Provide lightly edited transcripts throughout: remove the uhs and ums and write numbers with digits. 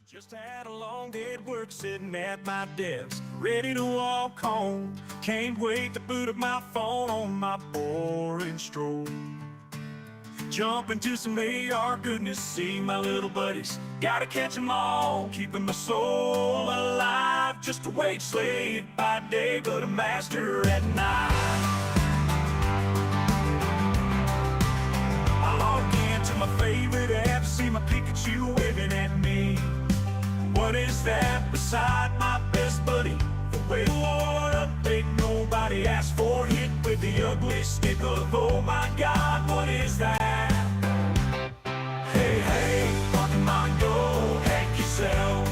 Just had a long day at work, sitting at my desk, ready to walk home. Can't wait to boot up my phone on my boring stroll. Jump into some AR goodness, see my little buddies. Gotta catch 'em all, keeping my soul alive. Just a wage slave by day, but a master at night. I log into my favorite app, see my Pikachu waving at me. What is that beside my best buddy? The way Lord update, nobody asked for. Hit with the ugly stick of, oh my God, what is that? Hey, hey, Pokemon Go, hack yourself.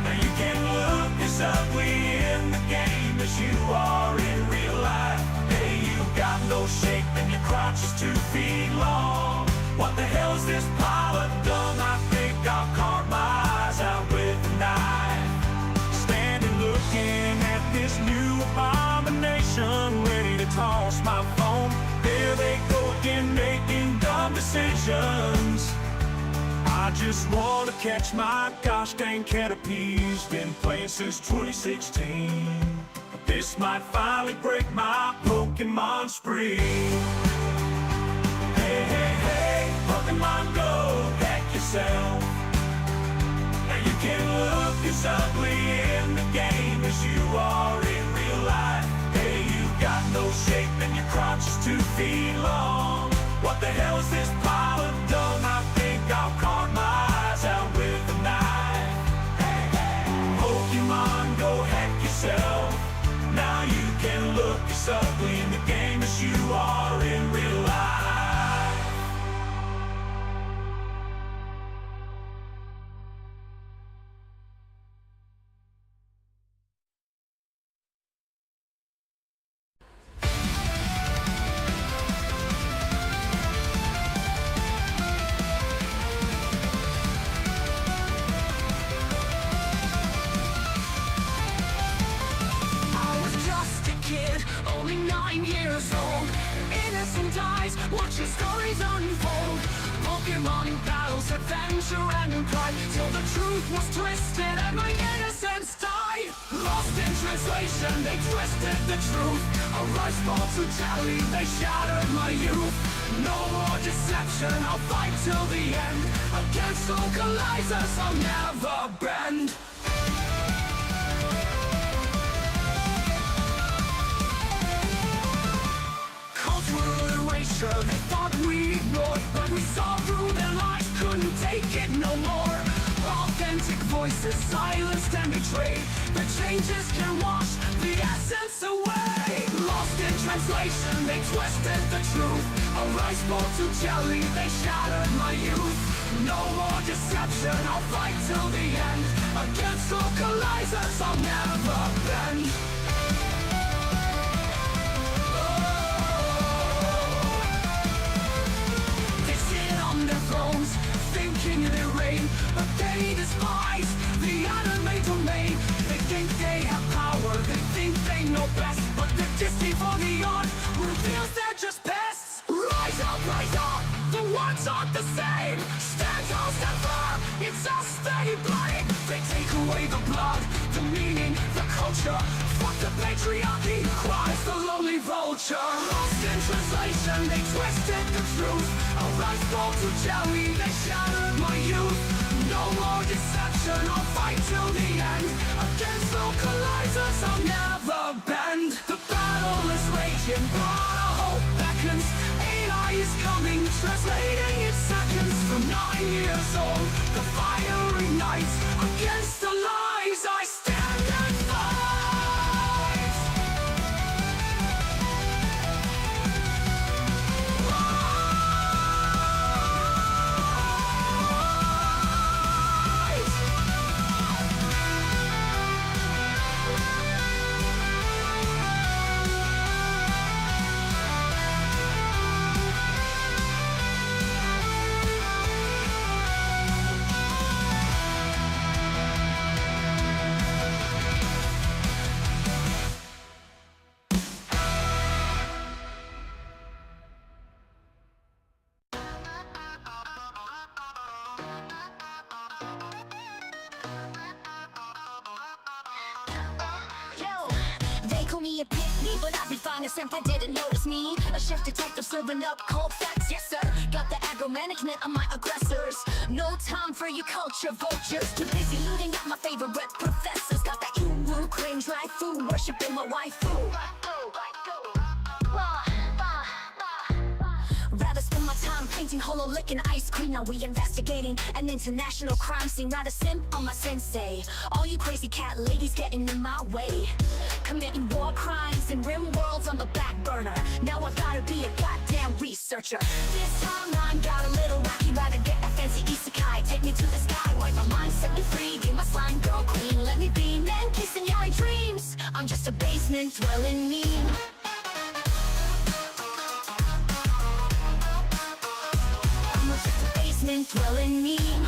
Now you can look as ugly in the game as you are in real life. Hey, you got no shape and your crotch is 2 feet long. What the hell is this pilot done? I think I'll carve my eyes out with a knife. Standing looking at this new abomination, ready to toss my phone. There they go again, making dumb decisions. I just want to catch my gosh dang Caterpie's been playing since 2016. This might finally break my Pokemon spree. Hey, hey, hey, Pokemon Go, hack yourself. Now you can look as ugly in the game as you are in real life. Hey, you got no shape and your crotch is 2 feet long. What the hell is this pilot done? I think I'll carve my eyes out with a knife. Hey, hey, Pokemon Go, hack yourself. Now you can look as ugly in the game as you are in real life. Only 9 years old, innocent eyes, watch your stories unfold. Pokemon battles, adventure and pride, till the truth was twisted and my innocence died. Lost in translation, they twisted the truth. A rice ball to jelly, they shattered my youth. No more deception, I'll fight till the end. Against localizers, I'll never bend. They thought we ignored, but we saw through their lies, couldn't take it no more. Authentic voices silenced and betrayed. The changes can wash the essence away. Lost in translation, they twisted the truth. A rice bowl to jelly, they shattered my youth. No more deception, I'll fight till the end. Against localizers, I'll never bend. Thinking they reign, but they despise the anime domain. They think they have power, they think they know best, but the Disney for the art reveals they're just pests. Rise up, the words aren't the same. Stand tall, stand firm, it's us they blame. They take away the blood, the meaning, the culture. Fuck the patriarchy, cries the lonely vulture. Lost in translation, they twisted the truth. A rice bowl to jelly, they shattered my youth. No more deception, I'll fight till the end. Against localizers, I'll never bend. The battle is raging, but our hope beckons. AI is coming, translating in seconds. From 9 years old, the fire ignites. Against the lies, I stand and fight. me a pick me, but I'd be fine if Senpai didn't notice me. A chef detective serving up cold facts, yes sir. Got the aggro management on my aggressors. No time for you culture vultures. Too busy looting at my favorite professors. Got that woo cringe right food, worshiping my waifu. Rather spend my time painting holo licking ice cream. Now we investigating an international crime scene. Rather simp on my sensei. All you crazy cat ladies getting in my way. Committing war crimes and rim worlds on the back burner. Now I gotta be a goddamn researcher. This timeline got a little wacky. Rather get a fancy isekai. Take me to the sky, wipe my mind, set me free. Be my slime girl queen, let me be man kissing your dreams. I'm just a basement dwelling meme. Dwelling meme.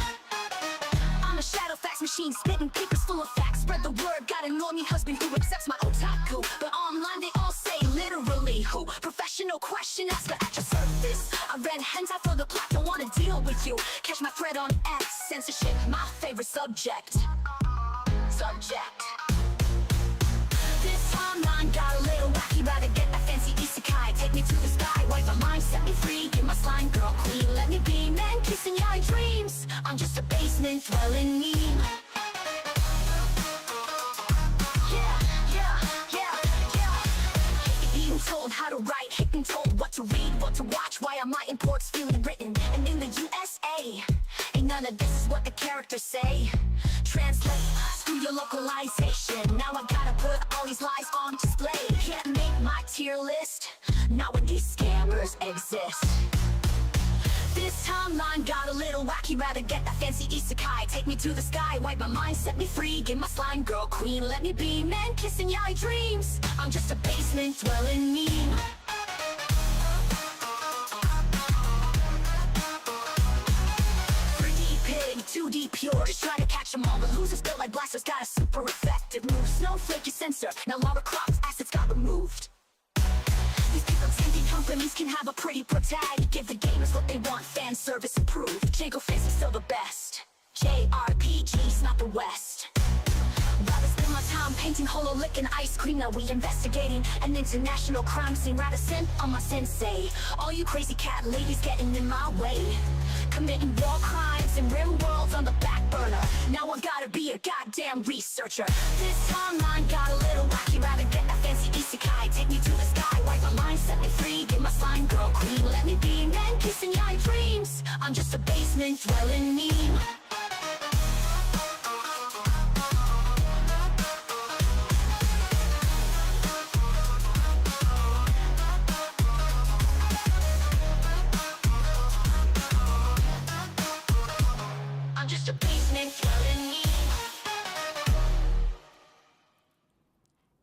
I'm a shadow fax machine, spitting papers full of facts. Spread the word, got a normie husband who accepts my otaku. But online they all say literally who. Professional question asker at your service. I read hentai for the plot, don't wanna deal with you. Catch my thread on X, censorship, my favorite subject. This timeline got a little wacky. Rather get that fancy isekai. Take me to the sky, wipe my mind, set me free. Get my slime girl queen, let me be man kissing your dreams. I'm just a basement dwelling meme. Being told how to write, being told what to read, what to watch. Why are my imports feeling written? And in the USA, ain't none of this is what the characters say. Translate, screw your localization. Now I gotta put all these lies on display. Can't make my tier list, not when these scammers exist. This timeline got a little wacky. Rather get that fancy isekai. Take me to the sky, wipe my mind, set me free. Get my slime girl queen, let me be man kissing your dreams. I'm just a basement dwelling meme. Pig, 2D pure, just try to catch them all. The losers built like blasters, got a super effective move. Snowflake your sensor, now Lara Croft's assets got removed. These people thinking companies can have a pretty pro tag. Give the gamers what they want, fan service approved. Jango fans are still the best. JRPG's not the West. Rather spend my time painting holo licking ice cream. Now we investigating an international crime scene. Rather simp on my sensei. All you crazy cat ladies getting in my way. Committing war crimes and rim worlds on the back burner. Now I gotta be a goddamn researcher. This timeline got a little wacky. Rather get that fancy isekai. Take me to the sky, wipe my mind, set me free. Get my slime girl queen, let me be man kissing your dreams. I'm just a basement dwelling meme.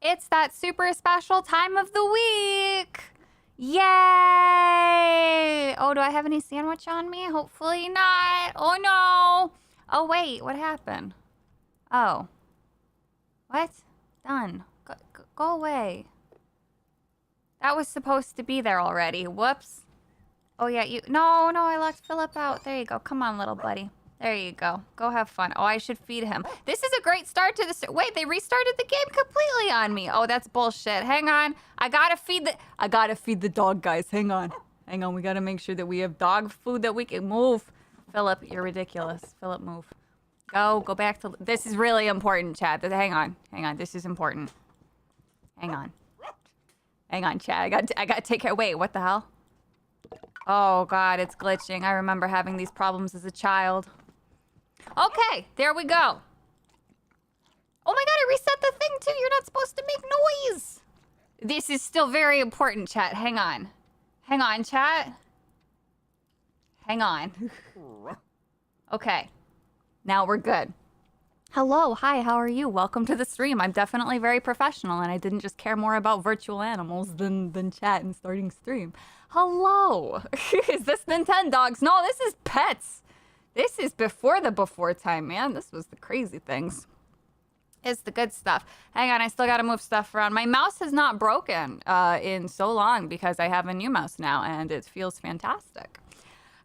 It's that super special time of the week. Yay! Oh, do I have any sandwich on me? Hopefully not. Oh, no. Oh, wait. What happened? Oh. What? Done. Go away. That was supposed to be there already. Whoops. Oh, yeah. No, I locked Philip out. There you go. Come on, little buddy. There you go. Go have fun. Oh, I should feed him. This is a great start to the... Wait, they restarted the game completely on me. Oh, that's bullshit. Hang on. I gotta feed the dog, guys. Hang on. Hang on. We gotta make sure that we have dog food that we can move. Philip, you're ridiculous. Philip, move. Go back to... This is really important, chat. Hang on. This is important. Hang on, chat. I gotta take care... Wait, what the hell? Oh, God, it's glitching. I remember having these problems as a child. Okay, there we go. Oh my God, I reset the thing too. You're not supposed to make noise. This is still very important, chat. Hang on, chat. Hang on. Okay, now we're good. Hello, hi, how are you? Welcome to the stream. I'm definitely very professional, and I didn't just care more about virtual animals than chat and starting stream. Hello. Is this Nintendogs? No, this is pets. This is before time, man. This was the crazy things. It's the good stuff. Hang on, I still gotta move stuff around. My mouse has not broken in so long because I have a new mouse now, and it feels fantastic.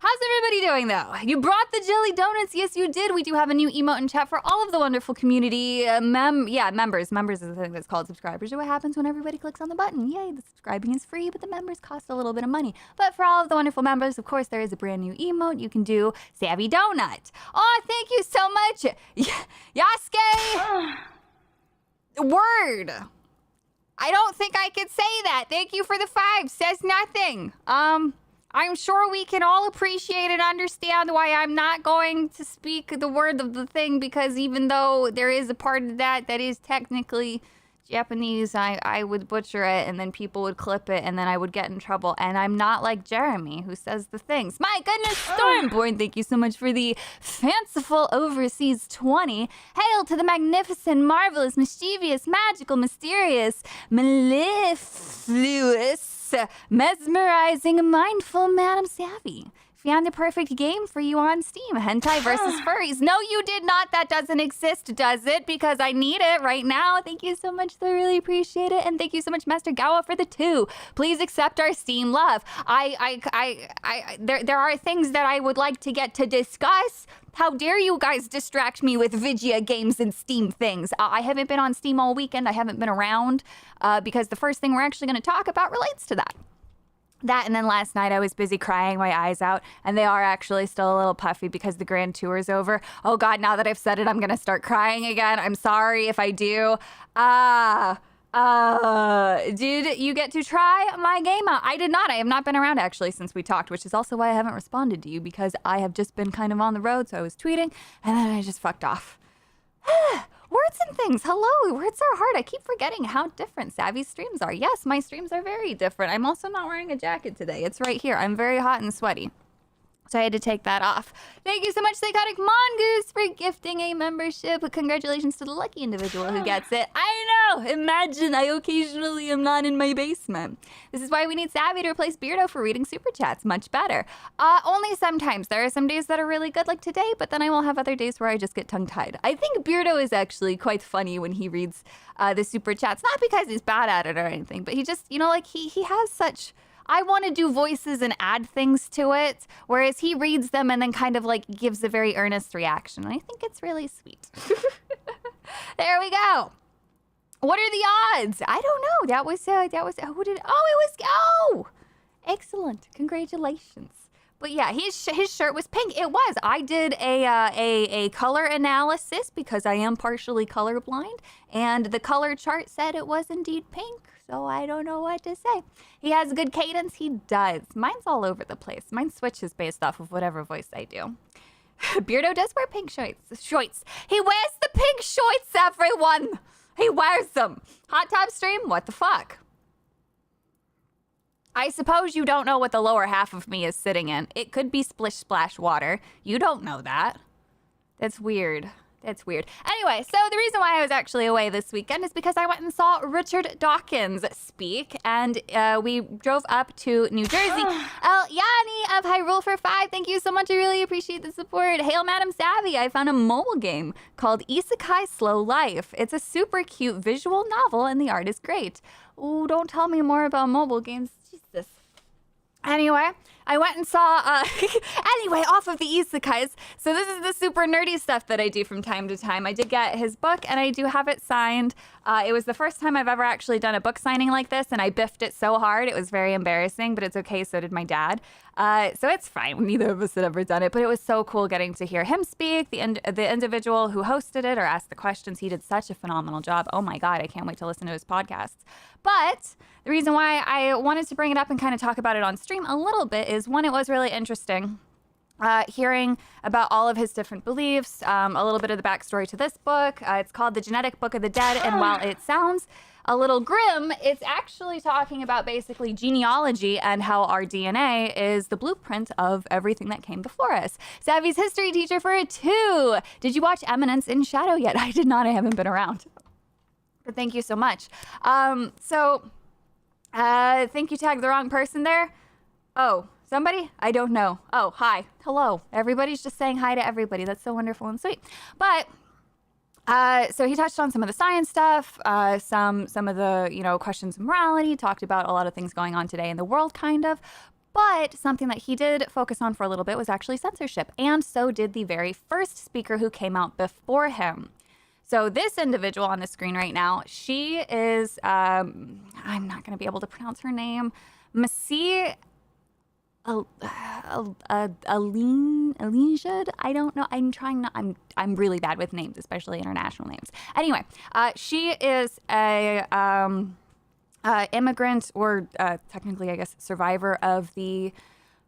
How's everybody doing, though? You brought the jelly donuts. Yes, you did. We do have a new emote in chat for all of the wonderful community members. Members is the thing that's called subscribers. What happens when everybody clicks on the button? Yay, the subscribing is free, but the members cost a little bit of money. But for all of the wonderful members, of course, there is a brand new emote. You can do Savvy Donut. Oh, thank you so much. Yasuke. Word. I don't think I could say that. Thank you for the 5. Says nothing. I'm sure we can all appreciate and understand why I'm not going to speak the word of the thing, because even though there is a part of that that is technically Japanese, I would butcher it and then people would clip it and then I would get in trouble. And I'm not like Jeremy, who says the things. My goodness, Stormborn, thank you so much for the fanciful overseas 20. Hail to the magnificent, marvelous, mischievous, magical, mysterious, mellifluous, mesmerizing, mindful Madam Savvy. Found the perfect game for you on Steam. Hentai versus furries. No, you did not. That doesn't exist, does it? Because I need it right now. Thank you so much. I really appreciate it. And thank you so much, Master Gawa, for the 2. Please accept our Steam love. There are things that I would like to get to discuss. How dare you guys distract me with Vigia games and Steam things? I haven't been on Steam all weekend. I haven't been around because the first thing we're actually going to talk about relates to that. That, and then last night I was busy crying my eyes out, and they are actually still a little puffy because the grand tour is over. Oh God, now that I've said it, I'm gonna start crying again. I'm sorry if I do. Did you get to try my game out? I did not. I have not been around actually since we talked, which is also why I haven't responded to you, because I have just been kind of on the road, so I was tweeting, and then I just fucked off. Words and things. Hello, words are hard. I keep forgetting how different Savvy's streams are. Yes, my streams are very different. I'm also not wearing a jacket today. It's right here. I'm very hot and sweaty, so I had to take that off. Thank you so much, Psychotic Mongoose, for gifting a membership. Congratulations to the lucky individual who gets it. I know! Imagine I occasionally am not in my basement. This is why we need Savvy to replace Beardo for reading Super Chats. Much better. Only sometimes. There are some days that are really good, like today, but then I will have other days where I just get tongue-tied. I think Beardo is actually quite funny when he reads the Super Chats. Not because he's bad at it or anything, but he just, you know, like he has such... I want to do voices and add things to it, whereas he reads them and then kind of like gives a very earnest reaction. And I think it's really sweet. There we go. What are the odds? I don't know. That was who did? Excellent. Congratulations. But yeah, his shirt was pink. It was. I did a color analysis because I am partially colorblind, and the color chart said it was indeed pink. So I don't know what to say. He has good cadence. He does. Mine's all over the place. Mine switches based off of whatever voice I do. Beardo does wear pink shorts. He wears the pink shorts, everyone. He wears them. Hot tub stream? What the fuck? I suppose you don't know what the lower half of me is sitting in. It could be splish splash water. You don't know that. That's weird. That's weird. Anyway, so the reason why I was actually away this weekend is because I went and saw Richard Dawkins speak, and we drove up to New Jersey. El Yani of Hyrule for 5. Thank you so much. I really appreciate the support. Hail, Madam Savvy. I found a mobile game called Isekai Slow Life. It's a super cute visual novel, and the art is great. Oh, don't tell me more about mobile games. Jesus. Anyway, I went and saw, anyway, off of the isekais. So this is the super nerdy stuff that I do from time to time. I did get his book, and I do have it signed. It was the first time I've ever actually done a book signing like this, and I biffed it so hard. It was very embarrassing, but it's okay. So did my dad. So it's fine. Neither of us had ever done it, but it was so cool getting to hear him speak. The individual who hosted it or asked the questions, he did such a phenomenal job. Oh my God, I can't wait to listen to his podcasts. But the reason why I wanted to bring it up and kind of talk about it on stream a little bit is, one, it was really interesting hearing about all of his different beliefs, a little bit of the backstory to this book. It's called The Genetic Book of the Dead, and while it sounds a little grim, it's actually talking about basically genealogy and how our DNA is the blueprint of everything that came before us. Savvy's history teacher for it too. Did you watch Eminence in Shadow yet? I did not. I haven't been around. But thank you so much. I think you tagged the wrong person there. Oh, somebody? I don't know. Oh, hi. Hello. Everybody's just saying hi to everybody. That's so wonderful and sweet. But so he touched on some of the science stuff, some of the, questions of morality, talked about a lot of things going on today in the world, kind of. But But something that he did focus on for a little bit was actually censorship. And so did the very first speaker who came out before him. So this individual on the screen right now, she is, I'm not going to be able to pronounce her name, Masih Alinjad. I don't know. I'm trying not. I'm really bad with names, especially international names. Anyway, she is a immigrant, or technically, I guess, survivor of the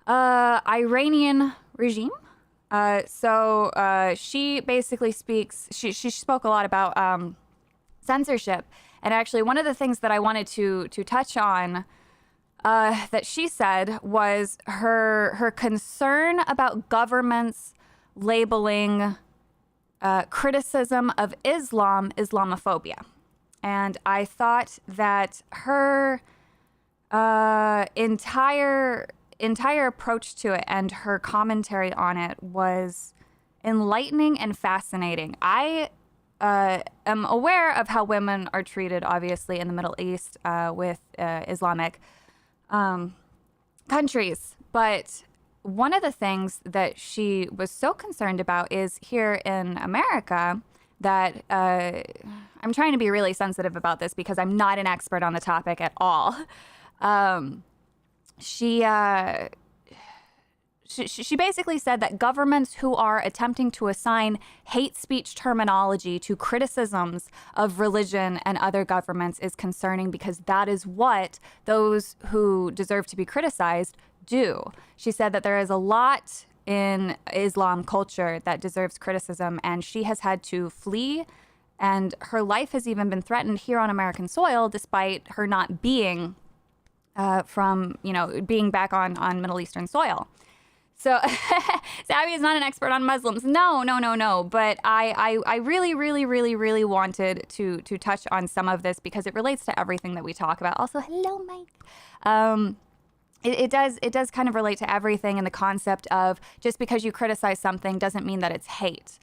Iranian regime. So she basically speaks. She spoke a lot about censorship, and actually, one of the things that I wanted to touch on. That she said was her concern about governments labeling criticism of Islam Islamophobia. And I thought that her entire approach to it and her commentary on it was enlightening and fascinating. I am aware of how women are treated, obviously, in the Middle East with Islamic countries. But one of the things that she was so concerned about is here in America that I'm trying to be really sensitive about this because I'm not an expert on the topic at all. She basically said that governments who are attempting to assign hate speech terminology to criticisms of religion and other governments is concerning because that is what those who deserve to be criticized do. She said that there is a lot in Islam culture that deserves criticism, and she has had to flee, and her life has even been threatened here on American soil despite her not being being back on Middle Eastern soil. So Sabby is not an expert on Muslims. No. But I really wanted to touch on some of this because it relates to everything that we talk about. Also, hello, Mike. It does kind of relate to everything, and the concept of just because you criticize something doesn't mean that it's hate.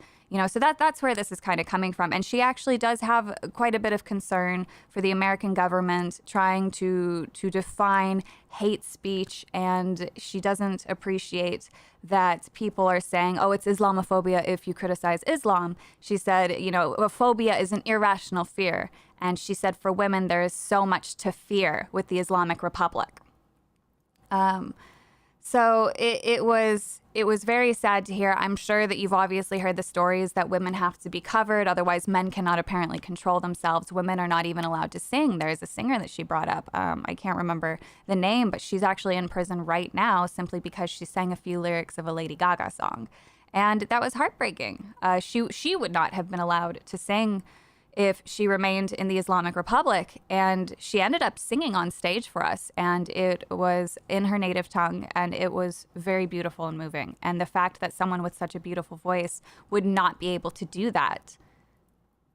So that's where this is kind of coming from. And she actually does have quite a bit of concern for the American government trying to define hate speech. And she doesn't appreciate that people are saying, oh, it's Islamophobia if you criticize Islam. She said, a phobia is an irrational fear. And she said for women, there is so much to fear with the Islamic Republic. So it was very sad to hear. I'm sure that you've obviously heard the stories that women have to be covered. Otherwise, men cannot apparently control themselves. Women are not even allowed to sing. There's a singer that she brought up. I can't remember the name, but she's actually in prison right now simply because she sang a few lyrics of a Lady Gaga song. And that was heartbreaking. She would not have been allowed to sing if she remained in the Islamic Republic. And she ended up singing on stage for us. And it was in her native tongue. And it was very beautiful and moving. And the fact that someone with such a beautiful voice would not be able to do that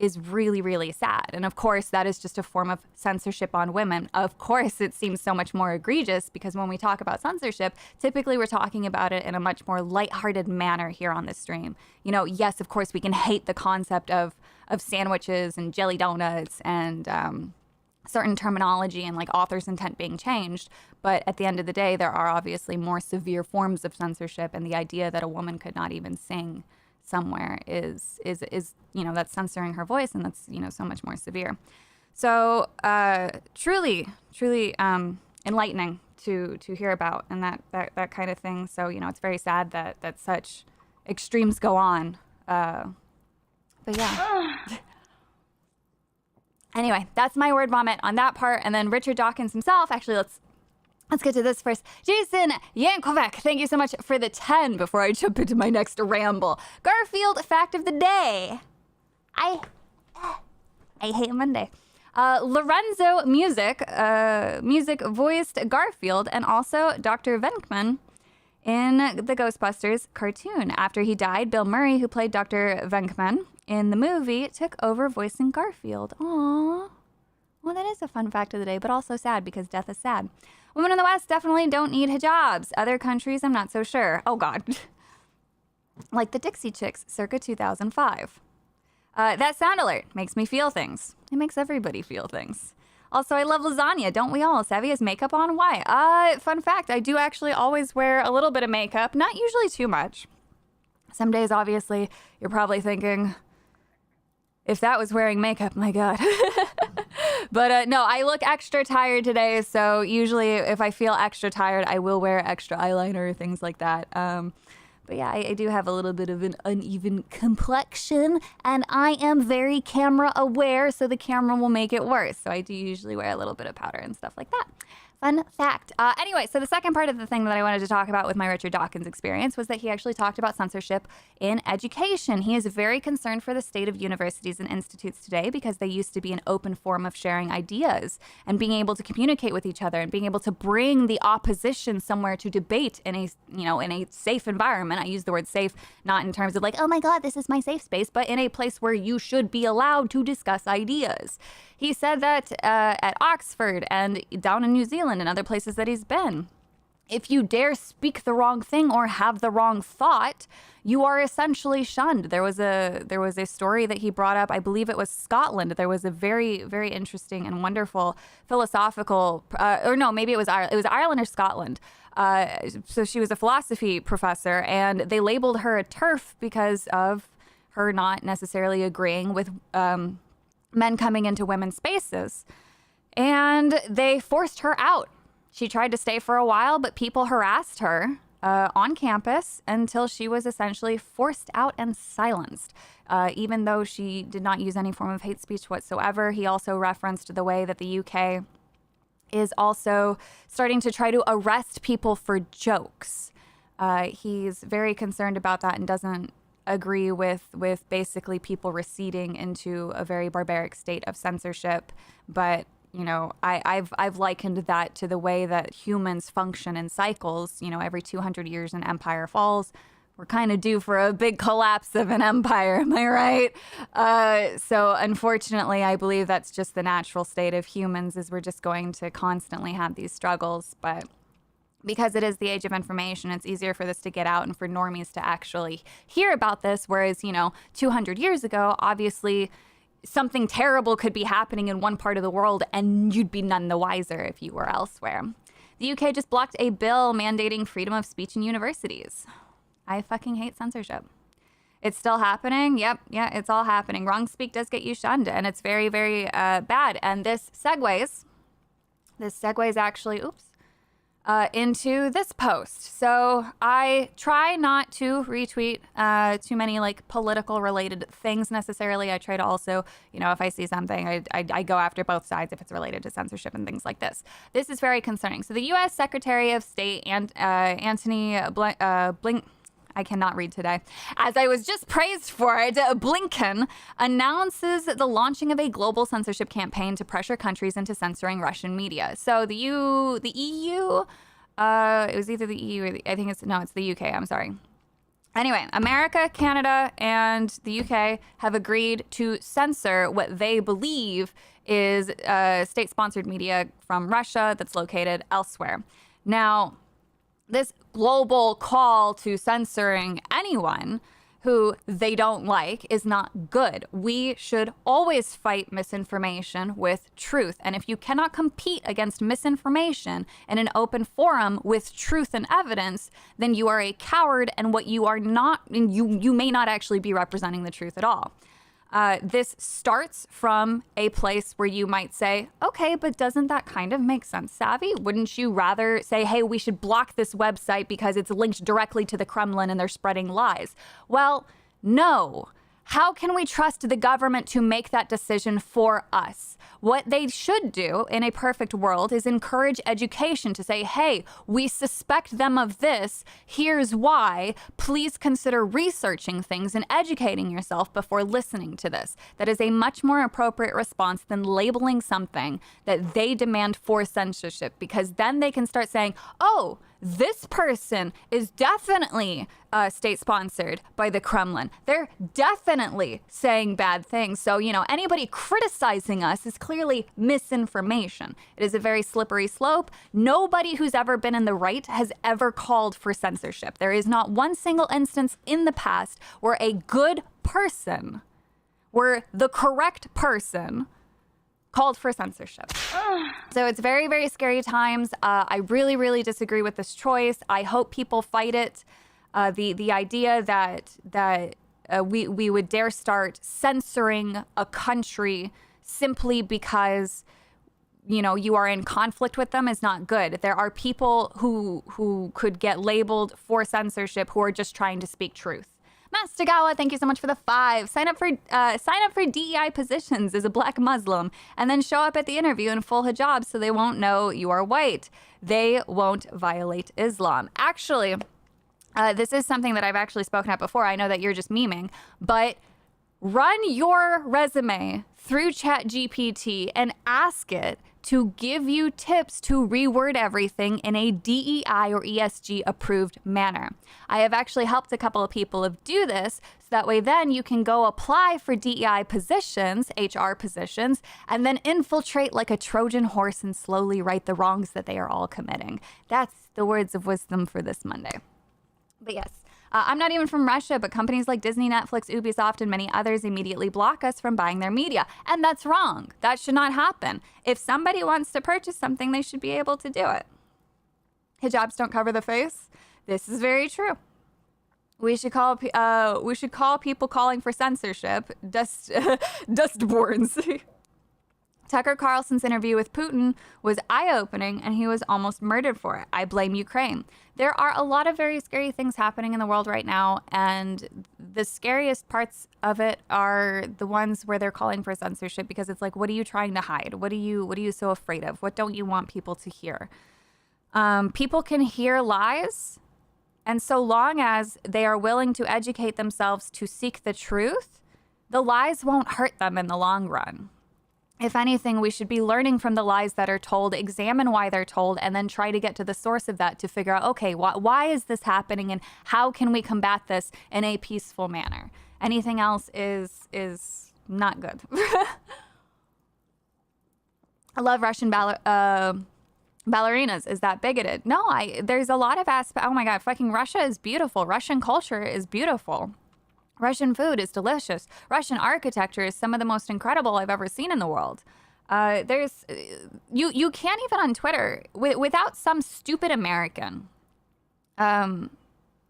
is really, really sad. And of course, that is just a form of censorship on women. Of course, it seems so much more egregious because when we talk about censorship, typically we're talking about it in a much more lighthearted manner here on this stream. Yes, of course, we can hate the concept of sandwiches and jelly donuts and certain terminology and like author's intent being changed. But at the end of the day, there are obviously more severe forms of censorship, and the idea that a woman could not even sing somewhere is that's censoring her voice, and that's so much more severe. So truly enlightening to hear about, and that kind of thing. So it's very sad that such extremes go on. But yeah. Anyway, that's my word vomit on that part. And then Richard Dawkins himself, actually, let's get to this first. Jason Yankovic, thank you so much for the 10 before I jump into my next ramble. Garfield fact of the day. I hate Monday. Lorenzo Music voiced Garfield and also Dr. Venkman in the Ghostbusters cartoon. After he died, Bill Murray, who played Dr. Venkman in the movie, took over voicing Garfield. Aww. Well, that is a fun fact of the day, but also sad because death is sad. Women in the West definitely don't need hijabs. Other countries, I'm not so sure. Oh, God. Like the Dixie Chicks circa 2005. That sound alert makes me feel things. It makes everybody feel things. Also, I love lasagna. Don't we all? Savvy has makeup on? Why? Fun fact, I do actually always wear a little bit of makeup. Not usually too much. Some days, obviously, you're probably thinking, if that was wearing makeup, my God. But no, I look extra tired today. So usually if I feel extra tired, I will wear extra eyeliner, things like that. But yeah, I do have a little bit of an uneven complexion, and I am very camera aware, so the camera will make it worse. So I do usually wear a little bit of powder and stuff like that. Fun fact. Anyway, so the second part of the thing that I wanted to talk about with my Richard Dawkins experience was that he actually talked about censorship in education. He is very concerned for the state of universities and institutes today because they used to be an open forum of sharing ideas and being able to communicate with each other and being able to bring the opposition somewhere to debate in a, in a safe environment. I use the word safe not in terms of like, oh my God, this is my safe space, but in a place where you should be allowed to discuss ideas. He said that at Oxford and down in New Zealand and other places that he's been, if you dare speak the wrong thing or have the wrong thought, you are essentially shunned. There was a story that he brought up. I believe it was Scotland. There was a very, very interesting and wonderful philosophical, or no, maybe it was Ireland. It was Ireland or Scotland. So she was a philosophy professor, and they labeled her a TERF because of her not necessarily agreeing with men coming into women's spaces. And they forced her out. She tried to stay for a while, but people harassed her on campus until she was essentially forced out and silenced, even though she did not use any form of hate speech whatsoever. He also referenced the way that the UK is also starting to try to arrest people for jokes. He's very concerned about that and doesn't agree with basically people receding into a very barbaric state of censorship. But I've likened that to the way that humans function in cycles. Every 200 years an empire falls. We're kind of due for a big collapse of an empire, am I right? So unfortunately, I believe that's just the natural state of humans, is we're just going to constantly have these struggles. But because it is the age of information, it's easier for this to get out and for normies to actually hear about this. Whereas, 200 years ago, obviously, something terrible could be happening in one part of the world and you'd be none the wiser if you were elsewhere. The UK just blocked a bill mandating freedom of speech in universities. I fucking hate censorship. It's still happening. Yep. Yeah, it's all happening. Wrong speak does get you shunned, and it's very, very bad. And this segues actually, into this post. So I try not to retweet too many political related things necessarily. I try to also, if I see something, I go after both sides if it's related to censorship and things like this. This is very concerning. So the U.S. Secretary of State Antony I cannot read today. As I was just praised for it, Blinken announces the launching of a global censorship campaign to pressure countries into censoring Russian media. So the EU, it was either the EU or it's the UK, I'm sorry. Anyway, America, Canada, and the UK have agreed to censor what they believe is state-sponsored media from Russia that's located elsewhere. Now, this global call to censoring anyone who they don't like is not good. We should always fight misinformation with truth. And if you cannot compete against misinformation in an open forum with truth and evidence, then you are a coward, and what you are not, and you may not actually be representing the truth at all. This starts from a place where you might say, okay, but doesn't that kind of make sense, Savvy? Wouldn't you rather say, hey, we should block this website because it's linked directly to the Kremlin and they're spreading lies? Well, no. How can we trust the government to make that decision for us? What they should do in a perfect world is encourage education to say, hey, we suspect them of this. Here's why. Please consider researching things and educating yourself before listening to this. That is a much more appropriate response than labeling something that they demand for censorship, because then they can start saying, oh, this person is definitely state-sponsored by the Kremlin. They're definitely saying bad things. So, anybody criticizing us is clearly misinformation. It is a very slippery slope. Nobody who's ever been in the right has ever called for censorship. There is not one single instance in the past where a good person, where the correct person called for censorship. So it's very, very scary times. I really, really disagree with this choice. I hope people fight it. The idea that we would dare start censoring a country simply because, you know, you are in conflict with them is not good. There are people who could get labeled for censorship who are just trying to speak truth. Mastagawa, thank you so much for the 5. Sign up for DEI positions as a black Muslim and then show up at the interview in full hijab so they won't know you are white. They won't violate Islam. Actually, this is something that I've actually spoken at before. I know that you're just memeing, but run your resume through ChatGPT and ask it to give you tips to reword everything in a DEI or ESG approved manner. I have actually helped a couple of people do this, so that way then you can go apply for DEI positions, HR positions, and then infiltrate like a Trojan horse and slowly right the wrongs that they are all committing. That's the words of wisdom for this Monday. But yes. I'm not even from Russia, but companies like Disney, Netflix, Ubisoft, and many others immediately block us from buying their media. And that's wrong. That should not happen. If somebody wants to purchase something, they should be able to do it. Hijabs don't cover the face. This is very true. We should call people calling for censorship dustborns. Tucker Carlson's interview with Putin was eye-opening, and he was almost murdered for it. I blame Ukraine. There are a lot of very scary things happening in the world right now, and the scariest parts of it are the ones where they're calling for censorship, because it's like, what are you trying to hide? What are you so afraid of? What don't you want people to hear? People can hear lies, and so long as they are willing to educate themselves to seek the truth, the lies won't hurt them in the long run. If anything, we should be learning from the lies that are told, examine why they're told, and then try to get to the source of that to figure out, okay, why is this happening and how can we combat this in a peaceful manner? Anything else is not good. I love Russian ballerinas. Is that bigoted? No, there's a lot of aspects. Oh my God, fucking Russia is beautiful. Russian culture is beautiful. Russian food is delicious. Russian architecture is some of the most incredible I've ever seen in the world. You can't even on Twitter without some stupid American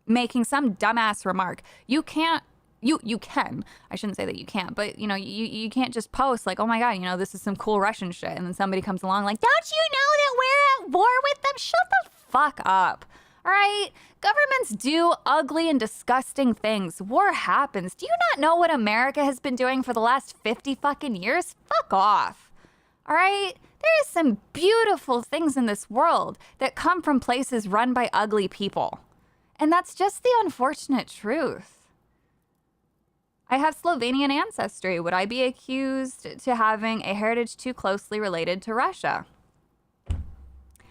making some dumbass remark. You can. I shouldn't say that you can't, but you know, you can't just post like, oh my God, you know, this is some cool Russian shit, and then somebody comes along like, don't you know that we're at war with them? Shut the fuck up. All right, governments do ugly and disgusting things. War happens. Do you not know what America has been doing for the last 50 fucking years? Fuck off. All right, there is some beautiful things in this world that come from places run by ugly people. And that's just the unfortunate truth. I have Slovenian ancestry. Would I be accused to having a heritage too closely related to Russia?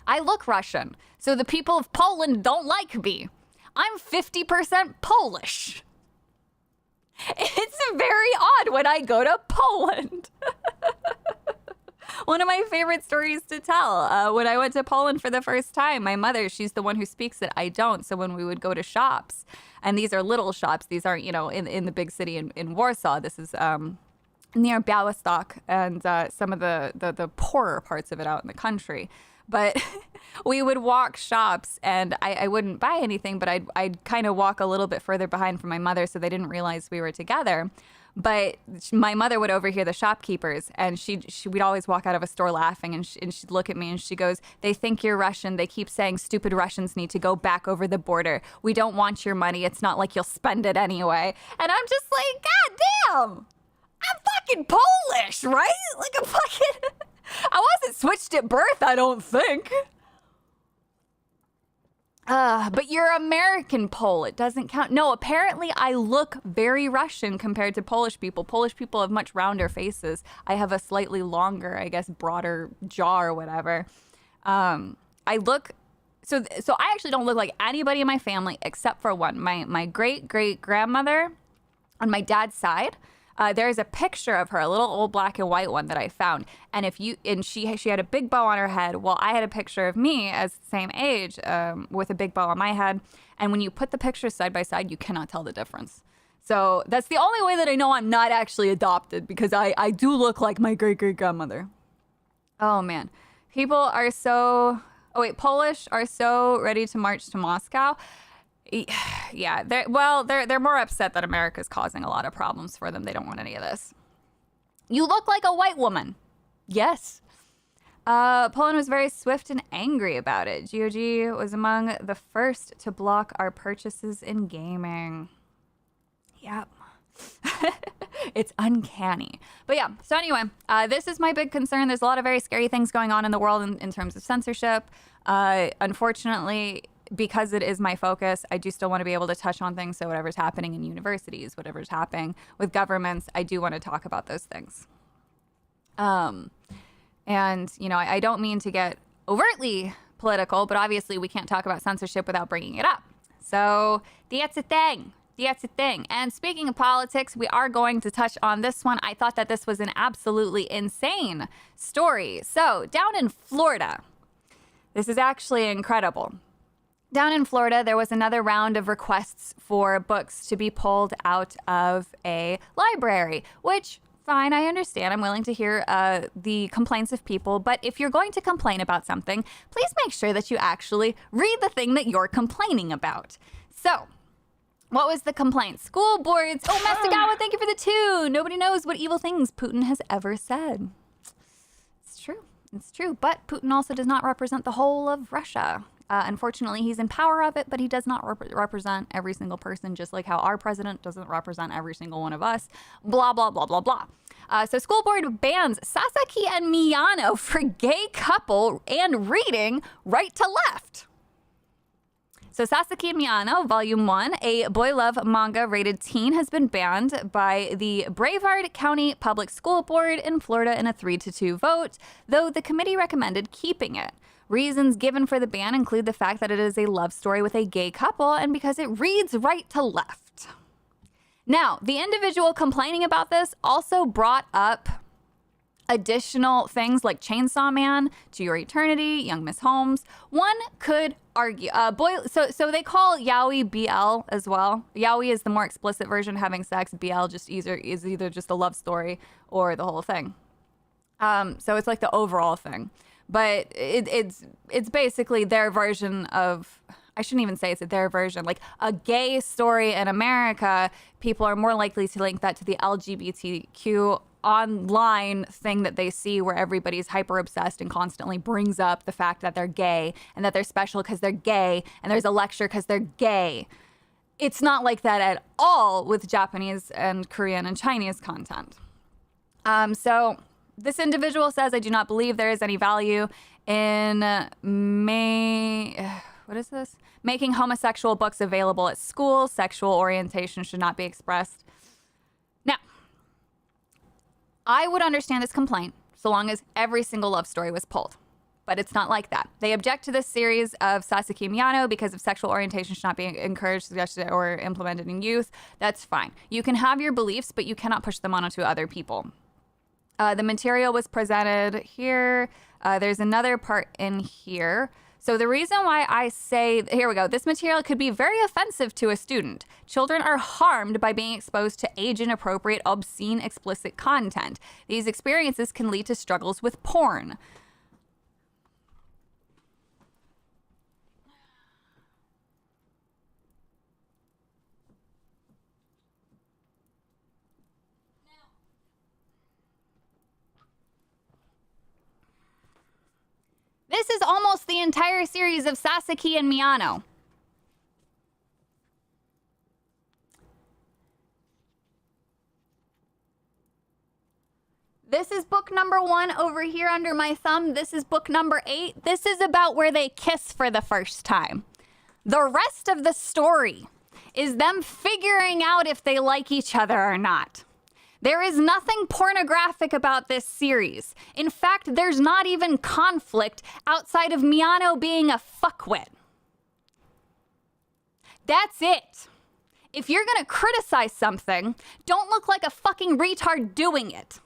I look Russian, so the people of Poland don't like me. I'm 50% Polish. It's very odd when I go to Poland. One of my favorite stories to tell, when I went to Poland for the first time, my mother, she's the one who speaks it, I don't. So when we would go to shops, and these are little shops, these aren't, you know, in the big city in Warsaw, this is near Białystok and some of the poorer parts of it out in the country. But we would walk shops, and I wouldn't buy anything, but I'd kind of walk a little bit further behind from my mother so they didn't realize we were together. But my mother would overhear the shopkeepers, and we'd always walk out of a store laughing, and she'd look at me and she goes, they think you're Russian. They keep saying stupid Russians need to go back over the border. We don't want your money. It's not like you'll spend it anyway. And I'm just like, God damn, I'm fucking Polish, right? Like a fucking... I wasn't switched at birth, I don't think. But you're American Pole. It doesn't count. No, apparently I look very Russian compared to Polish people. Polish people have much rounder faces. I have a slightly longer, I guess, broader jaw or whatever. I look... So I actually don't look like anybody in my family except for one. My great-great-grandmother on my dad's side... there's a picture of her, a little old black and white one that I found. And she had a big bow on her head. Well, I had a picture of me as the same age with a big bow on my head. And when you put the pictures side by side, you cannot tell the difference. So that's the only way that I know I'm not actually adopted, because I do look like my great-great-grandmother. Oh, man. People are so... Oh, wait. Polish are so ready to march to Moscow. Yeah. They're more upset that America's causing a lot of problems for them. They don't want any of this. You look like a white woman. Yes. Poland was very swift and angry about it. GOG was among the first to block our purchases in gaming. Yep. It's uncanny. But yeah, so anyway, this is my big concern. There's a lot of very scary things going on in the world in terms of censorship. Unfortunately, because it is my focus, I do still want to be able to touch on things. So whatever's happening in universities, whatever's happening with governments, I do want to talk about those things. And, you know, I don't mean to get overtly political, but obviously we can't talk about censorship without bringing it up. So that's a thing. That's a thing. And speaking of politics, we are going to touch on this one. I thought that this was an absolutely insane story. So down in Florida, this is actually incredible. Down in Florida, there was another round of requests for books to be pulled out of a library, which... Fine, I understand. I'm willing to hear the complaints of people. But if you're going to complain about something, please make sure that you actually read the thing that you're complaining about. So, what was the complaint? School boards. Oh, Mastagawa, thank you for the 2. Nobody knows what evil things Putin has ever said. It's true. It's true. But Putin also does not represent the whole of Russia. Unfortunately, he's in power of it, but he does not represent every single person, just like how our president doesn't represent every single one of us. Blah, blah, blah, blah, blah. So school board bans Sasaki and Miyano for gay couple and reading right to left. So Sasaki and Miyano, Volume 1, a boy love manga rated teen, has been banned by the Brevard County Public School Board in Florida in a 3-2 vote, though the committee recommended keeping it. Reasons given for the ban include the fact that it is a love story with a gay couple and because it reads right to left. Now, the individual complaining about this also brought up additional things like Chainsaw Man, To Your Eternity, Young Miss Holmes. One could argue, so they call yaoi BL as well. Yaoi is the more explicit version, having sex. BL is either just a love story or the whole thing. So it's like the overall thing. But it's basically their version of, I shouldn't even say it's their version, like a gay story in America. People are more likely to link that to the LGBTQ online thing that they see where everybody's hyper obsessed and constantly brings up the fact that they're gay and that they're special because they're gay and there's a lecture because they're gay. It's not like that at all with Japanese and Korean and Chinese content. So this individual says, I do not believe there is any value in making homosexual books available at schools. Sexual orientation should not be expressed. Now, I would understand this complaint so long as every single love story was pulled. But it's not like that. They object to this series of Sasaki Miyano because of sexual orientation should not be encouraged, suggested, or implemented in youth. That's fine. You can have your beliefs, but you cannot push them onto other people. The material was presented here. There's another part in here. So the reason why I say, here we go, this material could be very offensive to a student. Children are harmed by being exposed to age-inappropriate, obscene, explicit content. These experiences can lead to struggles with porn. This is almost the entire series of Sasaki and Miyano. This is book number 1 over here under my thumb. This is book number 8. This is about where they kiss for the first time. The rest of the story is them figuring out if they like each other or not. There is nothing pornographic about this series. In fact, there's not even conflict outside of Miyano being a fuckwit. That's it. If you're gonna criticize something, don't look like a fucking retard doing it.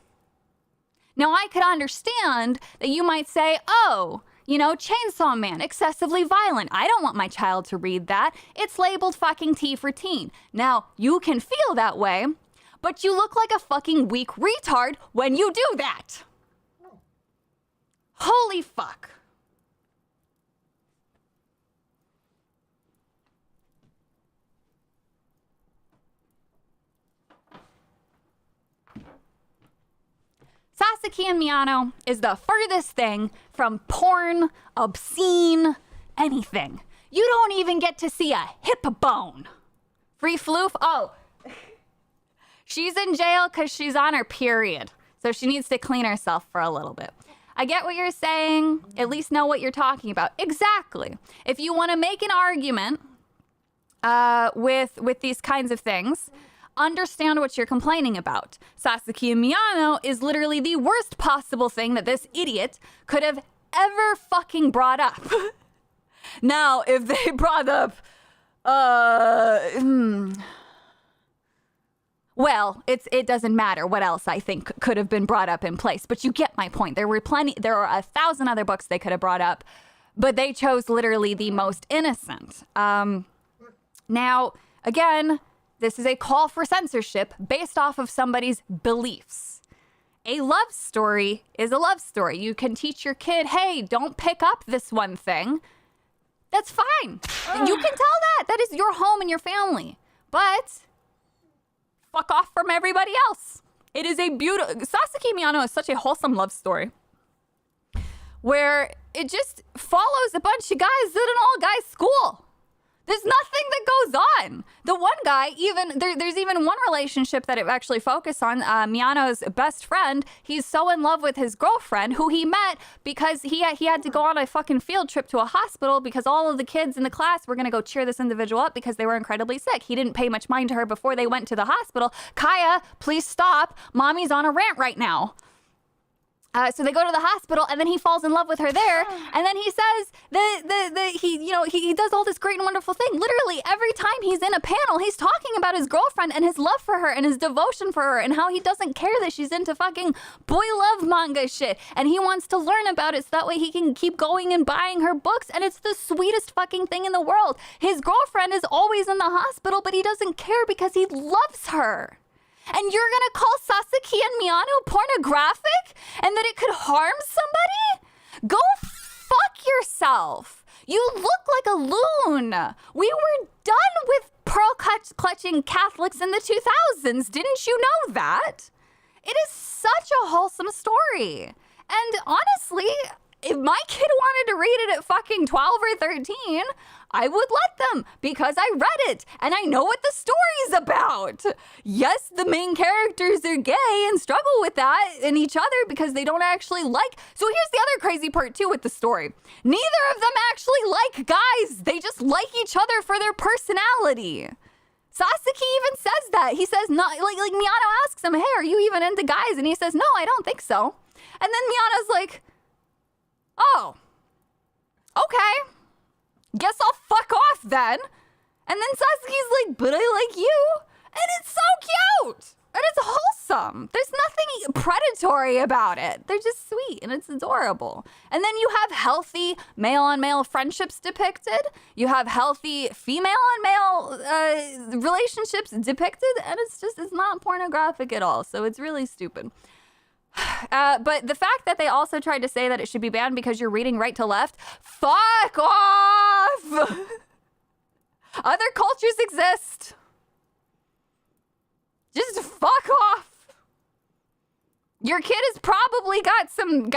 Now, I could understand that you might say, oh, you know, Chainsaw Man, excessively violent. I don't want my child to read that. It's labeled fucking T for teen. Now, you can feel that way, but you look like a fucking weak retard when you do that. Holy fuck. Sasaki and Miyano is the furthest thing from porn, obscene, anything. You don't even get to see a hip bone. Free floof? Oh. She's in jail because she's on her period. So she needs to clean herself for a little bit. I get what you're saying. At least know what you're talking about. Exactly. If you want to make an argument with these kinds of things, understand what you're complaining about. Sasaki and Miyano is literally the worst possible thing that this idiot could have ever fucking brought up. Now, if they brought up, well, it doesn't matter what else I think could have been brought up in place, but you get my point. There are 1,000 other books they could have brought up, but they chose literally the most innocent. Now, again, this is a call for censorship based off of somebody's beliefs. A love story is a love story. You can teach your kid, hey, don't pick up this one thing. That's fine. You can tell that. That is your home and your family. But fuck off from everybody else. It is a beautiful... Sasaki Miyano is such a wholesome love story where it just follows a bunch of guys at an all-guys school. There's nothing that goes on. The one guy, even there's even one relationship that it actually focused on. Miyano's best friend, he's so in love with his girlfriend, who he met because he had to go on a fucking field trip to a hospital because all of the kids in the class were going to go cheer this individual up because they were incredibly sick. He didn't pay much mind to her before they went to the hospital. Kaya, please stop. Mommy's on a rant right now. So they go to the hospital, and then he falls in love with her there, and then he says he does all this great and wonderful thing. Literally every time he's in a panel, he's talking about his girlfriend and his love for her and his devotion for her and how he doesn't care that she's into fucking boy love manga shit, and he wants to learn about it so that way he can keep going and buying her books, and it's the sweetest fucking thing in the world. His girlfriend is always in the hospital, but he doesn't care because he loves her. And you're gonna call Sasaki and Miyano pornographic? And that it could harm somebody? Go fuck yourself. You look like a loon. We were done with pearl-clutching Catholics in the 2000s. Didn't you know that? It is such a wholesome story. And honestly, if my kid wanted to read it at fucking 12 or 13, I would let them because I read it and I know what the story's about. Yes, the main characters are gay and struggle with that in each other because they don't actually like. So here's the other crazy part too with the story. Neither of them actually like guys. They just like each other for their personality. Sasaki even says that. He says, not like Miyano asks him, hey, are you even into guys? And he says, no, I don't think so. And then Miyano's like, oh, okay. Guess I'll fuck off then. And then Sasuke's like, but I like you. And it's so cute. And it's wholesome. There's nothing predatory about it. They're just sweet and it's adorable. And then you have healthy male-on-male friendships depicted. You have healthy female-on-male relationships depicted. And it's not pornographic at all. So it's really stupid. But the fact that they also tried to say that it should be banned because you're reading right to left, fuck off! Other cultures exist. Just fuck off. Your kid has probably got some,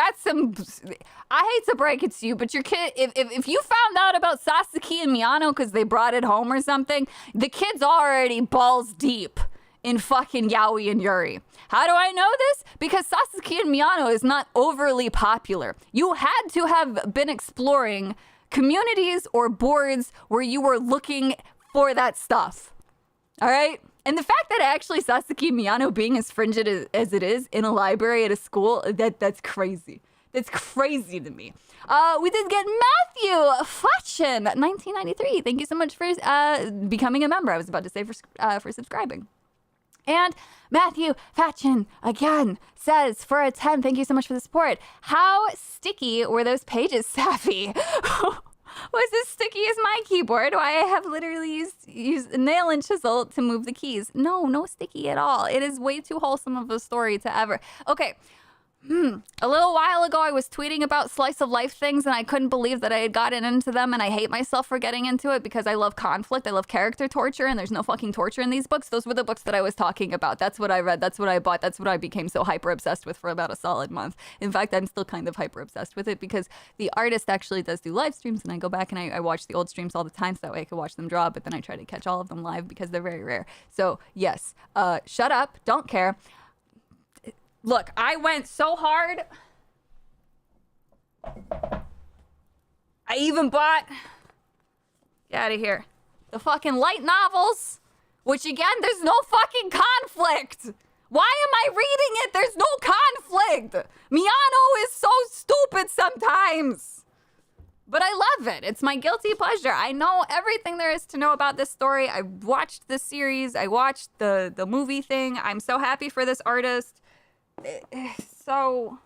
I hate to break it to you, but your kid, if you found out about Sasaki and Miyano because they brought it home or something, the kid's already balls deep in fucking yaoi and yuri. How do I know this? Because Sasaki and Miyano is not overly popular. You had to have been exploring communities or boards where you were looking for that stuff. All right? And the fact that actually Sasaki and Miyano being as frigid as it is in a library at a school, that's crazy. That's crazy to me. We did get Matthew Fatchin, 1993. Thank you so much for becoming a member. I was about to say for subscribing. And Matthew Fatchin, again, says, for a 10, thank you so much for the support. How sticky were those pages, Safi? Was as sticky as my keyboard? Why I have literally used nail and chisel to move the keys. No sticky at all. It is way too wholesome of a story to ever. Okay, A little while ago, I was tweeting about slice of life things, and I couldn't believe that I had gotten into them, and I hate myself for getting into it because I love conflict. I love character torture, and there's no fucking torture in these books. Those were the books that I was talking about. That's what I read. That's what I bought. That's what I became so hyper obsessed with for about a solid month. In fact, I'm still kind of hyper obsessed with it because the artist actually does do live streams, and I go back and I watch the old streams all the time so that way I can watch them draw, but then I try to catch all of them live because they're very rare. So, yes, shut up. Don't care. Look, I went so hard. I even bought, get out of here, the fucking light novels, which again, there's no fucking conflict. Why am I reading it? There's no conflict. Miano is so stupid sometimes. But I love it. It's my guilty pleasure. I know everything there is to know about this story. I watched the series. I watched the movie thing. I'm so happy for this artist. So,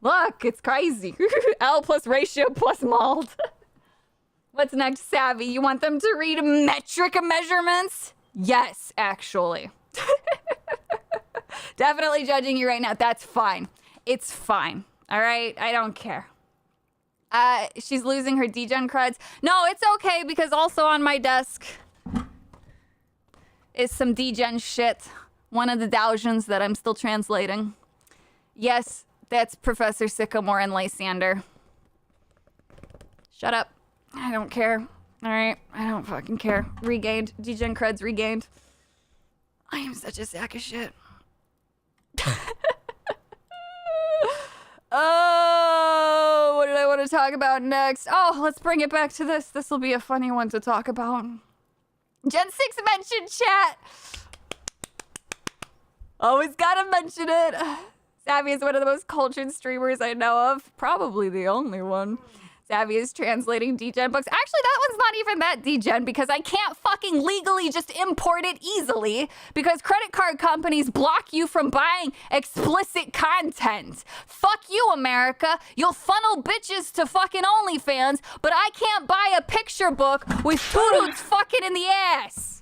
look, it's crazy. L plus ratio plus mold. What's next, Savvy? You want them to read metric measurements? Yes, actually. Definitely judging you right now. That's fine. It's fine. All right? I don't care. She's losing her degen creds. No, it's okay because also on my desk is some degen shit. One of the Dawkins that I'm still translating. Yes, that's Professor Sycamore and Lysander. Shut up. I don't care. All right, I don't fucking care. Regained. Degen creds regained. I am such a sack of shit. Oh, what did I want to talk about next? Oh, let's bring it back to this. This will be a funny one to talk about. Gen 6 mentioned chat. Always gotta mention it. Savvy is one of the most cultured streamers I know of. Probably the only one. Savvy is translating degen books. Actually, that one's not even that degen because I can't fucking legally just import it easily because credit card companies block you from buying explicit content. Fuck you, America. You'll funnel bitches to fucking OnlyFans, but I can't buy a picture book with dudes fucking in the ass.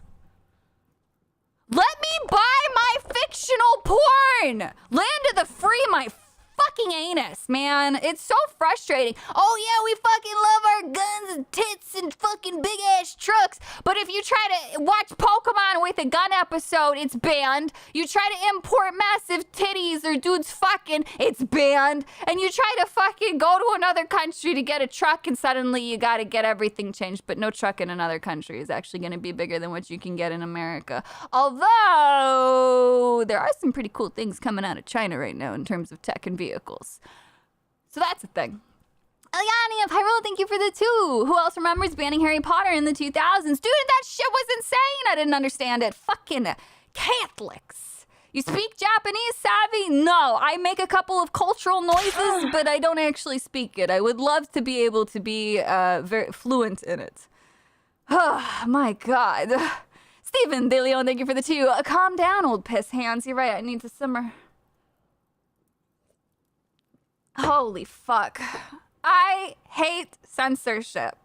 Let me buy my fictional porn! Land of the free, my fucking anus, man. It's so frustrating. Oh yeah, we fucking love our guns and tits and fucking big ass trucks. But if you try to watch Pokemon with a gun episode, it's banned. You try to import massive titties or dudes fucking, it's banned. And you try to fucking go to another country to get a truck and suddenly you gotta get everything changed. But no truck in another country is actually gonna be bigger than what you can get in America. Although, there are some pretty cool things coming out of China right now in terms of tech and vehicles. So that's the thing. Eliani of Hyrule, thank you for the 2. Who else remembers banning Harry Potter in the 2000s? Dude, that shit was insane. I didn't understand it. Fucking Catholics. You speak Japanese, Savvy? No, I make a couple of cultural noises, but I don't actually speak it. I would love to be able to be very fluent in it. Oh, my God. Stephen De Leon, thank you for the 2. Calm down, old piss hands. You're right, I need to simmer. Holy fuck. I hate censorship.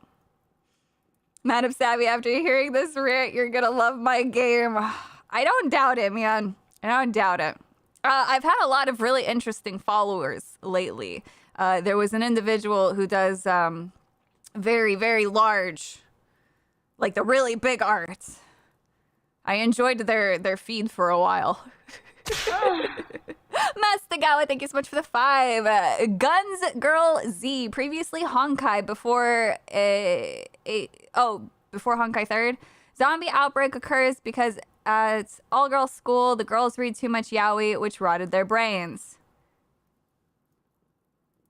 Madam Savvy, after hearing this rant, you're gonna love my game. I don't doubt it, man. I don't doubt it. I've had a lot of really interesting followers lately. There was an individual who does very, very large, like the really big art. I enjoyed their feed for a while. Mastagawa, thank you so much for the 5. Guns Girl Z, previously Honkai before before Honkai 3rd. Zombie outbreak occurs because it's all girls school. The girls read too much yaoi, which rotted their brains.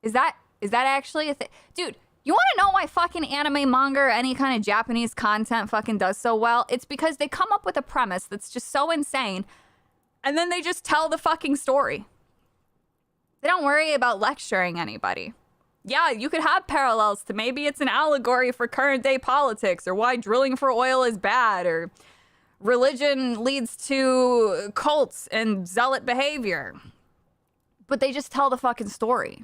Is that actually a thing? Dude, you want to know why fucking anime, manga, or any kind of Japanese content fucking does so well? It's because they come up with a premise that's just so insane, and then they just tell the fucking story. They don't worry about lecturing anybody. Yeah, you could have parallels to maybe it's an allegory for current day politics, or why drilling for oil is bad, or religion leads to cults and zealot behavior. But they just tell the fucking story.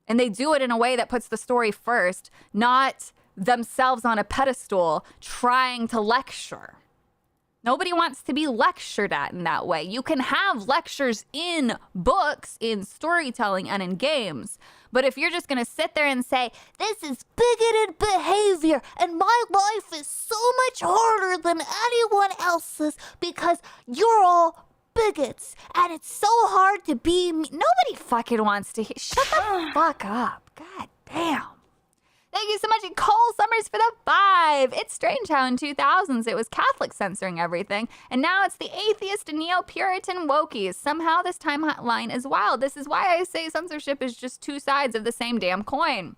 And they do it in a way that puts the story first, not themselves on a pedestal trying to lecture. Nobody wants to be lectured at in that way. You can have lectures in books, in storytelling, and in games. But if you're just going to sit there and say, this is bigoted behavior and my life is so much harder than anyone else's because you're all bigots and it's so hard to be me. Nobody fucking wants to hear. Shut the fuck up. God damn. Thank you so much, Cole Summers, for the 5. It's strange how in 2000s it was Catholic censoring everything, and now it's the atheist and neo-Puritan wokies. Somehow this timeline is wild. This is why I say censorship is just two sides of the same damn coin.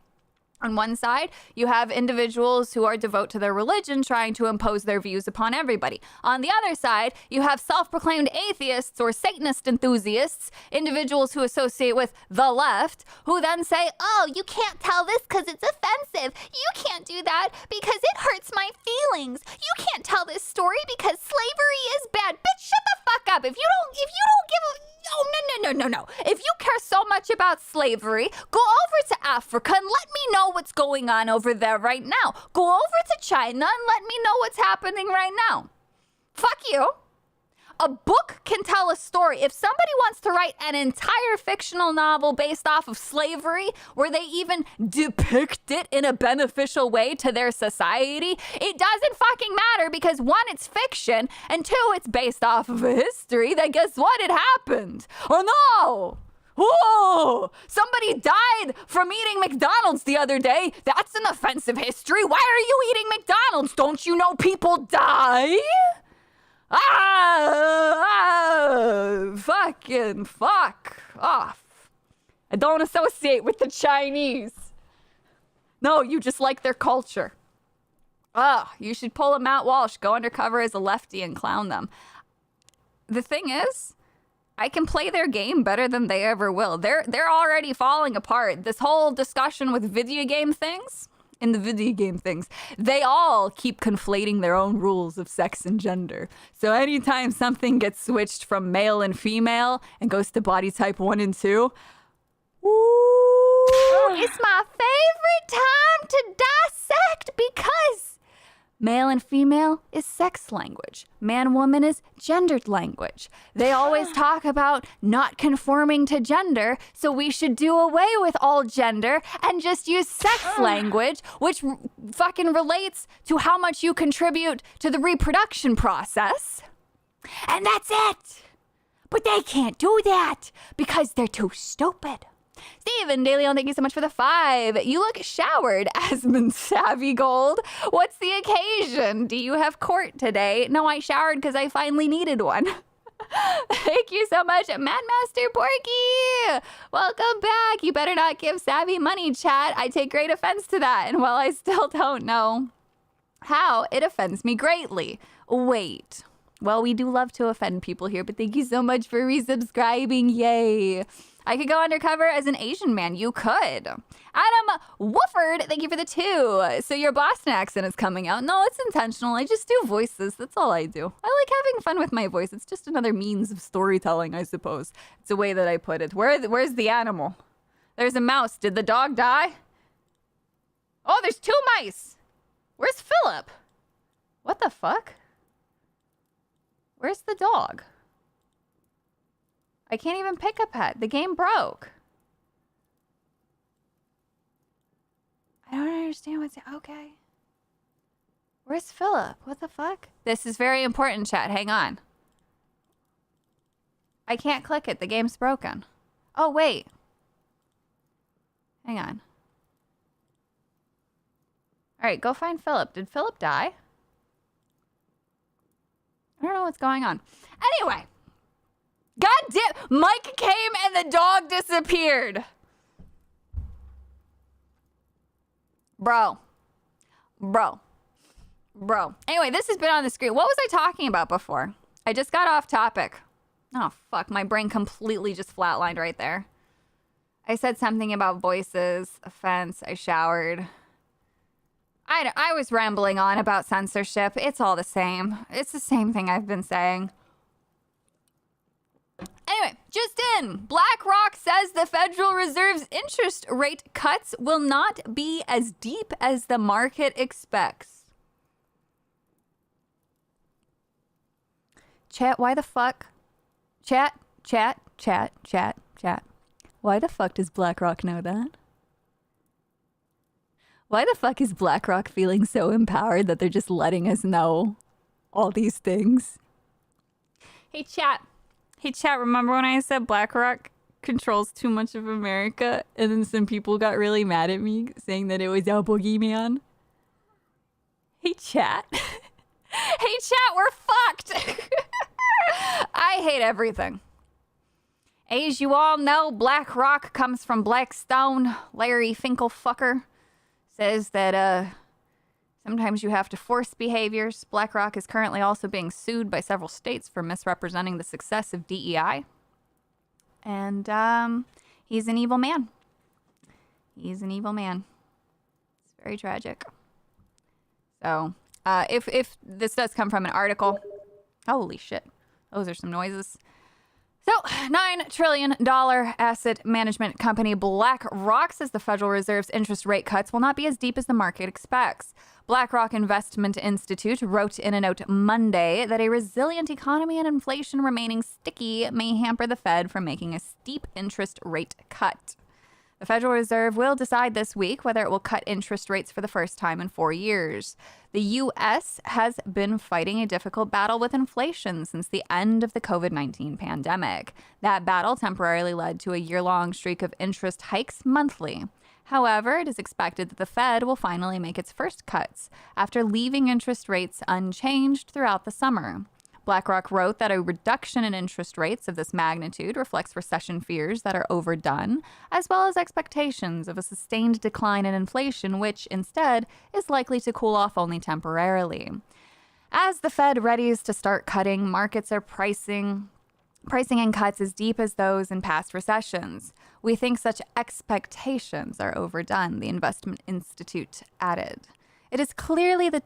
On one side, you have individuals who are devout to their religion trying to impose their views upon everybody. On the other side, you have self-proclaimed atheists or Satanist enthusiasts, individuals who associate with the left, who then say, oh, you can't tell this because it's offensive. You can't do that because it hurts my feelings. You can't tell this story because slavery is bad. Bitch, shut the fuck up. If you don't give a... Oh, no. If you care so much about slavery, go over to Africa and let me know what's going on over there right now. Go over to China and let me know what's happening right now. Fuck you. A book can tell a story. If somebody wants to write an entire fictional novel based off of slavery, where they even depict it in a beneficial way to their society, it doesn't fucking matter because one, it's fiction, and two, it's based off of a history that guess what? It happened. Oh no! Whoa! Somebody died from eating McDonald's the other day. That's an offensive history. Why are you eating McDonald's? Don't you know people die? Fucking fuck off. I don't associate with the Chinese. No, you just like their culture. You should pull a Matt Walsh, go undercover as a lefty and clown them. The thing is, I can play their game better than they ever will. They're already falling apart. This whole discussion with video game things, they all keep conflating their own rules of sex and gender. So anytime something gets switched from male and female and goes to body type 1 and 2, ooh, it's my favorite time to dissect because male and female is sex language. Man, woman is gendered language. They always talk about not conforming to gender, so we should do away with all gender and just use sex language, which fucking relates to how much you contribute to the reproduction process. And that's it. But they can't do that because they're too stupid. Steven DeLeon, thank you so much for the 5. You look showered, Asmund Savvy Gold. What's the occasion? Do you have court today? No, I showered because I finally needed one. Thank you so much, Madmaster Porky. Welcome back. You better not give Savvy money, chat. I take great offense to that. And while I still don't know how, it offends me greatly. Wait. Well, we do love to offend people here, but thank you so much for resubscribing. Yay. I could go undercover as an Asian man. You could. Adam Wooford, thank you for the 2. So your Boston accent is coming out. No, it's intentional. I just do voices. That's all I do. I like having fun with my voice. It's just another means of storytelling, I suppose. It's a way that I put it. Where's the animal? There's a mouse. Did the dog die? Oh, there's 2 mice. Where's Philip? What the fuck? Where's the dog? I can't even pick a pet. The game broke. I don't understand what's... Okay. Where's Philip? What the fuck? This is very important, chat. Hang on. I can't click it. The game's broken. Oh, wait. Hang on. All right, go find Philip. Did Philip die? I don't know what's going on. Anyway. God damn, Mike came and the dog disappeared. Bro. Anyway, this has been on the screen. What was I talking about before? I just got off topic. Oh, fuck. My brain completely just flatlined right there. I said something about voices, offense, I showered. I was rambling on about censorship. It's all the same. It's the same thing I've been saying. Anyway, just in, BlackRock says the Federal Reserve's interest rate cuts will not be as deep as the market expects. Chat, why the fuck? Chat. Why the fuck does BlackRock know that? Why the fuck is BlackRock feeling so empowered that they're just letting us know all these things? Hey, chat. Remember when I said BlackRock controls too much of America? And then some people got really mad at me saying that it was a boogeyman? Hey, chat. Hey, chat, we're fucked. I hate everything. As you all know, BlackRock comes from Blackstone. Larry Finkelfucker says that sometimes you have to force behaviors. BlackRock is currently also being sued by several states for misrepresenting the success of DEI. And he's an evil man. He's an evil man. It's very tragic. So, if this does come from an article, holy shit, those are some noises. So, $9 trillion asset management company BlackRock says the Federal Reserve's interest rate cuts will not be as deep as the market expects. BlackRock Investment Institute wrote in a note Monday that a resilient economy and inflation remaining sticky may hamper the Fed from making a steep interest rate cut. The Federal Reserve will decide this week whether it will cut interest rates for the first time in 4 years. The U.S. has been fighting a difficult battle with inflation since the end of the COVID-19 pandemic. That battle temporarily led to a year-long streak of interest hikes monthly. However, it is expected that the Fed will finally make its first cuts after leaving interest rates unchanged throughout the summer. BlackRock wrote that a reduction in interest rates of this magnitude reflects recession fears that are overdone, as well as expectations of a sustained decline in inflation, which instead is likely to cool off only temporarily. As the Fed readies to start cutting, markets are pricing in cuts as deep as those in past recessions. We think such expectations are overdone, the Investment Institute added. It is clearly the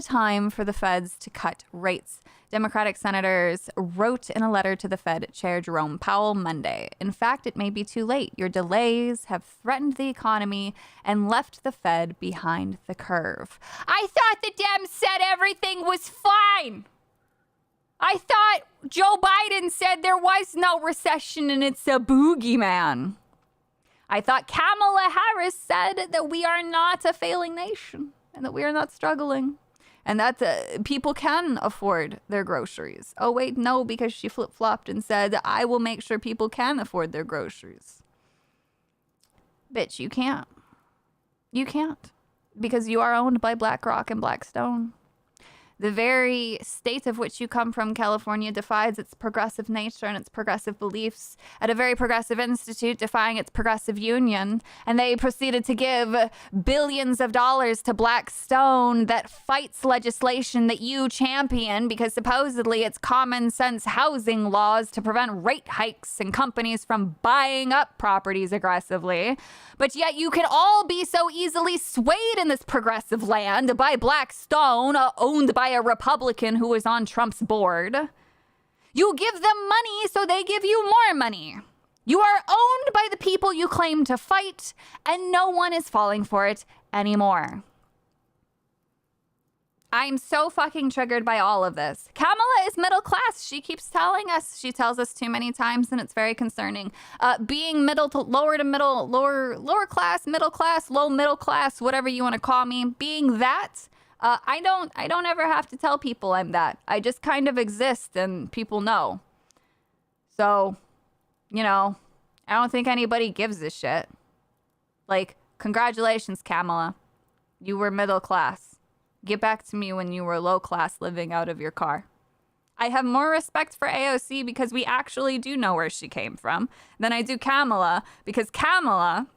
time for the Feds to cut rates, Democratic senators wrote in a letter to the Fed Chair Jerome Powell Monday. In fact, it may be too late. Your delays have threatened the economy and left the Fed behind the curve. I thought the Dems said everything was fine. I thought Joe Biden said there was no recession and it's a boogeyman. I thought Kamala Harris said that we are not a failing nation and that we are not struggling and that people can afford their groceries. Oh, wait, no, because she flip-flopped and said, I will make sure people can afford their groceries. Bitch, you can't. You can't. Because you are owned by BlackRock and Blackstone. The very state of which you come from, California, defies its progressive nature and its progressive beliefs at a very progressive institute defying its progressive union. And they proceeded to give billions of dollars to Blackstone that fights legislation that you champion because supposedly it's common sense housing laws to prevent rate hikes and companies from buying up properties aggressively. But yet you can all be so easily swayed in this progressive land by Blackstone, owned by a Republican who was on Trump's board. You give them money so they give you more money. You are owned by the people you claim to fight, and no one is falling for it anymore. I'm so fucking triggered by all of this. Kamala is middle class. She keeps telling us. She tells us too many times, and it's very concerning. Being lower class, middle class, low middle class, whatever you want to call me. Being that, I don't ever have to tell people I'm that. I just kind of exist, and people know. So, you know, I don't think anybody gives a shit. Like, congratulations, Kamala. You were middle class. Get back to me when you were low class living out of your car. I have more respect for AOC because we actually do know where she came from than I do Kamala, because Kamala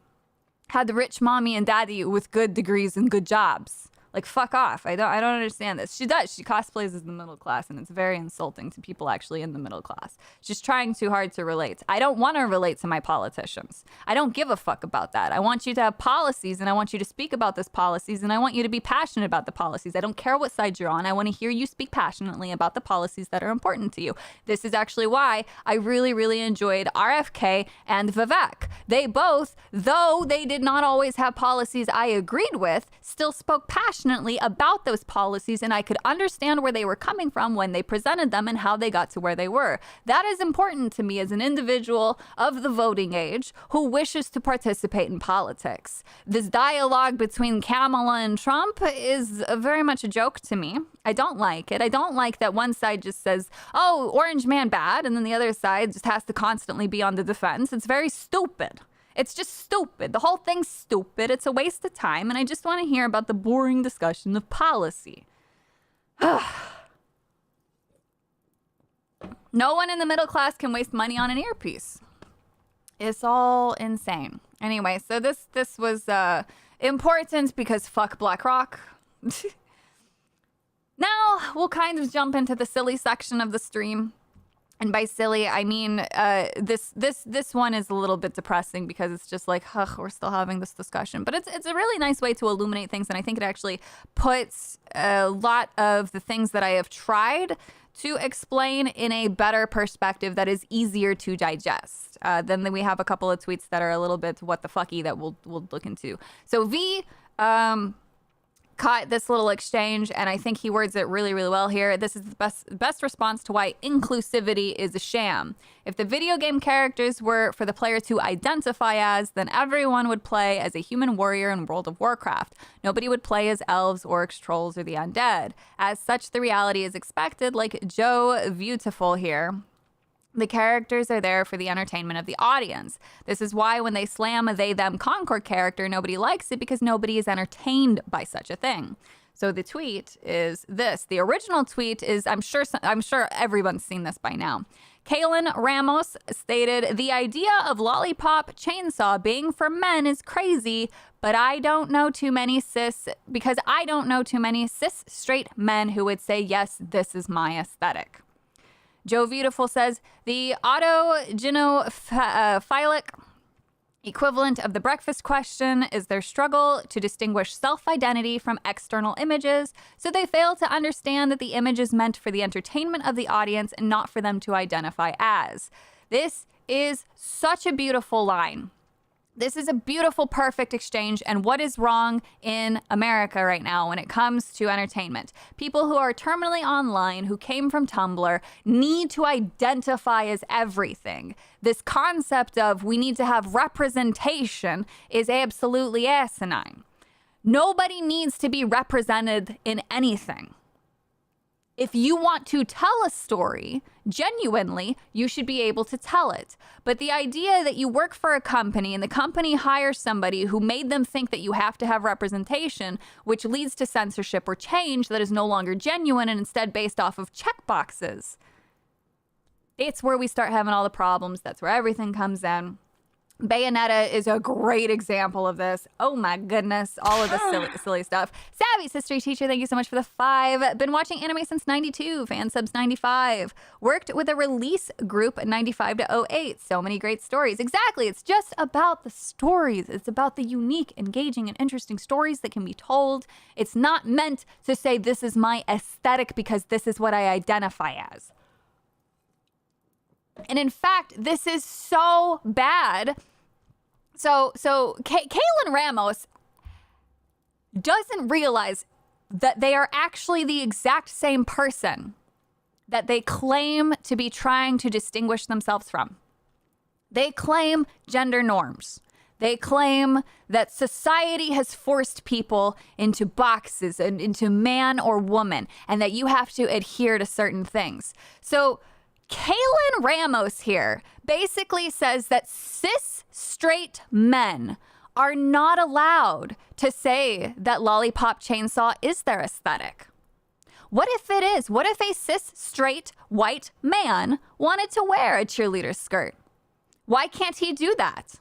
had the rich mommy and daddy with good degrees and good jobs. Like, fuck off. I don't understand this. She does. She cosplays as the middle class, and it's very insulting to people actually in the middle class. She's trying too hard to relate. I don't want to relate to my politicians. I don't give a fuck about that. I want you to have policies, and I want you to speak about those policies, and I want you to be passionate about the policies. I don't care what side you're on. I want to hear you speak passionately about the policies that are important to you. This is actually why I really, really enjoyed RFK and Vivek. They both, though they did not always have policies I agreed with, still spoke passionately passionately about those policies, and I could understand where they were coming from when they presented them and how they got to where they were. That is important to me as an individual of the voting age who wishes to participate in politics. This dialogue between Kamala and Trump is very much a joke to me. I don't like it. I don't like that one side just says, oh, orange man bad, and then the other side just has to constantly be on the defense. It's very stupid. It's just stupid. The whole thing's stupid. It's a waste of time, and I just want to hear about the boring discussion of policy. No one in the middle class can waste money on an earpiece. It's all insane. Anyway, so this was important because fuck BlackRock. Now we'll kind of jump into the silly section of the stream. And by silly, I mean this one is a little bit depressing because it's just like, ugh, we're still having this discussion. But it's a really nice way to illuminate things, and I think it actually puts a lot of the things that I have tried to explain in a better perspective that is easier to digest. Then we have a couple of tweets that are a little bit what the fucky that we'll look into. So V caught this little exchange, and I think he words it really, really well here. This is the best response to why inclusivity is a sham. If the video game characters were for the player to identify as, then everyone would play as a human warrior in World of Warcraft. Nobody would play as elves, orcs, trolls, or the undead. As such, the reality is expected, like Joe Beautiful here. The characters are there for the entertainment of the audience. This is why when they slam a they, them Concord character, nobody likes it because nobody is entertained by such a thing. So the tweet is this. The original tweet is, I'm sure everyone's seen this by now. Kaylin Ramos stated, the idea of lollipop chainsaw being for men is crazy, but I don't know too many cis straight men who would say, yes, this is my aesthetic. Joe Beautiful says, the autogenophilic equivalent of the breakfast question is their struggle to distinguish self-identity from external images, so they fail to understand that the image is meant for the entertainment of the audience and not for them to identify as. This is such a beautiful line. This is a beautiful, perfect exchange. And what is wrong in America right now when it comes to entertainment? People who are terminally online, who came from Tumblr, need to identify as everything. This concept of we need to have representation is absolutely asinine. Nobody needs to be represented in anything. If you want to tell a story, genuinely, you should be able to tell it. But the idea that you work for a company and the company hires somebody who made them think that you have to have representation, which leads to censorship or change that is no longer genuine and instead based off of checkboxes. It's where we start having all the problems. That's where everything comes in. Bayonetta is a great example of this. Oh my goodness. All of this silly stuff. Savvy's history teacher, thank you so much for the 5. Been watching anime since 92. Fan subs 95. Worked with a release group 95 to 08. So many great stories. Exactly. It's just about the stories. It's about the unique, engaging, and interesting stories that can be told. It's not meant to say this is my aesthetic because this is what I identify as. And in fact, this is so bad. So Kaylin Ramos doesn't realize that they are actually the exact same person that they claim to be trying to distinguish themselves from. They claim gender norms. They claim that society has forced people into boxes and into man or woman, and that you have to adhere to certain things. So Kaylin Ramos here basically says that cis straight men are not allowed to say that lollipop chainsaw is their aesthetic. What if it is? What if a cis straight white man wanted to wear a cheerleader skirt? Why can't he do that?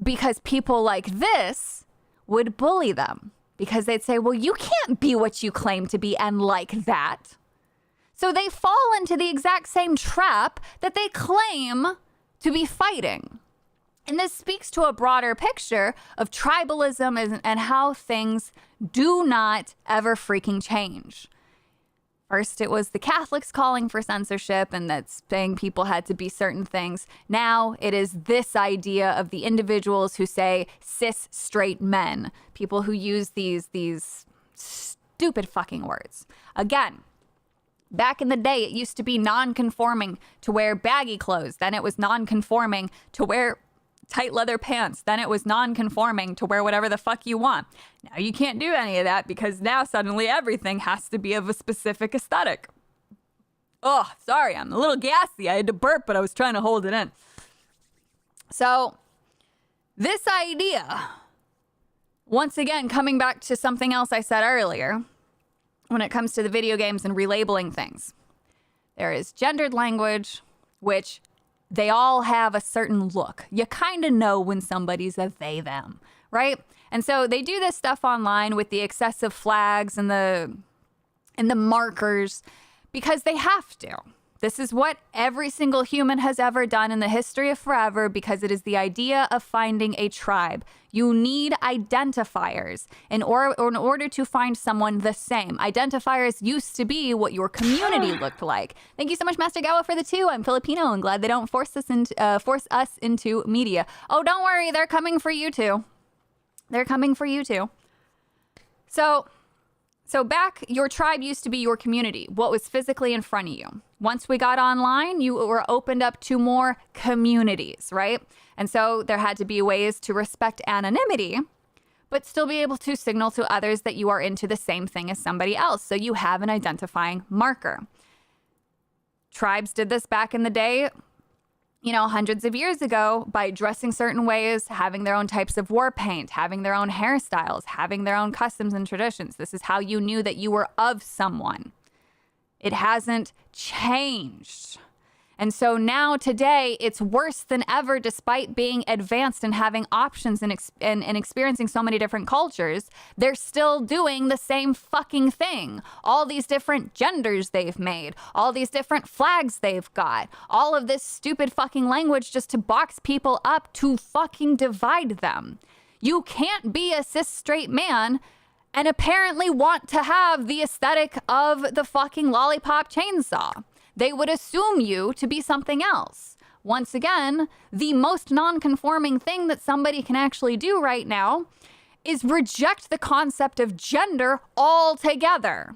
Because people like this would bully them, because they'd say, well, you can't be what you claim to be and like that. So they fall into the exact same trap that they claim to be fighting. And this speaks to a broader picture of tribalism and how things do not ever freaking change. First, it was the Catholics calling for censorship and that's saying people had to be certain things. Now it is this idea of the individuals who say cis straight men, people who use these Stupid fucking words. Again, back in the day, it used to be non-conforming to wear baggy clothes. Then it was non-conforming to wear tight leather pants. Then it was non-conforming to wear whatever the fuck you want. Now you can't do any of that because now suddenly everything has to be of a specific aesthetic. Oh, sorry, I'm a little gassy. I had to burp, but I was trying to hold it in. So, this idea, once again, coming back to something else I said earlier, when it comes to the video games and relabeling things, there is gendered language, which they all have a certain look. You kind of know when somebody's a they, them, right? And so they do this stuff online with the excessive flags and the markers, because they have to. This is what every single human has ever done in the history of forever, because it is the idea of finding a tribe. You need identifiers in order to find someone the same. Identifiers used to be what your community looked like. Thank you so much, Master Gawa, for the 2. I'm Filipino and glad they don't force us into media. Oh, don't worry. They're coming for you too. They're coming for you too. So back, your tribe used to be your community, what was physically in front of you. Once we got online, you were opened up to more communities, right? And so there had to be ways to respect anonymity, but still be able to signal to others that you are into the same thing as somebody else. So you have an identifying marker. Tribes did this back in the day, you know, hundreds of years ago, by dressing certain ways, having their own types of war paint, having their own hairstyles, having their own customs and traditions. This is how you knew that you were of someone. It hasn't changed. And so now today, it's worse than ever, despite being advanced and having options and experiencing so many different cultures. They're still doing the same fucking thing. All these different genders they've made, all these different flags they've got, all of this stupid fucking language just to box people up, to fucking divide them. You can't be a cis straight man and apparently want to have the aesthetic of the fucking lollipop chainsaw. They would assume you to be something else. Once again, the most non-conforming thing that somebody can actually do right now is reject the concept of gender altogether.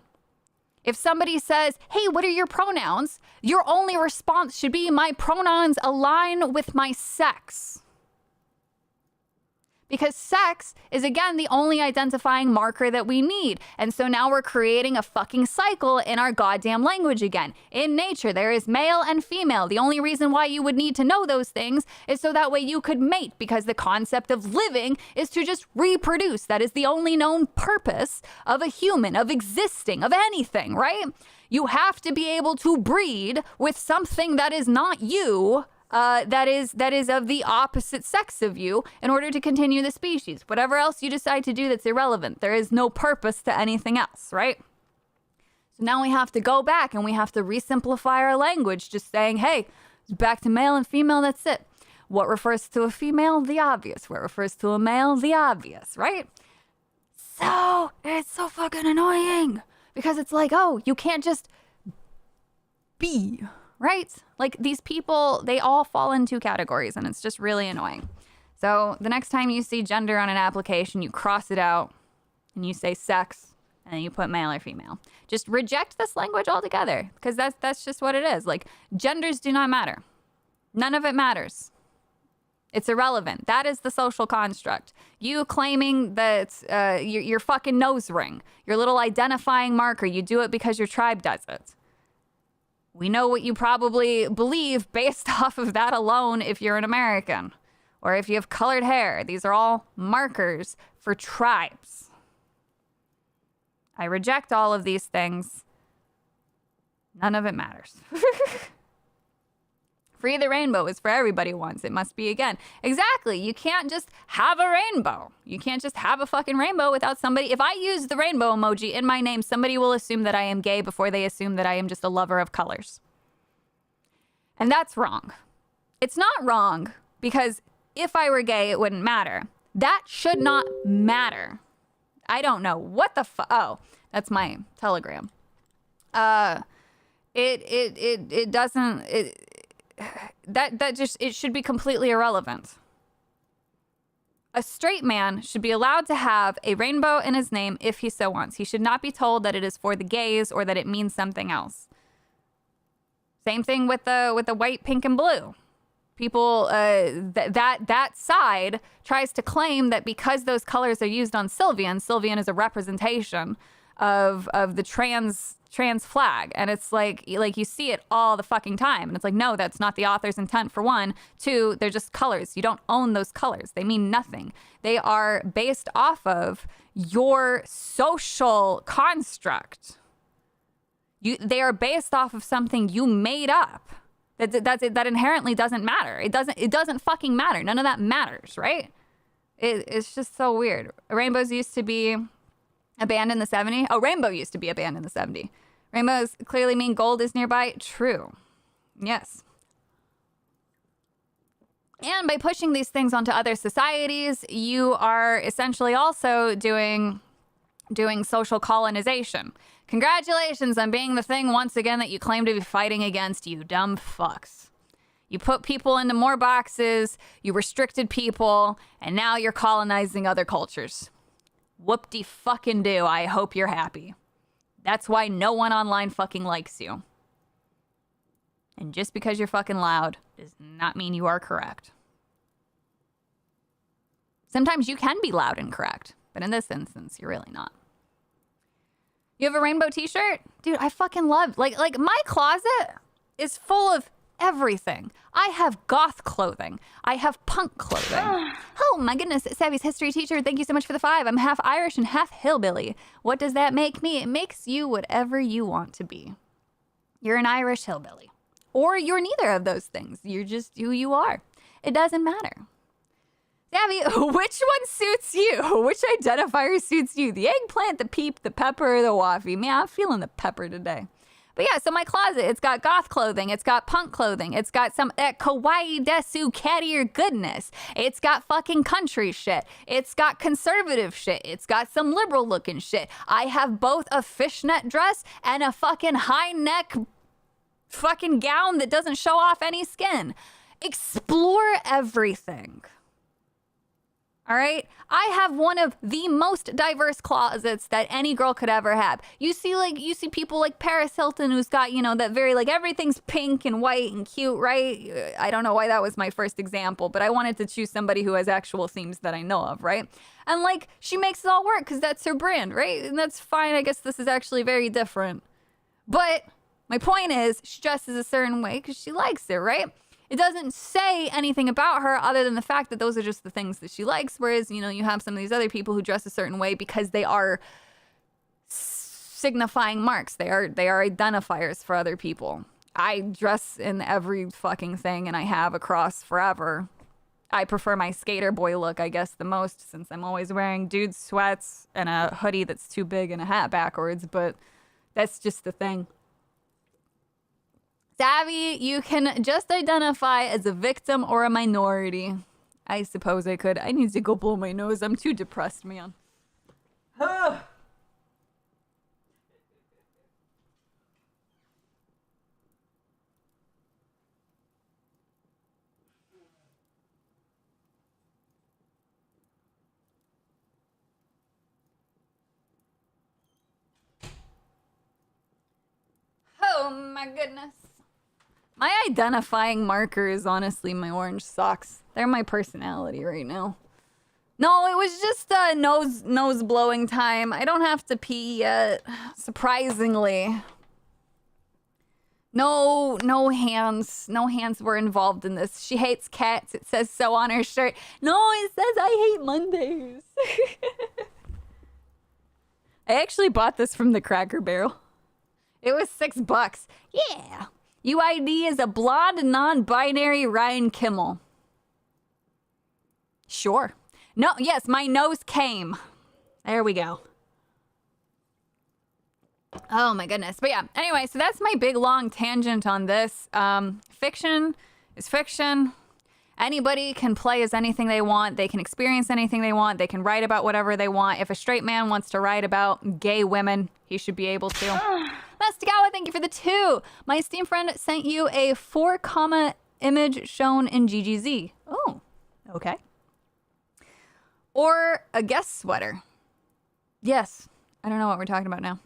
If somebody says, hey, what are your pronouns? Your only response should be, my pronouns align with my sex. Because sex is, again, the only identifying marker that we need. And so now we're creating a fucking cycle in our goddamn language again. In nature, there is male and female. The only reason why you would need to know those things is so that way you could mate, because the concept of living is to just reproduce. That is the only known purpose of a human, of existing, of anything, right? You have to be able to breed with something that is not you, that is of the opposite sex of you, in order to continue the species. Whatever else you decide to do, that's irrelevant. There is no purpose to anything else, right? So now we have to go back and we have to resimplify our language, just saying, hey, it's back to male and female, that's it. What refers to a female? The obvious. What refers to a male? The obvious, right? So, it's so fucking annoying, because it's like, oh, you can't just be, right? Like, these people, they all fall in 2 categories, and it's just really annoying. So the next time you see gender on an application, you cross it out and you say sex, and then you put male or female. Just reject this language altogether, because that's just what it is. Like, genders do not matter. None of it matters. It's irrelevant. That is the social construct. You claiming that your fucking nose ring, your little identifying marker, you do it because your tribe does it. We know what you probably believe based off of that alone if you're an American, or if you have colored hair. These are all markers for tribes. I reject all of these things. None of it matters. Free the rainbow is for everybody once. It must be again. Exactly. You can't just have a rainbow. You can't just have a fucking rainbow without somebody. If I use the rainbow emoji in my name, somebody will assume that I am gay before they assume that I am just a lover of colors. And that's wrong. It's not wrong, because if I were gay, it wouldn't matter. That should not matter. I don't know what the oh, that's my Telegram. It doesn't. That just, it should be completely irrelevant. A straight man should be allowed to have a rainbow in his name if he so wants. He should not be told that it is for the gays or that it means something else. Same thing with the white, pink, and blue. People, that side tries to claim that because those colors are used on Sylvian, Sylvian is a representation of the trans flag. And it's like you see it all the fucking time. And it's like, no, that's not the author's intent, for one. Two, they're just colors. You don't own those colors. They mean nothing. They are based off of your social construct. They are based off of something you made up. That inherently doesn't matter. It doesn't fucking matter. None of that matters, right? It's just so weird. Rainbows used to be a band in the 70s. Oh, rainbow used to be a band in the 70s. Rainbows clearly mean gold is nearby. True. Yes. And by pushing these things onto other societies, you are essentially also doing social colonization. Congratulations on being the thing once again that you claim to be fighting against, you dumb fucks. You put people into more boxes, you restricted people, and now you're colonizing other cultures. Whoop-de-fucking-do, I hope you're happy. That's why no one online fucking likes you. And just because you're fucking loud does not mean you are correct. Sometimes you can be loud and correct, but in this instance, you're really not. You have a rainbow t-shirt? Dude, I fucking love, like my closet is full of everything. I have goth clothing. I have punk clothing. Oh my goodness, Savvy's history teacher, thank you so much for the 5. I'm half Irish and half hillbilly. What does that make me? It makes you whatever you want to be. You're an Irish hillbilly. Or you're neither of those things. You're just who you are. It doesn't matter. Savvy, which one suits you? Which identifier suits you? The eggplant, the peep, the pepper, or the waffy? Man, I'm feeling the pepper today. But yeah, so my closet, it's got goth clothing, it's got punk clothing, it's got some kawaii desu cat ear goodness, it's got fucking country shit, it's got conservative shit, it's got some liberal looking shit. I have both a fishnet dress and a fucking high neck fucking gown that doesn't show off any skin. Explore everything. All right, I have one of the most diverse closets that any girl could ever have. You see people like Paris Hilton, who's got, that very, everything's pink and white and cute, right? I don't know why that was my first example, but I wanted to choose somebody who has actual themes that I know of, right? And she makes it all work because that's her brand, right? And that's fine. I guess this is actually very different. But my point is, she dresses a certain way because she likes it, right? It doesn't say anything about her other than the fact that those are just the things that she likes. Whereas, you have some of these other people who dress a certain way because they are signifying marks. They are identifiers for other people. I dress in every fucking thing and I have across forever. I prefer my skater boy look, I guess, the most since I'm always wearing dude sweats and a hoodie that's too big and a hat backwards. But that's just the thing. Savvy, you can just identify as a victim or a minority. I suppose I could. I need to go blow my nose. I'm too depressed, man. Oh my goodness. My identifying marker is honestly my orange socks. They're my personality right now. No, it was just nose blowing time. I don't have to pee yet, surprisingly. No hands. No hands were involved in this. She hates cats. It says so on her shirt. No, it says I hate Mondays. I actually bought this from the Cracker Barrel. It was $6. Yeah. UID is a blonde, non-binary Ryan Kimmel. Sure. No, yes, my nose came. There we go. Oh my goodness. But yeah, anyway, so that's my big long tangent on this. Fiction is fiction. Anybody can play as anything they want. They can experience anything they want. They can write about whatever they want. If a straight man wants to write about gay women, he should be able to. Mastagawa, thank you for the 2. My esteemed friend sent you a 4 comma image shown in GGZ. Oh, okay. Or a guest sweater. Yes. I don't know what we're talking about now.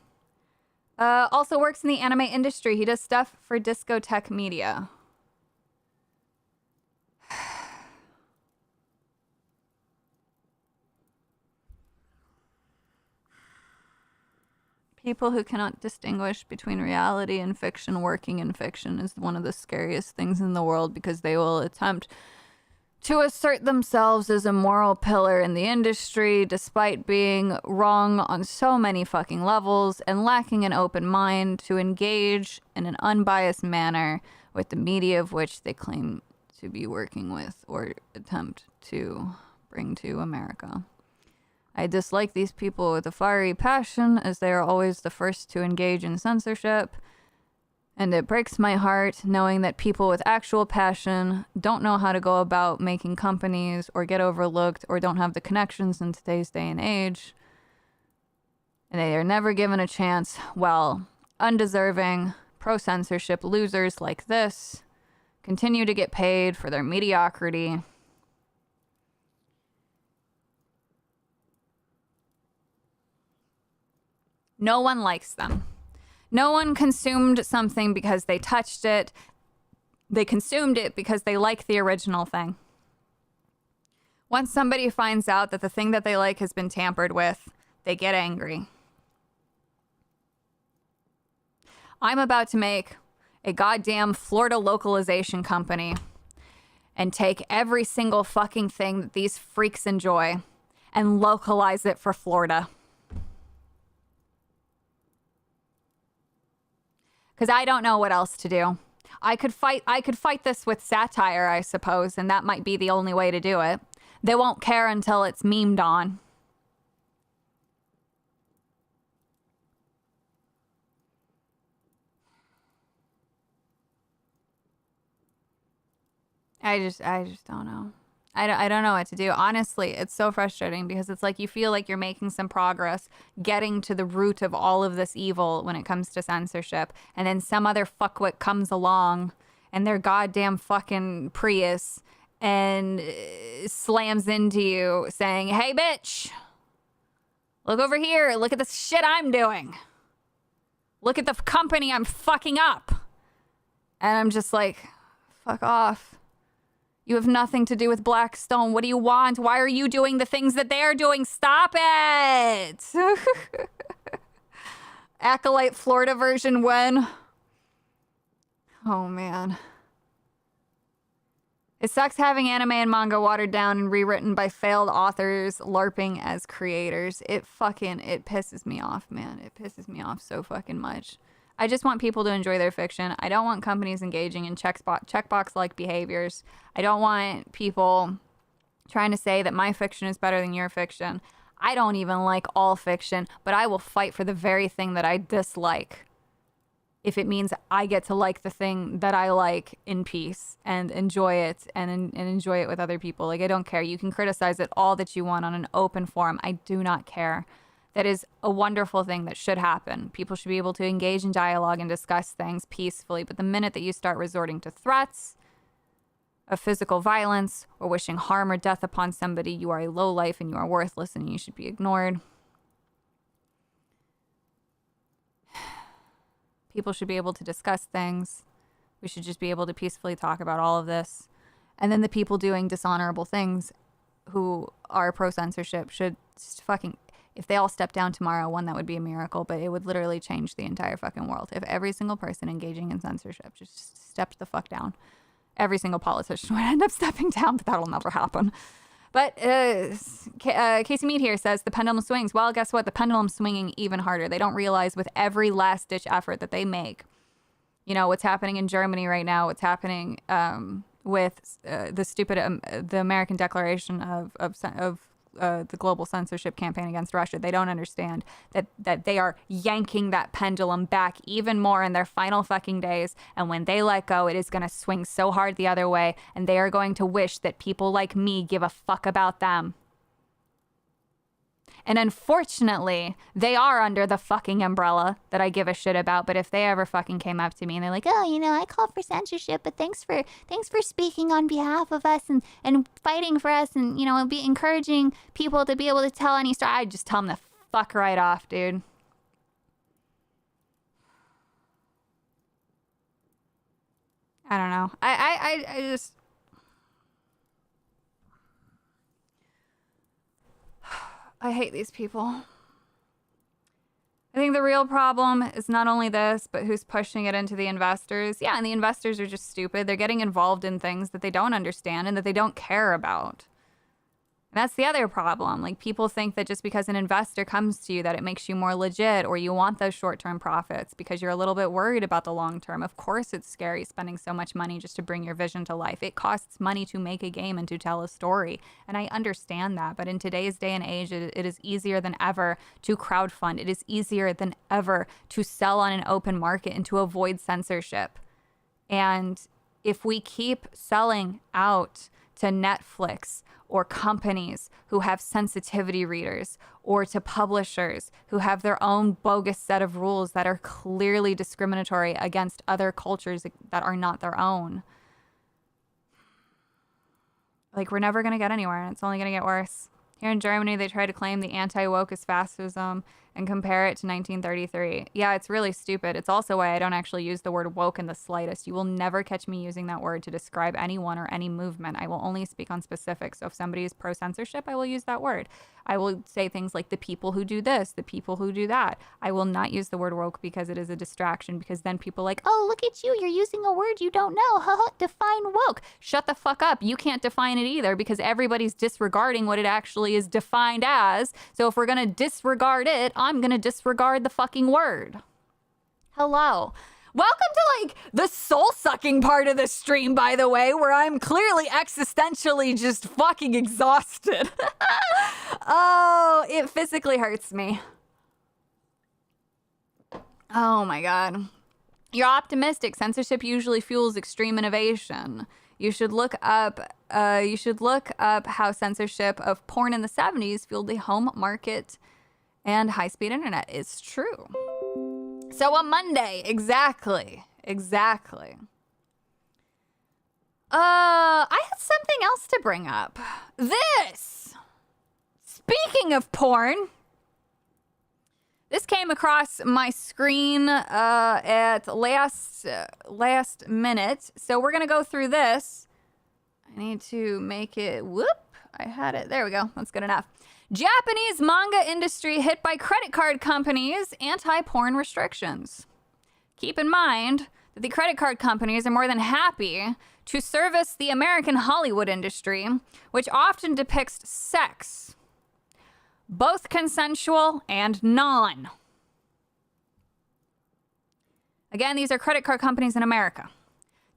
Also works in the anime industry. He does stuff for discotheque media. People who cannot distinguish between reality and fiction working in fiction is one of the scariest things in the world, because they will attempt to assert themselves as a moral pillar in the industry despite being wrong on so many fucking levels and lacking an open mind to engage in an unbiased manner with the media of which they claim to be working with or attempt to bring to America. I dislike these people with a fiery passion, as they are always the first to engage in censorship. And it breaks my heart knowing that people with actual passion don't know how to go about making companies, or get overlooked, or don't have the connections in today's day and age. And they are never given a chance, while undeserving pro-censorship losers like this continue to get paid for their mediocrity. No one likes them. No one consumed something because they touched it. They consumed it because they like the original thing. Once somebody finds out that the thing that they like has been tampered with, they get angry. I'm about to make a goddamn Florida localization company and take every single fucking thing that these freaks enjoy and localize it for Florida. Because I don't know what else to do. I could fight this with satire, I suppose, and that might be the only way to do it. They won't care until it's memed on. I just don't know. I don't know what to do. Honestly, it's so frustrating, because it's like you feel like you're making some progress getting to the root of all of this evil when it comes to censorship. And then some other fuckwit comes along and their goddamn fucking Prius and slams into you saying, hey, bitch, look over here. Look at the shit I'm doing. Look at the company I'm fucking up. And I'm just like, fuck off. You have nothing to do with Blackstone. What do you want? Why are you doing the things that they're doing? Stop it! Acolyte Florida version when? Oh, man. It sucks having anime and manga watered down and rewritten by failed authors LARPing as creators. It pisses me off, man. It pisses me off so fucking much. I just want people to enjoy their fiction. I don't want companies engaging in checkbox-like behaviors. I don't want people trying to say that my fiction is better than your fiction. I don't even like all fiction, but I will fight for the very thing that I dislike if it means I get to like the thing that I like in peace and enjoy it and enjoy it with other people. Like, I don't care. You can criticize it all that you want on an open forum. I do not care. That is a wonderful thing that should happen. People should be able to engage in dialogue and discuss things peacefully. But the minute that you start resorting to threats of physical violence or wishing harm or death upon somebody, you are a lowlife and you are worthless and you should be ignored. People should be able to discuss things. We should just be able to peacefully talk about all of this. And then the people doing dishonorable things who are pro-censorship should fucking... If they all step down tomorrow, one, that would be a miracle, but it would literally change the entire fucking world. If every single person engaging in censorship just stepped the fuck down, every single politician would end up stepping down, but that'll never happen. But Casey Mead here says the pendulum swings. Well, guess what? The pendulum's swinging even harder. They don't realize with every last-ditch effort that they make, you know, what's happening in Germany right now, what's happening with the American Declaration of the global censorship campaign against Russia. They don't understand that they are yanking that pendulum back even more in their final fucking days. And when they let go, it is going to swing so hard the other way. And they are going to wish that people like me give a fuck about them. And unfortunately, they are under the fucking umbrella that I give a shit about. But if they ever fucking came up to me and they're like, oh, you know, I call for censorship, but thanks for speaking on behalf of us and fighting for us and, you know, be encouraging people to be able to tell any story, I'd just tell them to fuck right off, dude. I don't know. I just... I hate these people. I think the real problem is not only this, but who's pushing it into the investors. Yeah, and the investors are just stupid. They're getting involved in things that they don't understand and that they don't care about. And that's the other problem. Like, people think that just because an investor comes to you that it makes you more legit, or you want those short-term profits because you're a little bit worried about the long term. Of course it's scary spending so much money just to bring your vision to life. It costs money to make a game and to tell a story. And I understand that. But in today's day and age, it is easier than ever to crowdfund. It is easier than ever to sell on an open market and to avoid censorship. And if we keep selling out to Netflix or companies who have sensitivity readers, or to publishers who have their own bogus set of rules that are clearly discriminatory against other cultures that are not their own, like, we're never going to get anywhere, and it's only going to get worse. Here in Germany, they try to claim the anti-woke is fascism and compare it to 1933. Yeah, it's really stupid. It's also why I don't actually use the word woke in the slightest. You will never catch me using that word to describe anyone or any movement. I will only speak on specifics. So if somebody is pro-censorship, I will use that word. I will say things like the people who do this, the people who do that. I will not use the word woke because it is a distraction, because then people are like, oh, look at you. You're using a word you don't know. Define woke. Shut the fuck up. You can't define it either, because everybody's disregarding what it actually is defined as. So if we're going to disregard it, I'm going to disregard the fucking word. Hello. Welcome to, like, the soul-sucking part of the stream, by the way, where I'm clearly existentially just fucking exhausted. Oh, it physically hurts me. Oh my God. You're optimistic. Censorship usually fuels extreme innovation. You should look up how censorship of porn in the 70s fueled the home market and high-speed internet. It's true. So a Monday, exactly. I had something else to bring up. This. Speaking of porn, this came across my screen at last minute. So we're gonna go through this. I need to make it. Whoop! I had it. There we go. That's good enough. Japanese manga industry hit by credit card companies' anti-porn restrictions. Keep in mind that the credit card companies are more than happy to service the American Hollywood industry, which often depicts sex, both consensual and non. Again, these are credit card companies in America.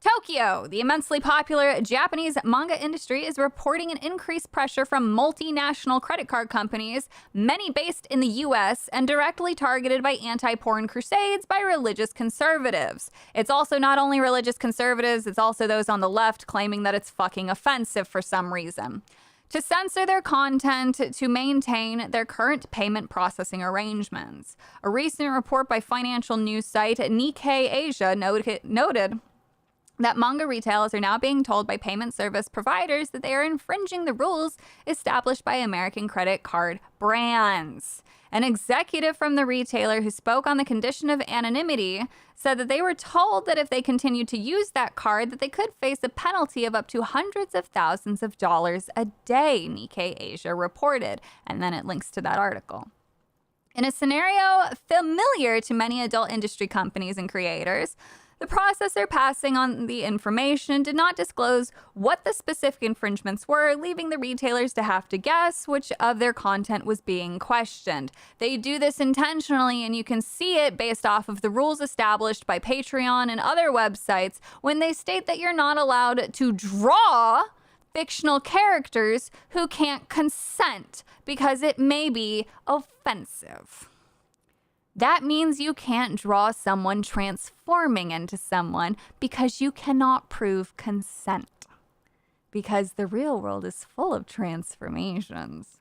Tokyo, the immensely popular Japanese manga industry, is reporting an increased pressure from multinational credit card companies, many based in the U.S. and directly targeted by anti-porn crusades by religious conservatives. It's also not only religious conservatives, it's also those on the left claiming that it's fucking offensive for some reason, to censor their content to maintain their current payment processing arrangements. A recent report by financial news site Nikkei Asia noted that manga retailers are now being told by payment service providers that they are infringing the rules established by American credit card brands. An executive from the retailer who spoke on the condition of anonymity said that they were told that if they continued to use that card, that they could face a penalty of up to hundreds of thousands of dollars a day, Nikkei Asia reported. And then it links to that article. In a scenario familiar to many adult industry companies and creators, the processor passing on the information did not disclose what the specific infringements were, leaving the retailers to have to guess which of their content was being questioned. They do this intentionally, and you can see it based off of the rules established by Patreon and other websites when they state that you're not allowed to draw fictional characters who can't consent because it may be offensive. That means you can't draw someone transforming into someone because you cannot prove consent. Because the real world is full of transformations.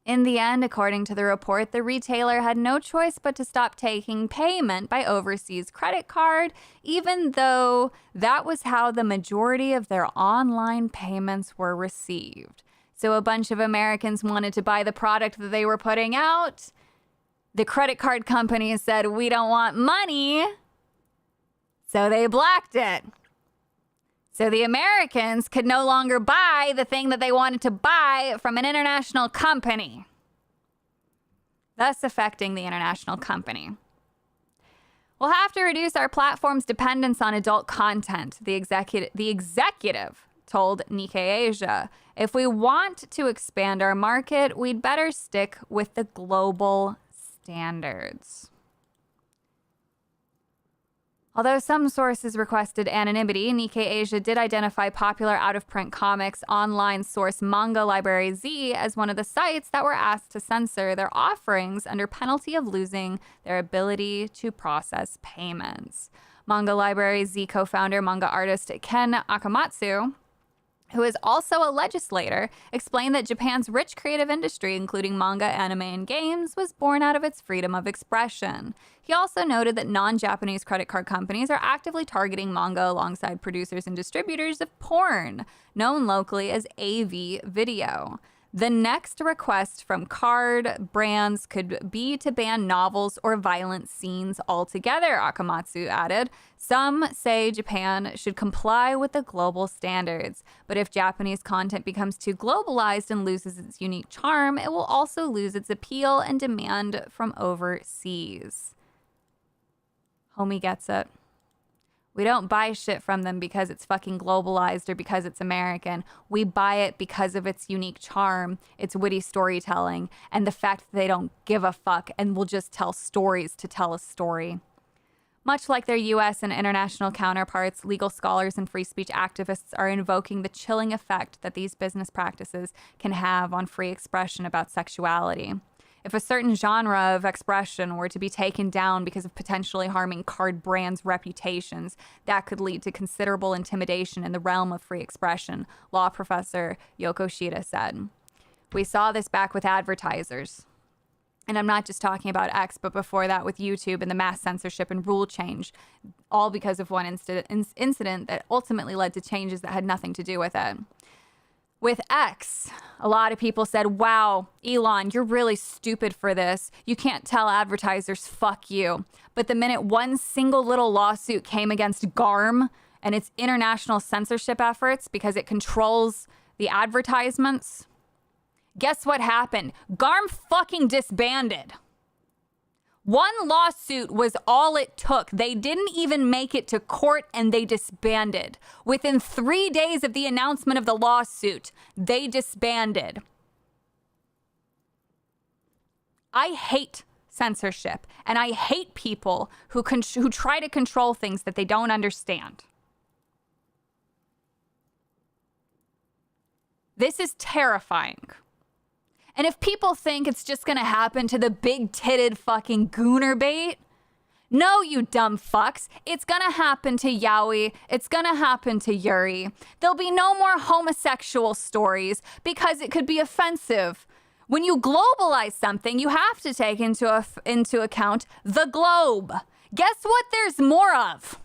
In the end, according to the report, the retailer had no choice but to stop taking payment by overseas credit card, even though that was how the majority of their online payments were received. So a bunch of Americans wanted to buy the product that they were putting out. The credit card companies said, we don't want money. So they blocked it. So the Americans could no longer buy the thing that they wanted to buy from an international company, thus affecting the international company. We'll have to reduce our platform's dependence on adult content, the executive told Nikkei Asia. If we want to expand our market, we'd better stick with the global standards. Although some sources requested anonymity, Nikkei Asia did identify popular out-of-print comics online source Manga Library Z as one of the sites that were asked to censor their offerings under penalty of losing their ability to process payments. Manga Library Z co-founder, manga artist Ken Akamatsu, who is also a legislator, explained that Japan's rich creative industry, including manga, anime, and games, was born out of its freedom of expression. He also noted that non-Japanese credit card companies are actively targeting manga alongside producers and distributors of porn, known locally as AV video. The next request from card brands could be to ban novels or violent scenes altogether, Akamatsu added. Some say Japan should comply with the global standards, but if Japanese content becomes too globalized and loses its unique charm, it will also lose its appeal and demand from overseas. Homie gets it. We don't buy shit from them because it's fucking globalized or because it's American. We buy it because of its unique charm, its witty storytelling, and the fact that they don't give a fuck and will just tell stories to tell a story. Much like their US and international counterparts, legal scholars and free speech activists are invoking the chilling effect that these business practices can have on free expression about sexuality. If a certain genre of expression were to be taken down because of potentially harming card brands' reputations, that could lead to considerable intimidation in the realm of free expression, law professor Yoko Shida said. We saw this back with advertisers. And I'm not just talking about X, but before that with YouTube and the mass censorship and rule change, all because of one incident that ultimately led to changes that had nothing to do with it. With X, a lot of people said, wow, Elon, you're really stupid for this. You can't tell advertisers, fuck you. But the minute one single little lawsuit came against GARM and its international censorship efforts because it controls the advertisements, guess what happened? GARM fucking disbanded. One lawsuit was all it took. They didn't even make it to court and they disbanded. Within 3 days of the announcement of the lawsuit, they disbanded. I hate censorship and I hate people who try to control things that they don't understand. This is terrifying. And if people think it's just going to happen to the big-titted fucking gooner bait, no, you dumb fucks. It's going to happen to Yaoi. It's going to happen to Yuri. There'll be no more homosexual stories because it could be offensive. When you globalize something, you have to take into account the globe. Guess what there's more of?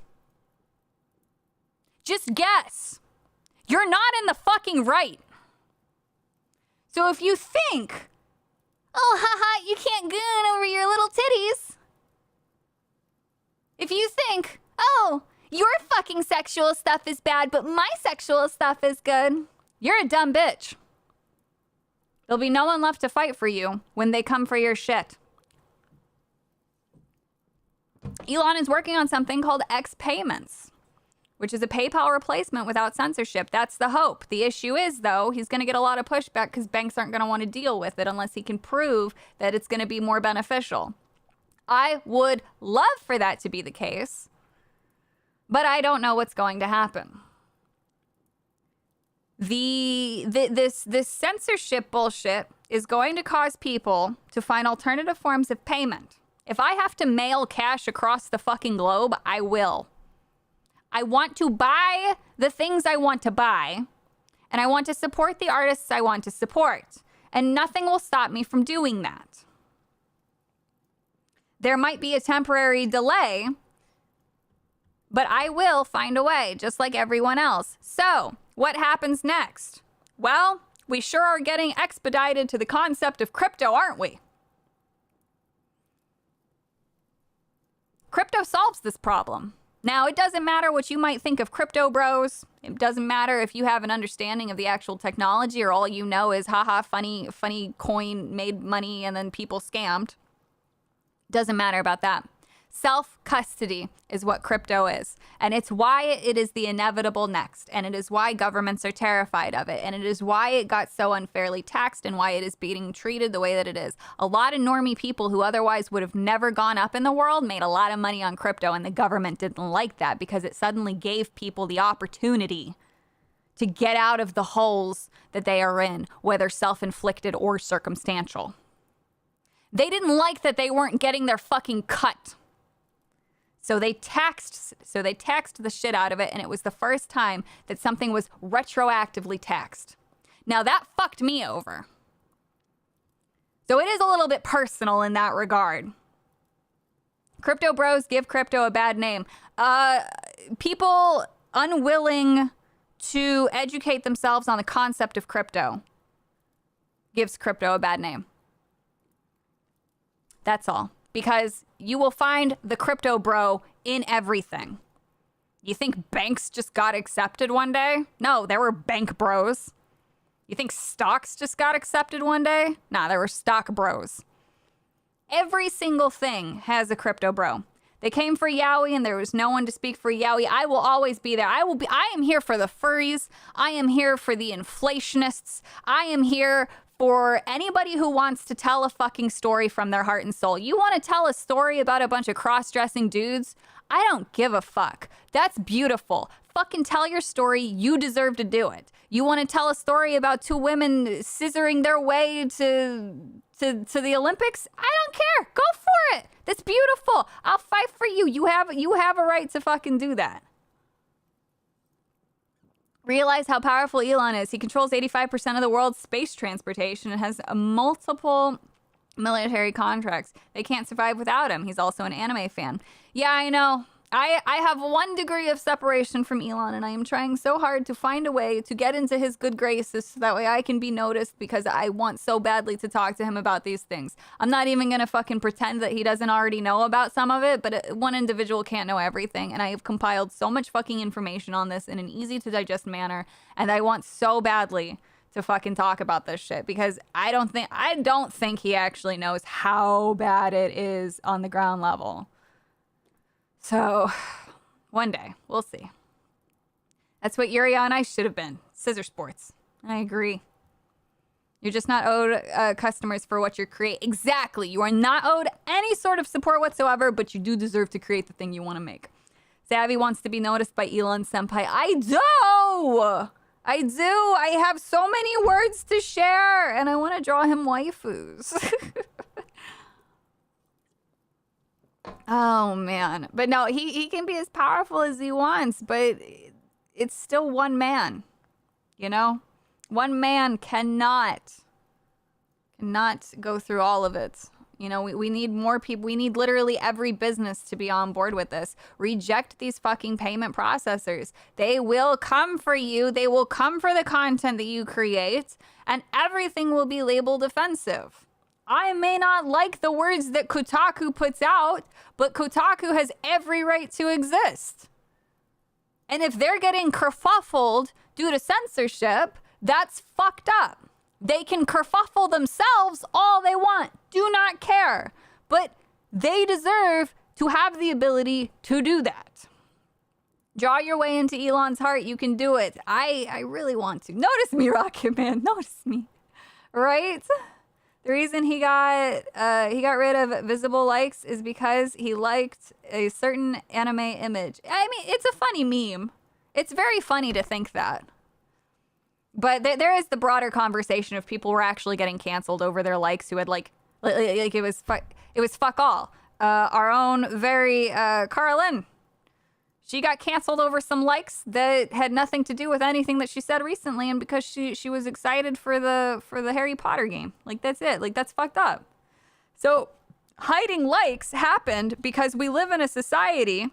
Just guess. You're not in the fucking right. So if you think, oh, haha, you can't goon over your little titties. If you think, oh, your fucking sexual stuff is bad, but my sexual stuff is good, you're a dumb bitch. There'll be no one left to fight for you when they come for your shit. Elon is working on something called X Payments, which is a PayPal replacement without censorship. That's the hope. The issue is, though, he's going to get a lot of pushback because banks aren't going to want to deal with it unless he can prove that it's going to be more beneficial. I would love for that to be the case, but I don't know what's going to happen. This censorship bullshit is going to cause people to find alternative forms of payment. If I have to mail cash across the fucking globe, I will. I want to buy the things I want to buy, and I want to support the artists I want to support. And nothing will stop me from doing that. There might be a temporary delay, but I will find a way, just like everyone else. So, what happens next? Well, we sure are getting expedited to the concept of crypto, aren't we? Crypto solves this problem. Now, it doesn't matter what you might think of crypto bros. It doesn't matter if you have an understanding of the actual technology or all you know is, haha, funny coin made money and then people scammed. Doesn't matter about that. Self-custody is what crypto is. And it's why it is the inevitable next. And it is why governments are terrified of it. And it is why it got so unfairly taxed and why it is being treated the way that it is. A lot of normie people who otherwise would have never gone up in the world made a lot of money on crypto, and the government didn't like that because it suddenly gave people the opportunity to get out of the holes that they are in, whether self-inflicted or circumstantial. They didn't like that they weren't getting their fucking cut. So they taxed the shit out of it, and it was the first time that something was retroactively taxed. Now that fucked me over. So it is a little bit personal in that regard. Crypto bros give crypto a bad name. People unwilling to educate themselves on the concept of crypto gives crypto a bad name. That's all. Because you will find the crypto bro in everything. You think banks just got accepted one day? No, there were bank bros. You think stocks just got accepted one day? Nah, there were stock bros. Every single thing has a crypto bro. They came for Yowie and there was no one to speak for Yowie. I will always be there. I am here for the furries. I am here for the inflationists. I am here for anybody who wants to tell a fucking story from their heart and soul. You want to tell a story about a bunch of cross-dressing dudes? I don't give a fuck. That's beautiful. Fucking tell your story. You deserve to do it. You want to tell a story about two women scissoring their way to the Olympics? I don't care. Go for it. That's beautiful. I'll fight for you. You have a right to fucking do that. Realize how powerful Elon is. He controls 85% of the world's space transportation and has multiple military contracts. They can't survive without him. He's also an anime fan. Yeah, I know. I have 1 degree of separation from Elon, and I am trying so hard to find a way to get into his good graces so that way I can be noticed because I want so badly to talk to him about these things. I'm not even going to fucking pretend that he doesn't already know about some of it, but one individual can't know everything, and I have compiled so much fucking information on this in an easy to digest manner, and I want so badly to fucking talk about this shit because I don't think he actually knows how bad it is on the ground level. So, one day, we'll see. That's what Yuri on Ice should have been. Scissor sports. I agree. You're just not owed customers for what you create. Exactly. You are not owed any sort of support whatsoever, but you do deserve to create the thing you want to make. Savvy wants to be noticed by Elon Senpai. I do! I have so many words to share, and I want to draw him waifus. Oh, man. But no, he can be as powerful as he wants, but it's still one man, you know? One man cannot go through all of it. You know, we need more people. We need literally every business to be on board with this. Reject these fucking payment processors. They will come for you. They will come for the content that you create, and everything will be labeled offensive. I may not like the words that Kotaku puts out, but Kotaku has every right to exist. And if they're getting kerfuffled due to censorship, that's fucked up. They can kerfuffle themselves all they want. Do not care. But they deserve to have the ability to do that. Draw your way into Elon's heart. You can do it. I really want to. Notice me, Rocket Man. Notice me. Right? The reason he got rid of visible likes is because he liked a certain anime image. I mean, it's a funny meme. It's very funny to think that. But there is the broader conversation of people were actually getting canceled over their likes who had like it was fuck all. Our own very Carlin. She got canceled over some likes that had nothing to do with anything that she said recently, and because she was excited for the Harry Potter game. Like, that's it. Like, that's fucked up. So hiding likes happened because we live in a society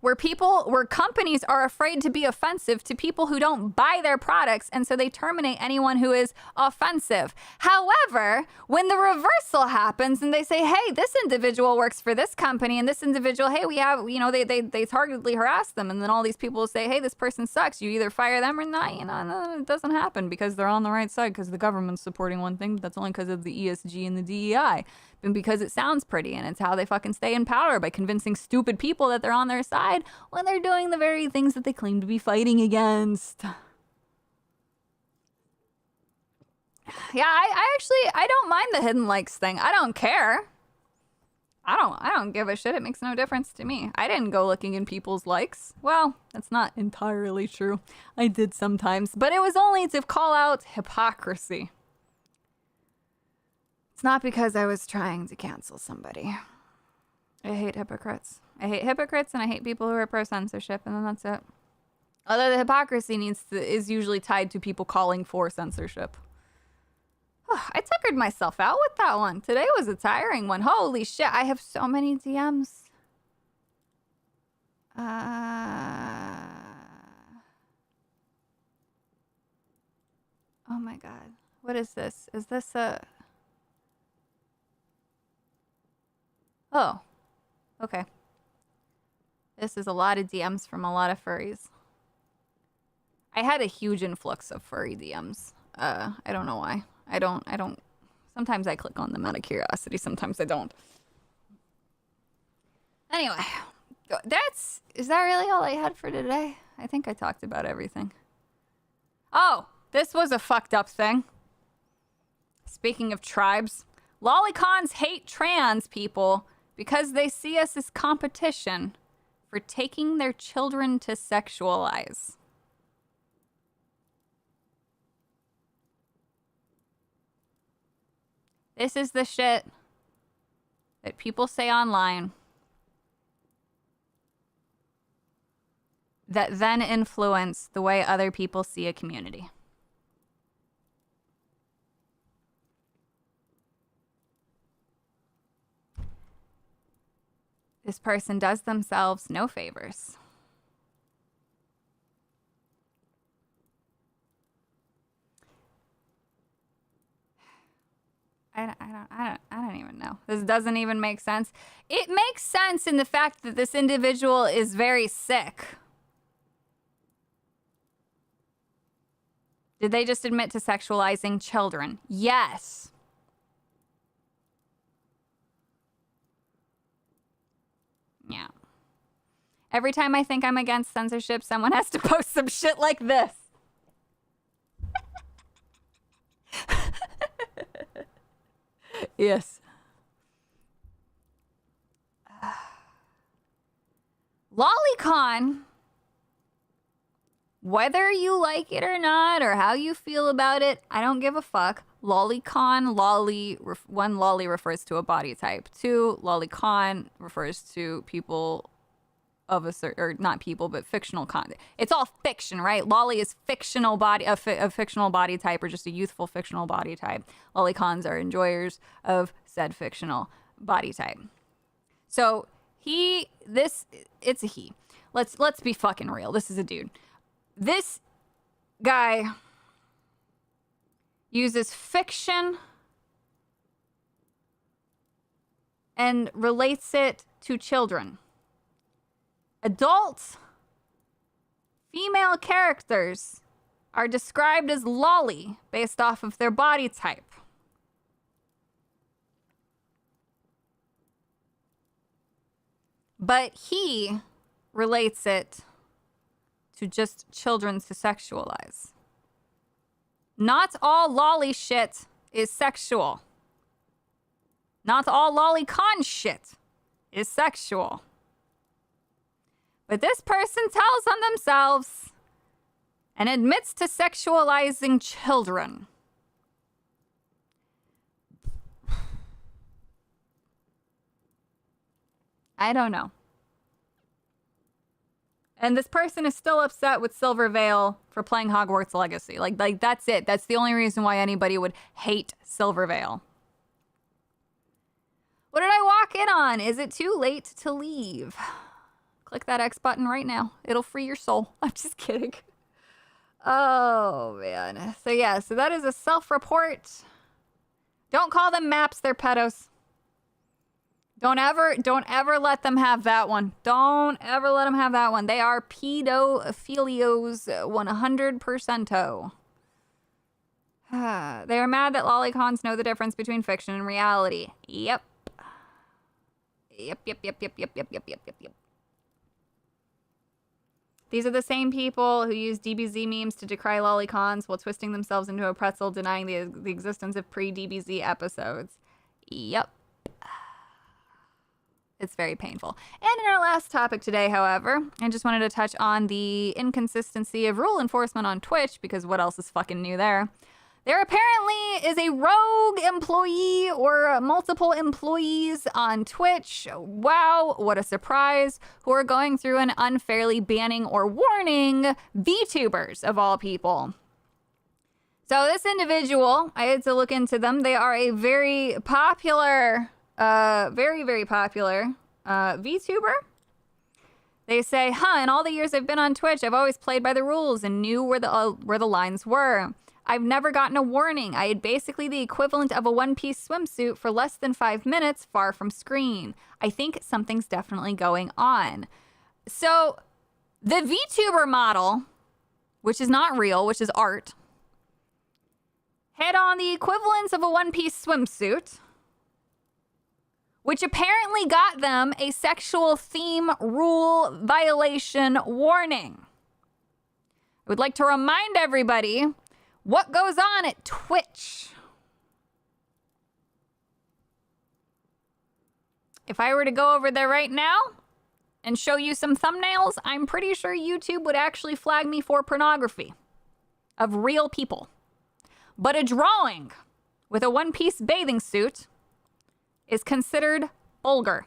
where companies are afraid to be offensive to people who don't buy their products, and so they terminate anyone who is offensive. However, when the reversal happens and they say, hey, this individual works for this company, and this individual, hey, we have, you know, they targetedly harass them, and then all these people will say, hey, this person sucks, you either fire them or not. You know, no, it doesn't happen because they're on the right side, because the government's supporting one thing, but that's only because of the ESG and the DEI. And because it sounds pretty, and it's how they fucking stay in power, by convincing stupid people that they're on their side when they're doing the very things that they claim to be fighting against. Yeah, I don't mind the hidden likes thing. I don't care. I don't give a shit. It makes no difference to me. I didn't go looking in people's likes. Well, that's not entirely true. I did sometimes, but it was only to call out hypocrisy. It's not because I was trying to cancel somebody. I hate hypocrites. I hate hypocrites, and I hate people who are pro-censorship, and then that's it. Although the hypocrisy is usually tied to people calling for censorship. I tuckered myself out with that one. Today was a tiring one. Holy shit, I have so many DMs. Oh my god. What is this? Is this a... Oh, okay. This is a lot of DMs from a lot of furries. I had a huge influx of furry DMs. I don't know why. I don't, sometimes I click on them out of curiosity, sometimes I don't. Anyway, is that really all I had for today? I think I talked about everything. Oh, this was a fucked up thing. Speaking of tribes, lolicons hate trans people because they see us as competition for taking their children to sexualize. This is the shit that people say online that then influence the way other people see a community. This person does themselves no favors. I don't even know. This doesn't even make sense. It makes sense in the fact that this individual is very sick. Did they just admit to sexualizing children? Yes. Yeah. Every time I think I'm against censorship, someone has to post some shit like this. Yes. Lolicon, whether you like it or not, or how you feel about it, I don't give a fuck. Lolicon, one, lolly refers to a body type. Two, lolicon refers to people of a certain, or not people, but fictional content. It's all fiction, right? Lolly is fictional body, a fictional body type, or just a youthful fictional body type. Lolicons are enjoyers of said fictional body type. So it's a he. Let's be fucking real. This is a dude. This guy uses fiction and relates it to children. Adult female characters are described as lolly based off of their body type. But he relates it to just children to sexualize. Not all lolly shit is sexual. Not all lolicon shit is sexual. But this person tells on themselves and admits to sexualizing children. I don't know. And this person is still upset with Silvervale for playing Hogwarts Legacy. Like that's it. That's the only reason why anybody would hate Silvervale. What did I walk in on? Is it too late to leave? Click that X button right now. It'll free your soul. I'm just kidding. Oh, man. So, yeah. So, that is a self-report. Don't call them maps. They're pedos. Don't ever let them have that one. Don't ever let them have that one. They are pedophilios 100%. They are mad that lolicons know the difference between fiction and reality. Yep. Yep. These are the same people who use DBZ memes to decry lolicons while twisting themselves into a pretzel, denying the existence of pre-DBZ episodes. Yep. It's very painful. And in our last topic today, however, I just wanted to touch on the inconsistency of rule enforcement on Twitch, because what else is fucking new there? There apparently is a rogue employee or multiple employees on Twitch. Wow, what a surprise. Who are going through and unfairly banning or warning VTubers of all people. So this individual, I had to look into them. They are a very popular, very popular VTuber. They say, in all the years I've been on Twitch, I've always played by the rules and knew where the lines were. I've never gotten a warning. I had basically the equivalent of a one-piece swimsuit for less than 5 minutes far from screen. I think something's definitely going on. So the VTuber model, which is not real, which is art, had on the equivalence of a one-piece swimsuit, which apparently got them a sexual theme rule violation warning. I would like to remind everybody what goes on at Twitch. If I were to go over there right now and show you some thumbnails, I'm pretty sure YouTube would actually flag me for pornography of real people. But a drawing with a one-piece bathing suit is considered vulgar.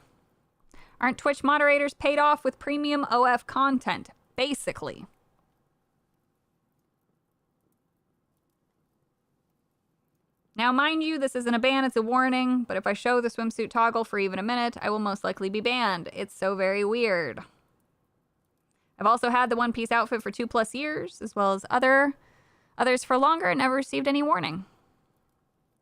Aren't Twitch moderators paid off with premium OF content? Basically. Now, mind you, this isn't a ban, it's a warning, but if I show the swimsuit toggle for even a minute, I will most likely be banned. It's so very weird. I've also had the one-piece outfit for 2+ years, as well as others for longer, and never received any warning.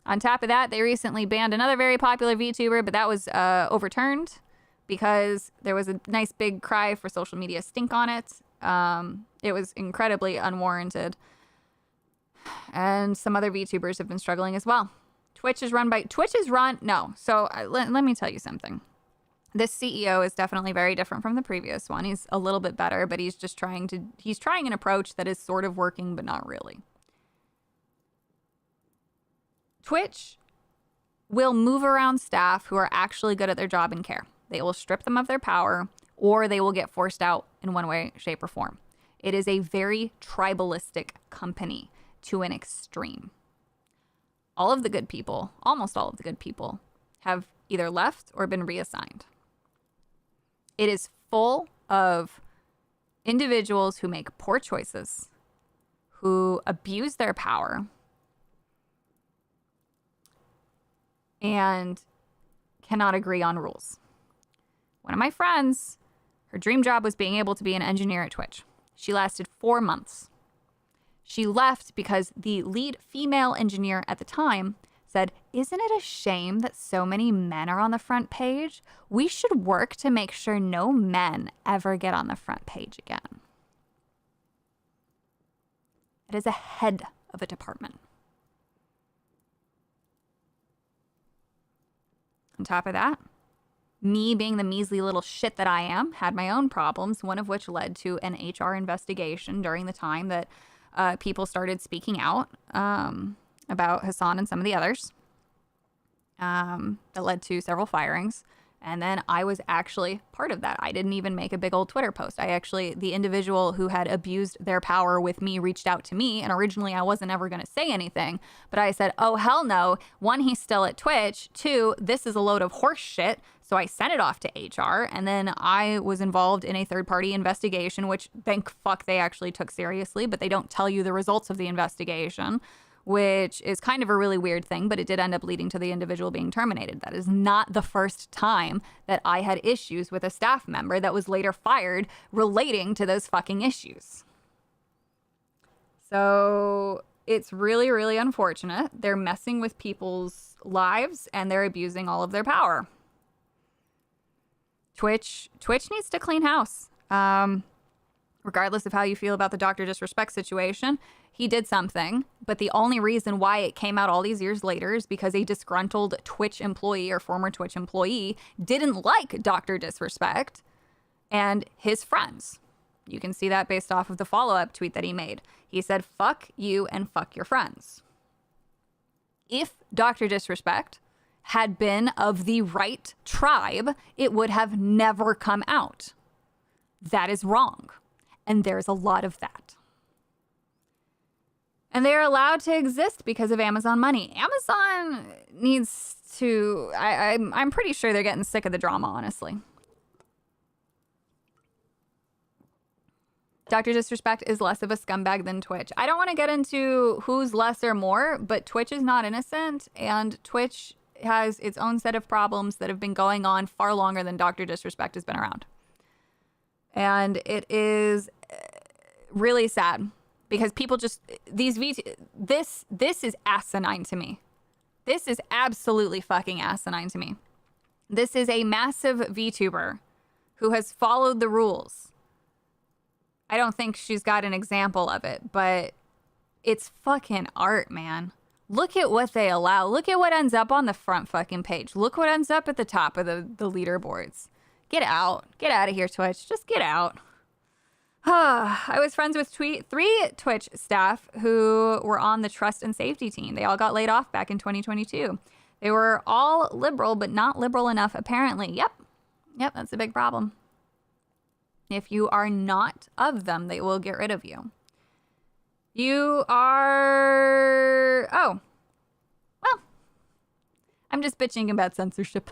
On top of that, they recently banned another very popular VTuber, but that was overturned because there was a nice big cry for social media stink on it. It was incredibly unwarranted. And some other VTubers have been struggling as well. Twitch is run. So let me tell you something. This CEO is definitely very different from the previous one. He's a little bit better, but he's trying an approach that is sort of working, but not really. Twitch will move around staff who are actually good at their job and care. They will strip them of their power, or they will get forced out in one way, shape, or form. It is a very tribalistic company to an extreme. All of the good people, almost all of the good people, have either left or been reassigned. It is full of individuals who make poor choices, who abuse their power, and cannot agree on rules. One of my friends, her dream job was being able to be an engineer at Twitch. She lasted 4 months. She left because the lead female engineer at the time said, "Isn't it a shame that so many men are on the front page? We should work to make sure no men ever get on the front page again." It is a head of a department. On top of that, me being the measly little shit that I am, had my own problems, one of which led to an HR investigation during the time that people started speaking out about Hassan and some of the others. That led to several firings. And then I was actually part of that. I didn't even make a big old Twitter post. The individual who had abused their power with me reached out to me. And originally I wasn't ever going to say anything. But I said, oh, hell no. One, he's still at Twitch. Two, this is a load of horse shit. So I sent it off to HR. And then I was involved in a third-party investigation, which thank fuck they actually took seriously. But they don't tell you the results of the investigation, which is kind of a really weird thing, but it did end up leading to the individual being terminated. That is not the first time that I had issues with a staff member that was later fired relating to those fucking issues. So it's really, really unfortunate. They're messing with people's lives and they're abusing all of their power. Twitch needs to clean house. Regardless of how you feel about the Dr. Disrespect situation, he did something, but the only reason why it came out all these years later is because a disgruntled Twitch employee or former Twitch employee didn't like Dr. Disrespect and his friends. You can see that based off of the follow-up tweet that he made. He said, fuck you and fuck your friends. If Dr. Disrespect had been of the right tribe, it would have never come out. That is wrong. And there's a lot of that. And they're allowed to exist because of Amazon money. Amazon needs to... I'm pretty sure they're getting sick of the drama, honestly. Dr. Disrespect is less of a scumbag than Twitch. I don't want to get into who's less or more, but Twitch is not innocent, and Twitch has its own set of problems that have been going on far longer than Dr. Disrespect has been around. And it is really sad. Because people just, this is asinine to me. This is absolutely fucking asinine to me. This is a massive VTuber who has followed the rules. I don't think she's got an example of it, but it's fucking art, man. Look at what they allow. Look at what ends up on the front fucking page. Look what ends up at the top of the leaderboards. Get out. Get out of here, Twitch. Just get out. I was friends with 3 Twitch staff who were on the trust and safety team. They all got laid off back in 2022. They were all liberal, but not liberal enough, apparently. Yep, that's a big problem. If you are not of them, they will get rid of you. You are... Oh. Well, I'm just bitching about censorship.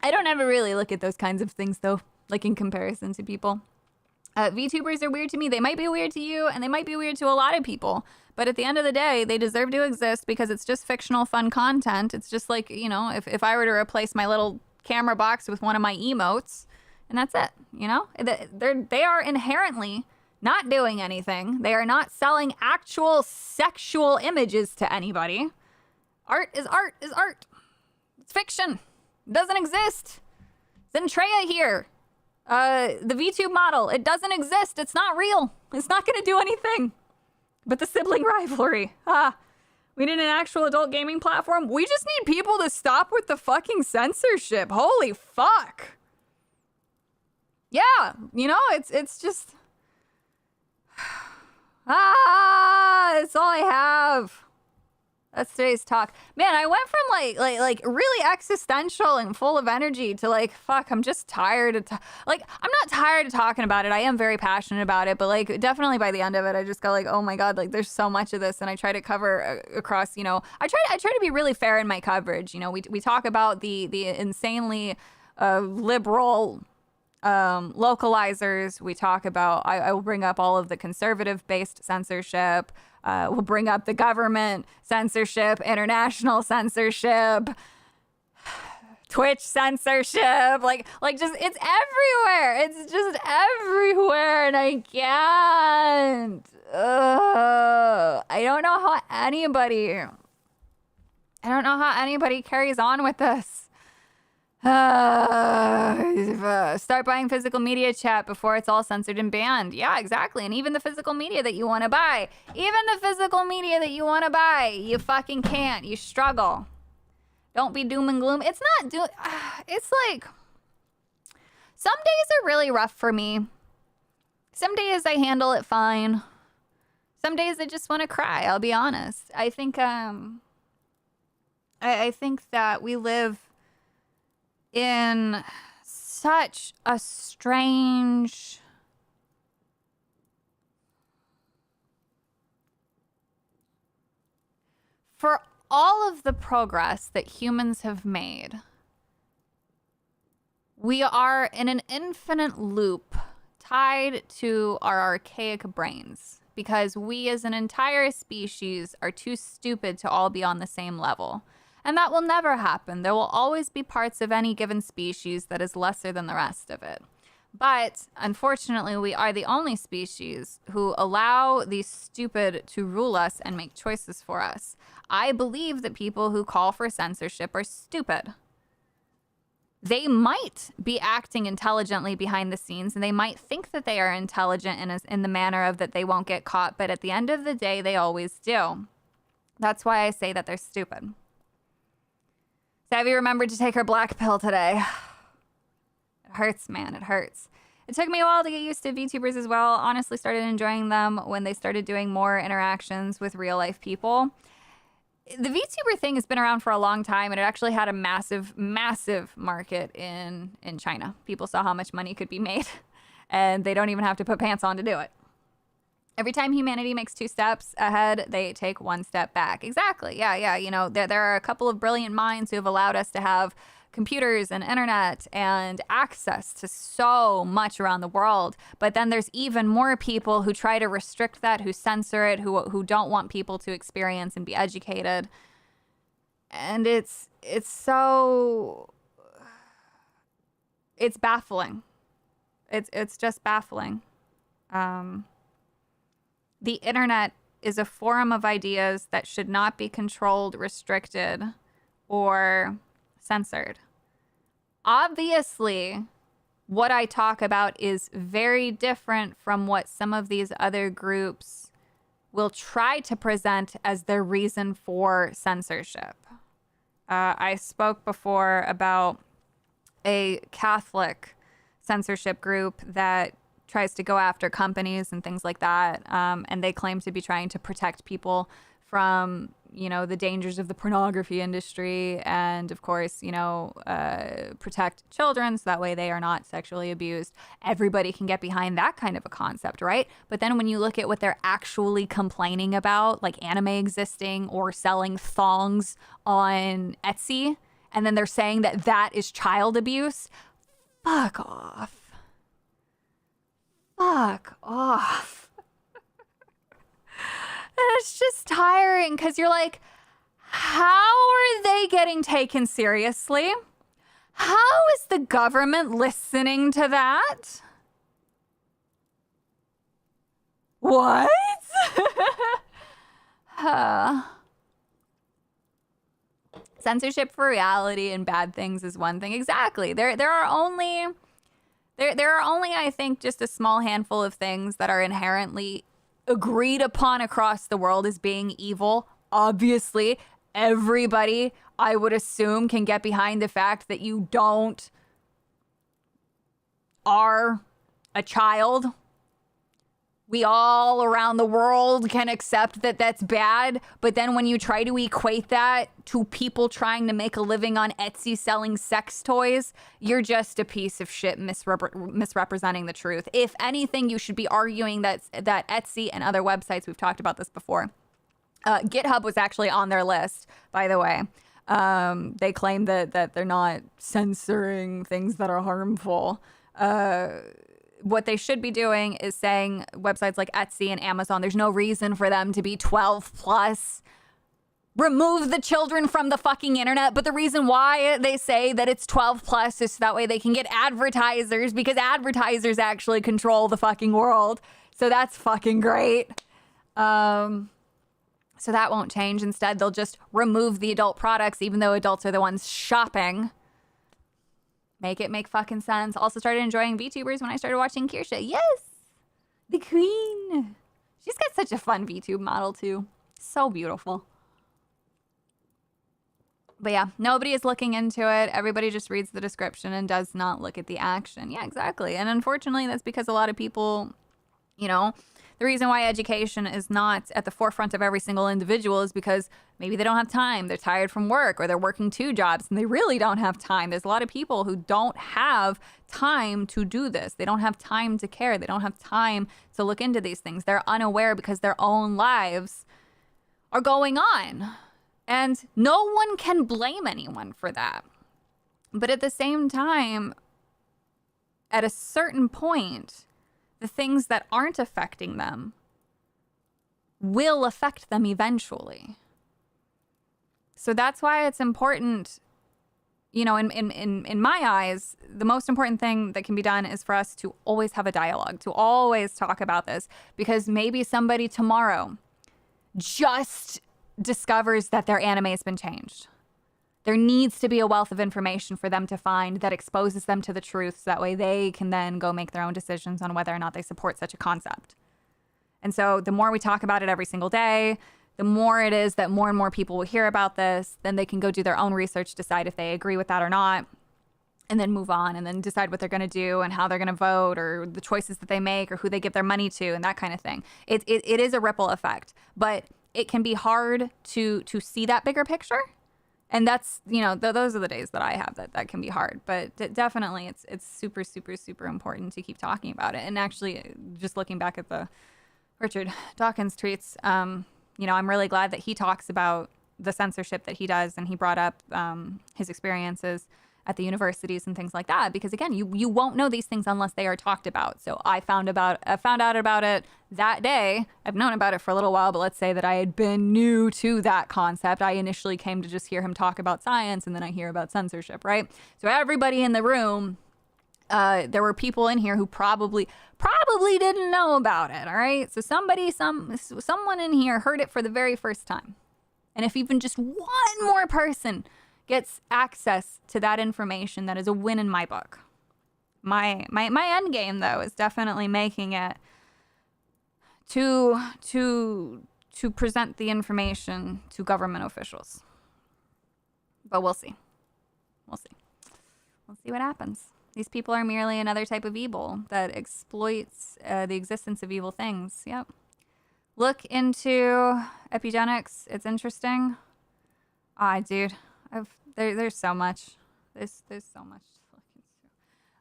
I don't ever really look at those kinds of things, though. Like in comparison to people. VTubers are weird to me. They might be weird to you and they might be weird to a lot of people. But at the end of the day, they deserve to exist because it's just fictional fun content. It's just like, you know, if I were to replace my little camera box with one of my emotes and that's it, you know? They are inherently not doing anything. They are not selling actual sexual images to anybody. Art is art is art. It's fiction. It doesn't exist. Zentreya here. The VTube model, it doesn't exist. It's not real. It's not going to do anything. But the sibling rivalry. We need an actual adult gaming platform. We just need people to stop with the fucking censorship. Holy fuck. Yeah, you know, it's just... That's all I have. That's today's talk. Man, I went from like really existential and full of energy to like, fuck, I'm just tired of, I'm not tired of talking about it. I am very passionate about it, but like definitely by the end of it, I just go like, oh my God, like there's so much of this. And I try to cover across, you know, I try to be really fair in my coverage. You know, we talk about the insanely liberal localizers. We talk about, I will bring up all of the conservative based censorship. We'll bring up the government censorship, international censorship, Twitch censorship, like just, it's everywhere. It's just everywhere. And I can't, I don't know how anybody carries on with this. Start buying physical media, chat, before it's all censored and banned. Yeah, exactly. And even the physical media that you want to buy, you fucking can't. You struggle. Don't be doom and gloom. It's not doom. It's like, some days are really rough for me. Some days I handle it fine. Some days I just want to cry. I'll be honest. I think that we live in such a strange... For all of the progress that humans have made, we are in an infinite loop tied to our archaic brains because we as an entire species are too stupid to all be on the same level. And that will never happen. There will always be parts of any given species that is lesser than the rest of it. But unfortunately, we are the only species who allow the stupid to rule us and make choices for us. I believe that people who call for censorship are stupid. They might be acting intelligently behind the scenes, and they might think that they are intelligent in the manner of that they won't get caught, but at the end of the day, they always do. That's why I say that they're stupid. Savvy remembered to take her black pill today. It hurts, man. It hurts. It took me a while to get used to VTubers as well. Honestly, started enjoying them when they started doing more interactions with real life people. The VTuber thing has been around for a long time, and it actually had a massive, massive market in China. People saw how much money could be made, and they don't even have to put pants on to do it. Every time humanity makes 2 steps ahead, they take 1 step back. Exactly. Yeah. You know, there are a couple of brilliant minds who have allowed us to have computers and internet and access to so much around the world. But then there's even more people who try to restrict that, who censor it, who don't want people to experience and be educated. And it's baffling. It's just baffling. The internet is a forum of ideas that should not be controlled, restricted, or censored. Obviously, what I talk about is very different from what some of these other groups will try to present as their reason for censorship. I spoke before about a Catholic censorship group that tries to go after companies and things like that. And they claim to be trying to protect people from, you know, the dangers of the pornography industry and, of course, you know, protect children so that way they are not sexually abused. Everybody can get behind that kind of a concept, right? But then when you look at what they're actually complaining about, like anime existing or selling thongs on Etsy, and then they're saying that that is child abuse, fuck off. Fuck off. And it's just tiring because you're like, how are they getting taken seriously? How is the government listening to that? What? Censorship for reality and bad things is one thing. Exactly. There are only, I think, just a small handful of things that are inherently agreed upon across the world as being evil. Obviously, everybody, I would assume, can get behind the fact that you are a child. We all around the world can accept that that's bad. But then when you try to equate that to people trying to make a living on Etsy selling sex toys, you're just a piece of shit misrepresenting the truth. If anything, you should be arguing that Etsy and other websites, we've talked about this before. GitHub was actually on their list, by the way. They claim that they're not censoring things that are harmful. What they should be doing is saying websites like Etsy and Amazon, there's no reason for them to be 12 plus. Remove the children from the fucking internet. But the reason why they say that it's 12 plus is so that way they can get advertisers, because advertisers actually control the fucking world. So that's fucking great. So that won't change. Instead, they'll just remove the adult products, even though adults are the ones shopping. Make it make fucking sense. Also started enjoying VTubers when I started watching Kirsha. Yes! The queen! She's got such a fun VTube model, too. So beautiful. But yeah, nobody is looking into it. Everybody just reads the description and does not look at the action. Yeah, exactly. And unfortunately, that's because a lot of people, you know, the reason why education is not at the forefront of every single individual is because maybe they don't have time. They're tired from work, or they're working 2 jobs and they really don't have time. There's a lot of people who don't have time to do this. They don't have time to care. They don't have time to look into these things. They're unaware because their own lives are going on. And no one can blame anyone for that. But at the same time, at a certain point, the things that aren't affecting them will affect them eventually. So that's why it's important, you know, in my eyes, the most important thing that can be done is for us to always have a dialogue, to always talk about this, because maybe somebody tomorrow just discovers that their anime has been changed. There needs to be a wealth of information for them to find that exposes them to the truth, so that way they can then go make their own decisions on whether or not they support such a concept. And so the more we talk about it every single day, the more it is that more and more people will hear about this. Then they can go do their own research, decide if they agree with that or not, and then move on, and then decide what they're going to do and how they're going to vote, or the choices that they make, or who they give their money to, and that kind of thing. It is a ripple effect, but it can be hard to see that bigger picture. And that's, you know, those are the days that I have that can be hard. But definitely it's super, super, super important to keep talking about it. And actually, just looking back at the Richard Dawkins tweets, you know, I'm really glad that he talks about the censorship that he does. And he brought up his experiences at the universities and things like that. Because, again, you won't know these things unless they are talked about. So I found out about it that day. I've known about it for a little while, but let's say that I had been new to that concept. I initially came to just hear him talk about science, and then I hear about censorship, right? So everybody in the room, there were people in here who probably didn't know about it, all right? So someone in here heard it for the very first time. And if even just one more person gets access to that information, that is a win in my book. My end game, though, is definitely making it to present the information to government officials. But we'll see. We'll see what happens. These people are merely another type of evil that exploits the existence of evil things. Yep. Look into epigenetics. It's interesting. Dude. There's so much. There's so much.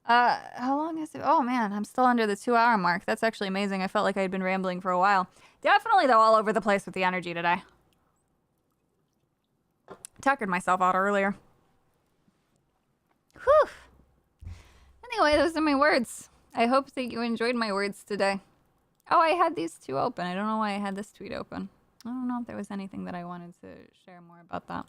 How long is it? Oh man, I'm still under the 2-hour mark. That's actually amazing. I felt like I'd been rambling for a while. Definitely though, all over the place with the energy today. Tuckered myself out earlier. Whew. Anyway, those are my words. I hope that you enjoyed my words today. Oh, I had these 2 open. I don't know why I had this tweet open. I don't know if there was anything that I wanted to share more about that.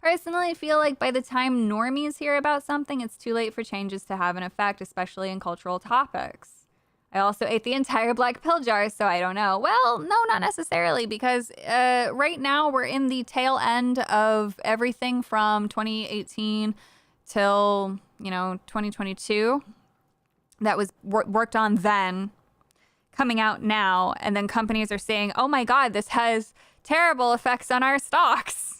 Personally, I feel like by the time normies hear about something, it's too late for changes to have an effect, especially in cultural topics. I also ate the entire black pill jar, so I don't know. Well, no, not necessarily, because right now we're in the tail end of everything from 2018 till, 2022 that was worked on then, coming out now, and then companies are saying, oh my God, this has terrible effects on our stocks.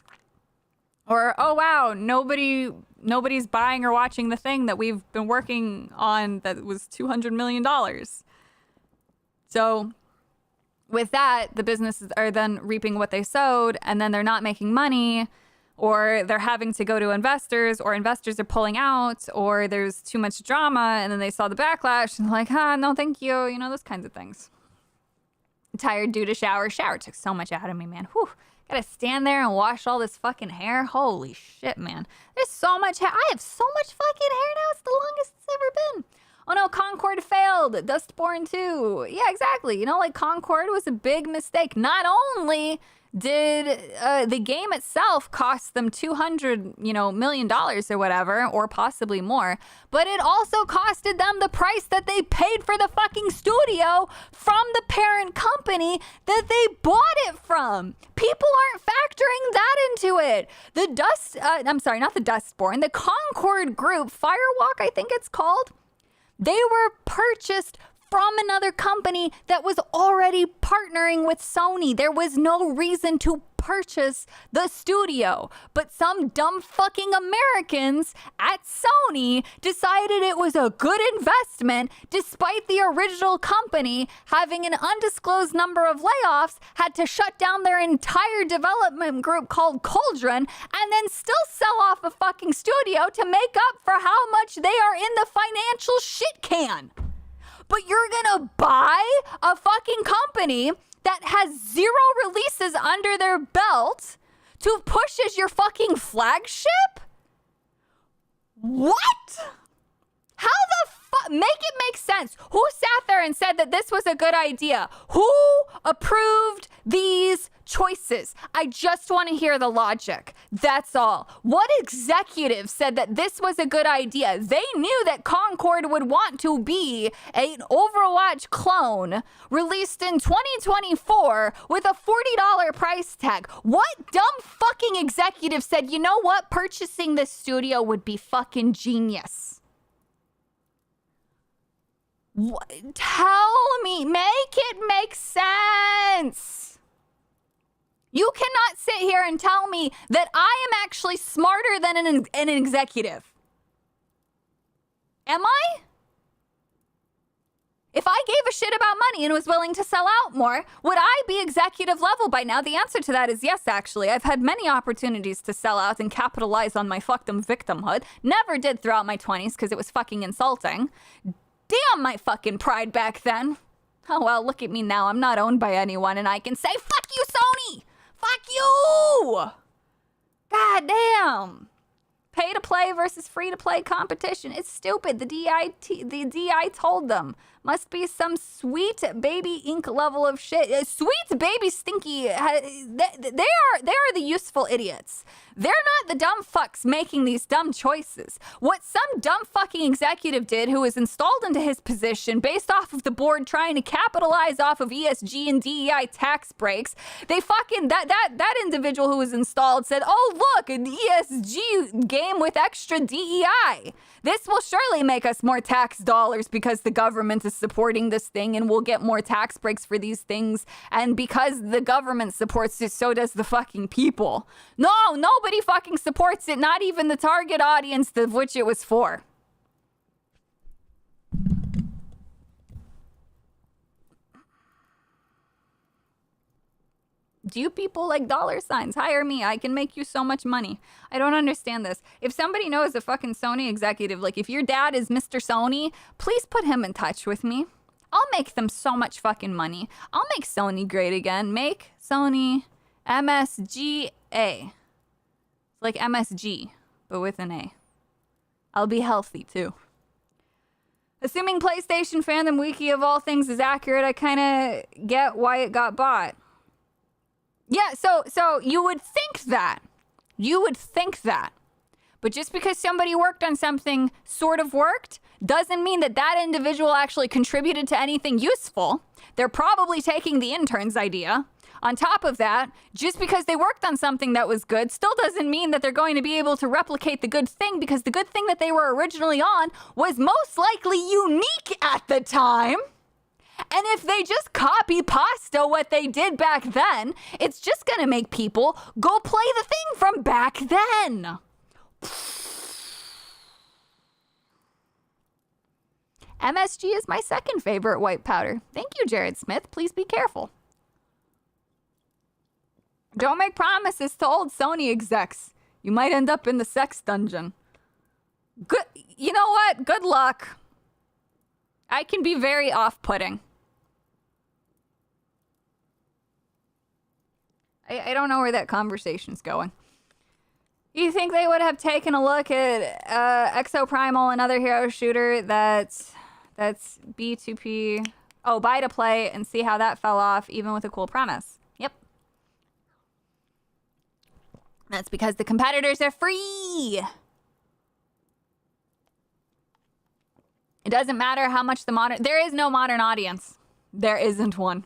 Or, oh, wow, nobody's buying or watching the thing that we've been working on that was $200 million. So with that, the businesses are then reaping what they sowed, and then they're not making money, or they're having to go to investors, or investors are pulling out, or there's too much drama, and then they saw the backlash, and they're like, no, thank you, those kinds of things. Tired due to shower. Shower took so much out of me, man. Whew. Gotta stand there and wash all this fucking hair. Holy shit, man. There's so much hair. I have so much fucking hair now. It's the longest it's ever been. Oh no, Concord failed. Dustborn too. Yeah, exactly. Concord was a big mistake. Not only did the game itself cost them $200 million or whatever, or possibly more, but it also costed them the price that they paid for the fucking studio from the parent company that they bought it from. People aren't factoring that into it. Not the Dustborn, the Concord Group, Firewalk, I think it's called. They were purchased from another company that was already partnering with Sony. There was no reason to purchase the studio, but some dumb fucking Americans at Sony decided it was a good investment despite the original company having an undisclosed number of layoffs, had to shut down their entire development group called Cauldron, and then still sell off a fucking studio to make up for how much they are in the financial shit can. But you're gonna buy a fucking company that has 0 releases under their belt to push as your fucking flagship? What? How the fuck? Make it make sense. Who sat there and said that this was a good idea? Who approved these choices? I just want to hear the logic. That's all. What executive said that this was a good idea? They knew that Concord would want to be an Overwatch clone released in 2024 with a $40 price tag. What dumb fucking executive said, you know what? Purchasing this studio would be fucking genius. What? Tell me, make it make sense. You cannot sit here and tell me that I am actually smarter than an executive. Am I? If I gave a shit about money and was willing to sell out more, would I be executive level by now? The answer to that is yes, actually. I've had many opportunities to sell out and capitalize on my fuckdom victimhood. Never did throughout my 20s because it was fucking insulting. Damn my fucking pride back then. Oh well, look at me now. I'm not owned by anyone and I can say, fuck you, Sony! Fuck you! God damn. Pay to play versus free to play competition. It's stupid. The DI told them. Must be some sweet baby ink level of shit. Sweet baby stinky. They are the useful idiots. They're not the dumb fucks making these dumb choices. What some dumb fucking executive did who was installed into his position based off of the board trying to capitalize off of ESG and DEI tax breaks, they fucking, that individual who was installed said, oh look, an ESG game with extra DEI. This will surely make us more tax dollars because the government is supporting this thing and we'll get more tax breaks for these things. And because the government supports it, so does the fucking people. No, nobody fucking supports it, not even the target audience of which it was for. Do you people like dollar signs? Hire me. I can make you so much money. I don't understand this. If somebody knows a fucking Sony executive, like if your dad is Mr. Sony, please put him in touch with me. I'll make them so much fucking money. I'll make Sony great again. Make Sony MSGA. It's like MSG, but with an A. I'll be healthy too. Assuming PlayStation Fandom Wiki of all things is accurate, I kind of get why it got bought. Yeah, so you would think that. You would think that. But just because somebody worked on something sort of worked doesn't mean that that individual actually contributed to anything useful. They're probably taking the intern's idea. On top of that, just because they worked on something that was good still doesn't mean that they're going to be able to replicate the good thing, because the good thing that they were originally on was most likely unique at the time. And if they just copy pasta what they did back then, it's just gonna make people go play the thing from back then. MSG is my second favorite white powder. Thank you, Jared Smith. Please be careful. Don't make promises to old Sony execs. You might end up in the sex dungeon. Good. You know what? Good luck. I can be very off-putting. I don't know where that conversation's going. You think they would have taken a look at Exoprimal, another hero shooter that's B2P, buy to play, and see how that fell off, even with a cool premise? Yep. That's because the competitors are free. It doesn't matter how much there is no modern audience. There isn't one.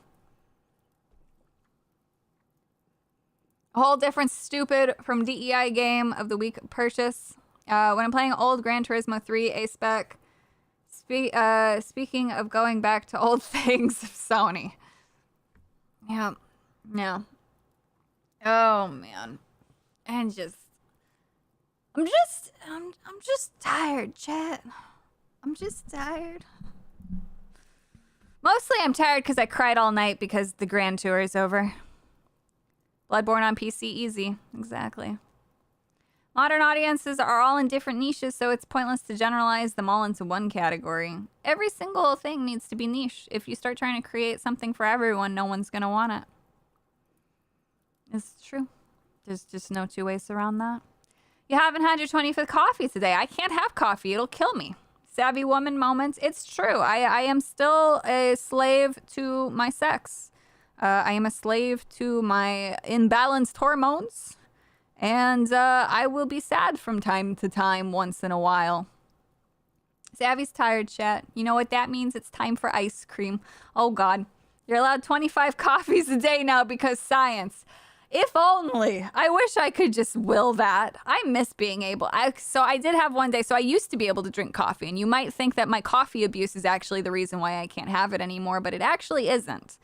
A whole different stupid from DEI game of the week purchase. When I'm playing old Gran Turismo 3 A-Spec, Speaking of going back to old things, Sony. Yeah. Yeah. Oh man. I'm just tired, chat. I'm just tired. Mostly I'm tired because I cried all night because the Grand Tour is over. Bloodborne on PC, easy. Exactly. Modern audiences are all in different niches, so it's pointless to generalize them all into one category. Every single thing needs to be niche. If you start trying to create something for everyone, no one's going to want it. It's true. There's just no two ways around that. You haven't had your 25th coffee today. I can't have coffee. It'll kill me. Savvy woman moments. It's true. I am still a slave to my sex. I am a slave to my imbalanced hormones. And I will be sad from time to time once in a while. Savvy's tired, chat. You know what that means? It's time for ice cream. Oh, God. You're allowed 25 coffees a day now because science. If only. I wish I could just will that. I miss being able. So I did have one day. So I used to be able to drink coffee. And you might think that my coffee abuse is actually the reason why I can't have it anymore. But it actually isn't.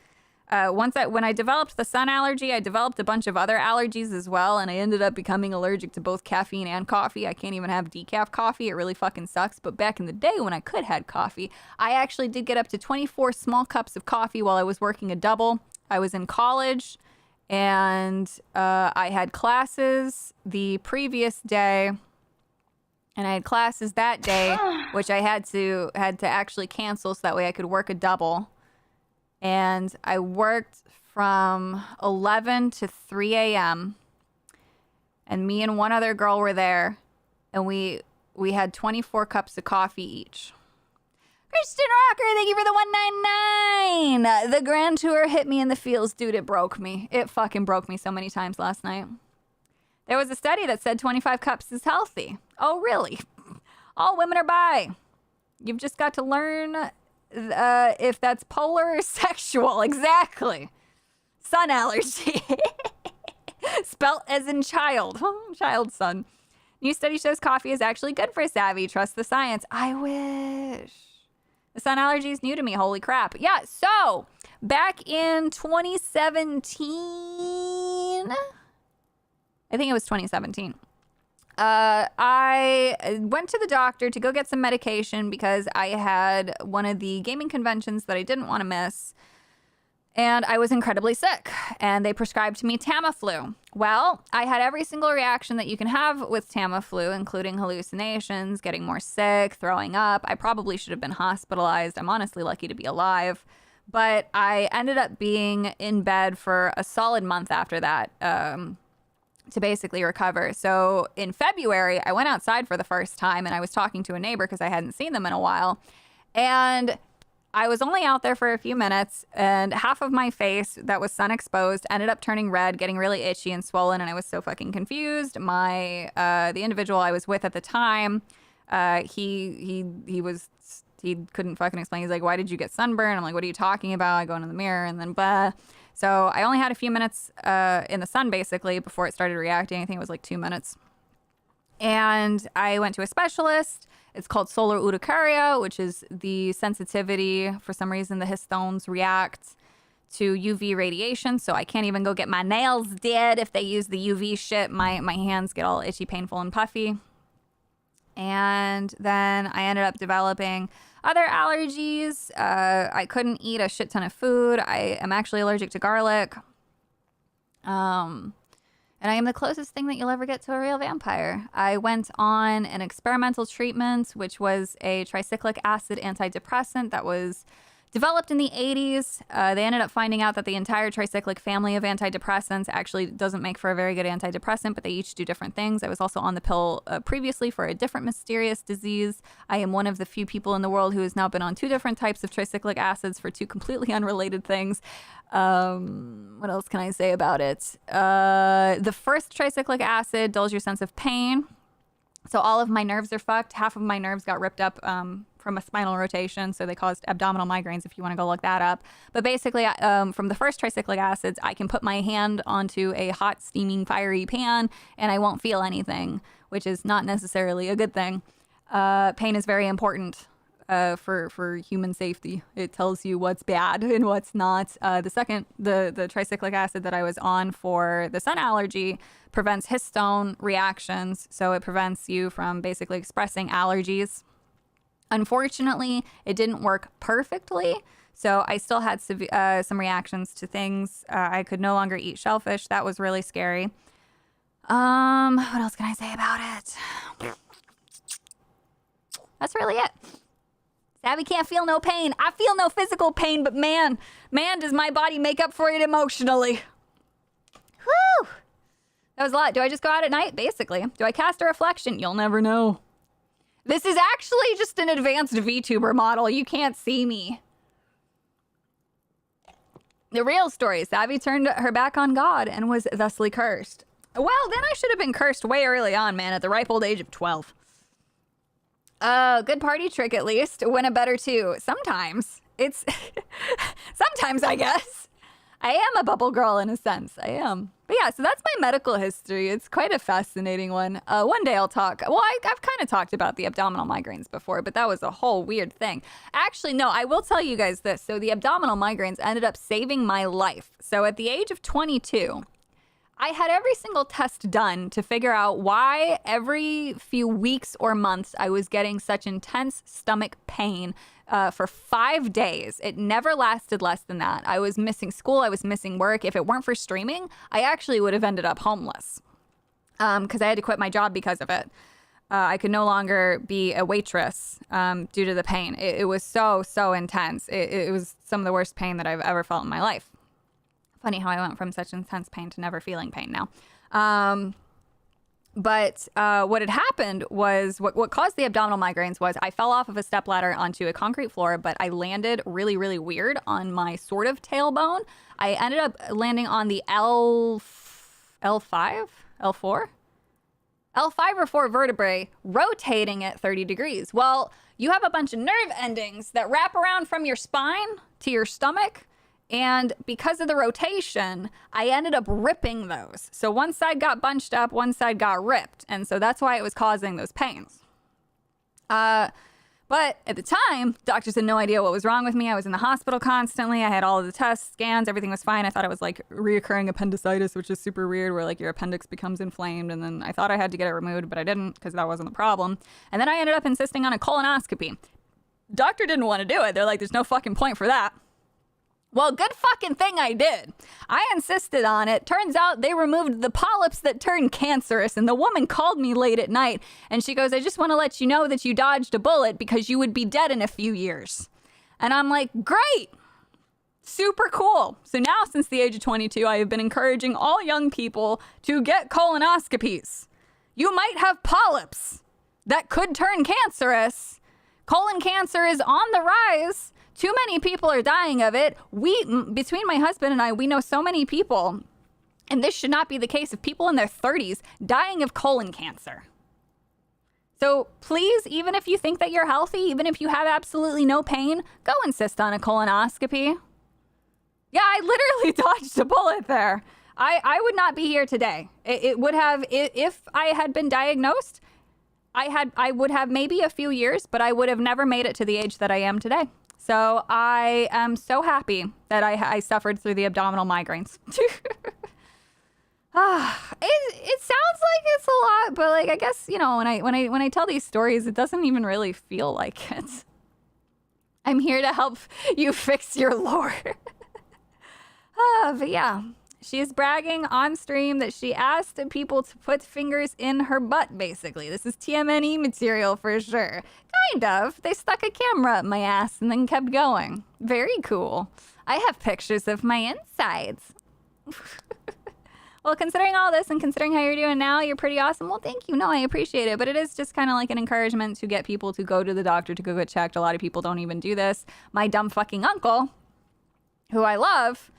When I developed the sun allergy, I developed a bunch of other allergies as well. And I ended up becoming allergic to both caffeine and coffee. I can't even have decaf coffee. It really fucking sucks. But back in the day when I could have coffee, I actually did get up to 24 small cups of coffee while I was working a double. I was in college. And I had classes the previous day, and I had classes that day, which I had to actually cancel so that way I could work a double. And I worked from 11 to 3 a.m. And me and one other girl were there, and we had 24 cups of coffee each. Kristen Rocker, thank you for the 199. The Grand Tour hit me in the feels. Dude, it broke me. It fucking broke me so many times last night. There was a study that said 25 cups is healthy. Oh, really? All women are bi. You've just got to learn if that's polar or sexual. Exactly. Sun allergy. Spelt as in child. Child sun. New study shows coffee is actually good for savvy. Trust the science. I wish. The sun allergy is new to me. Holy crap. Yeah, so back in 2017, I think it was 2017, I went to the doctor to go get some medication because I had one of the gaming conventions that I didn't want to miss. And I was incredibly sick, and they prescribed me Tamiflu. Well, I had every single reaction that you can have with Tamiflu, including hallucinations, getting more sick, throwing up. I probably should have been hospitalized. I'm honestly lucky to be alive. But I ended up being in bed for a solid month after that to basically recover. So in February, I went outside for the first time, and I was talking to a neighbor because I hadn't seen them in a while. And I was only out there for a few minutes, and half of my face that was sun exposed ended up turning red, getting really itchy and swollen, and I was so fucking confused. The individual I was with at the time, he couldn't fucking explain. He's like, "Why did you get sunburned?" I'm like, "What are you talking about?" I go into the mirror, and then blah. So I only had a few minutes in the sun basically before it started reacting. I think it was like 2 minutes. And I went to a specialist. It's called solar urticaria, which is the sensitivity. For some reason, the histones react to UV radiation. So I can't even go get my nails did if they use the UV shit. My hands get all itchy, painful, and puffy. And then I ended up developing other allergies. I couldn't eat a shit ton of food. I am actually allergic to garlic. And I am the closest thing that you'll ever get to a real vampire. I went on an experimental treatment, which was a tricyclic acid antidepressant that was developed in the 80s. They ended up finding out that the entire tricyclic family of antidepressants actually doesn't make for a very good antidepressant, but they each do different things. I was also on the pill previously for a different mysterious disease. I am one of the few people in the world who has now been on 2 different types of tricyclic acids for 2 completely unrelated things. What else can I say about it? The first tricyclic acid dulls your sense of pain. So all of my nerves are fucked. Half of my nerves got ripped up from a spinal rotation, so they caused abdominal migraines if you want to go look that up. But basically, from the first tricyclic acids, I can put my hand onto a hot, steaming, fiery pan, and I won't feel anything, which is not necessarily a good thing. Pain is very important for human safety. It tells you what's bad and what's not. The tricyclic acid that I was on for the sun allergy prevents histone reactions, so it prevents you from basically expressing allergies. Unfortunately, it didn't work perfectly, so I still had some reactions to things. I could no longer eat shellfish. That was really scary. What else can I say about it? That's really it. Savvy can't feel no pain. I feel no physical pain, but man, does my body make up for it emotionally. Whew. That was a lot. Do I just go out at night? Basically. Do I cast a reflection? You'll never know. This is actually just an advanced VTuber model. You can't see me. The real story, Savvy turned her back on God and was thusly cursed. Well, then I should have been cursed way early on, man, at the ripe old age of 12. Good party trick, at least. Win a better too. Sometimes. It's... Sometimes, I guess. I am a bubble girl in a sense. I am. But yeah, so that's my medical history. It's quite a fascinating one. One day I'll talk. Well, I've kind of talked about the abdominal migraines before, but that was a whole weird thing. Actually, no, I will tell you guys this. So the abdominal migraines ended up saving my life. So at the age of 22... I had every single test done to figure out why every few weeks or months I was getting such intense stomach pain for 5 days. It never lasted less than that. I was missing school. I was missing work. If it weren't for streaming, I actually would have ended up homeless because I had to quit my job because of it. I could no longer be a waitress due to the pain. It was so intense. It was some of the worst pain that I've ever felt in my life. Funny how I went from such intense pain to never feeling pain now. But what had happened was, what caused the abdominal migraines was I fell off of a stepladder onto a concrete floor, but I landed really, really weird on my sort of tailbone. I ended up landing on the L5? L4? L5 or 4 vertebrae, rotating at 30 degrees. Well, you have a bunch of nerve endings that wrap around from your spine to your stomach. And because of the rotation, I ended up ripping those. So one side got bunched up, one side got ripped. And so that's why it was causing those pains. But at the time, doctors had no idea what was wrong with me. I was in the hospital constantly. I had all of the tests, scans, everything was fine. I thought it was like reoccurring appendicitis, which is super weird, where like your appendix becomes inflamed. And then I thought I had to get it removed, but I didn't because that wasn't the problem. And then I ended up insisting on a colonoscopy. Doctor didn't want to do it. They're like, there's no fucking point for that. Well, good fucking thing I did. I insisted on it. Turns out they removed the polyps that turned cancerous, and the woman called me late at night, and she goes, I just want to let you know that you dodged a bullet because you would be dead in a few years. And I'm like, great. Super cool. So now, since the age of 22, I have been encouraging all young people to get colonoscopies. You might have polyps that could turn cancerous. Colon cancer is on the rise. Too many people are dying of it. Between my husband and I, we know so many people, and this should not be the case, of people in their 30s dying of colon cancer. So please, even if you think that you're healthy, even if you have absolutely no pain, go insist on a colonoscopy. Yeah, I literally dodged a bullet there. I would not be here today. It would have, if I had been diagnosed, I would have maybe a few years, but I would have never made it to the age that I am today. So I am so happy that I suffered through the abdominal migraines. It sounds like it's a lot, but like I guess, you know, when I tell these stories, it doesn't even really feel like it. I'm here to help you fix your lore. But yeah, she is bragging on stream that she asked people to put fingers in her butt, basically. This is TMNE material for sure. Kind of. They stuck a camera up my ass and then kept going. Very cool. I have pictures of my insides. Well, considering all this and considering how you're doing now, you're pretty awesome. Well, thank you. No, I appreciate it. But it is just kind of like an encouragement to get people to go to the doctor to go get checked. A lot of people don't even do this. My dumb fucking uncle, who I love,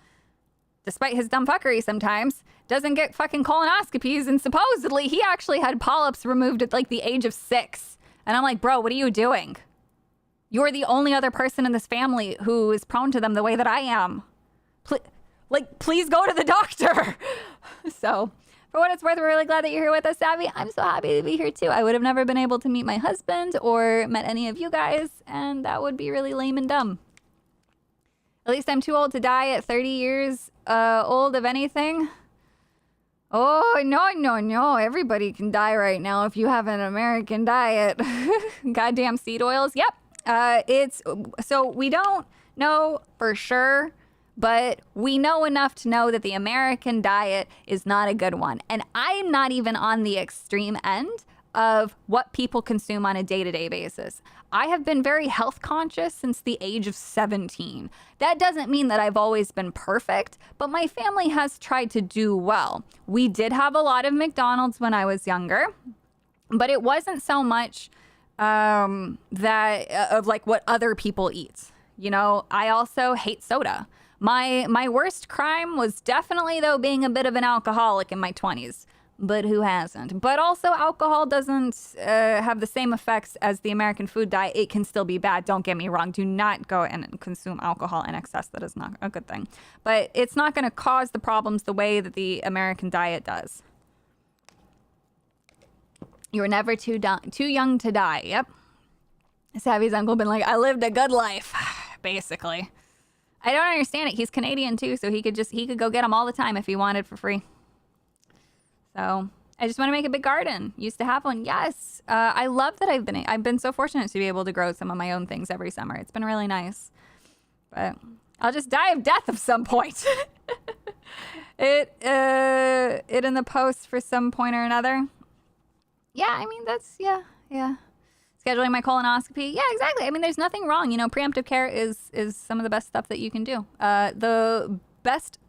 despite his dumb fuckery sometimes, doesn't get fucking colonoscopies. And supposedly he actually had polyps removed at like the age of 6. And I'm like, bro, what are you doing? You're the only other person in this family who is prone to them the way that I am. Please go to the doctor. So For what it's worth, we're really glad that you're here with us, Savvy. I'm so happy to be here too. I would have never been able to meet my husband or met any of you guys, and that would be really lame and dumb. At least I'm too old to die at 30 years old of anything. Oh, no. Everybody can die right now if you have an American diet. Goddamn seed oils. Yep. So we don't know for sure, but we know enough to know that the American diet is not a good one. And I'm not even on the extreme end of what people consume on a day-to-day basis. I have been very health conscious since the age of 17. That doesn't mean that I've always been perfect, but my family has tried to do well. We did have a lot of McDonald's when I was younger, but it wasn't so much of like what other people eat. You know, I also hate soda. My worst crime was definitely, though, being a bit of an alcoholic in my 20s. But who hasn't? But also, alcohol doesn't have the same effects as the American food diet. It can still be bad. Don't get me wrong. Do not go and consume alcohol in excess. That is not a good thing. But it's not going to cause the problems the way that the American diet does. You were never too young to die. Yep. Savvy's uncle been like, I lived a good life, basically. I don't understand it. He's Canadian too, so he could go get them all the time if he wanted for free. So I just want to make a big garden. Used to have one. Yes. I love that I've been so fortunate to be able to grow some of my own things every summer. It's been really nice. But I'll just die of death at some point. It in the post for some point or another. Yeah, I mean, that's, yeah. Scheduling my colonoscopy. Yeah, exactly. I mean, there's nothing wrong. You know, preemptive care is some of the best stuff that you can do. The best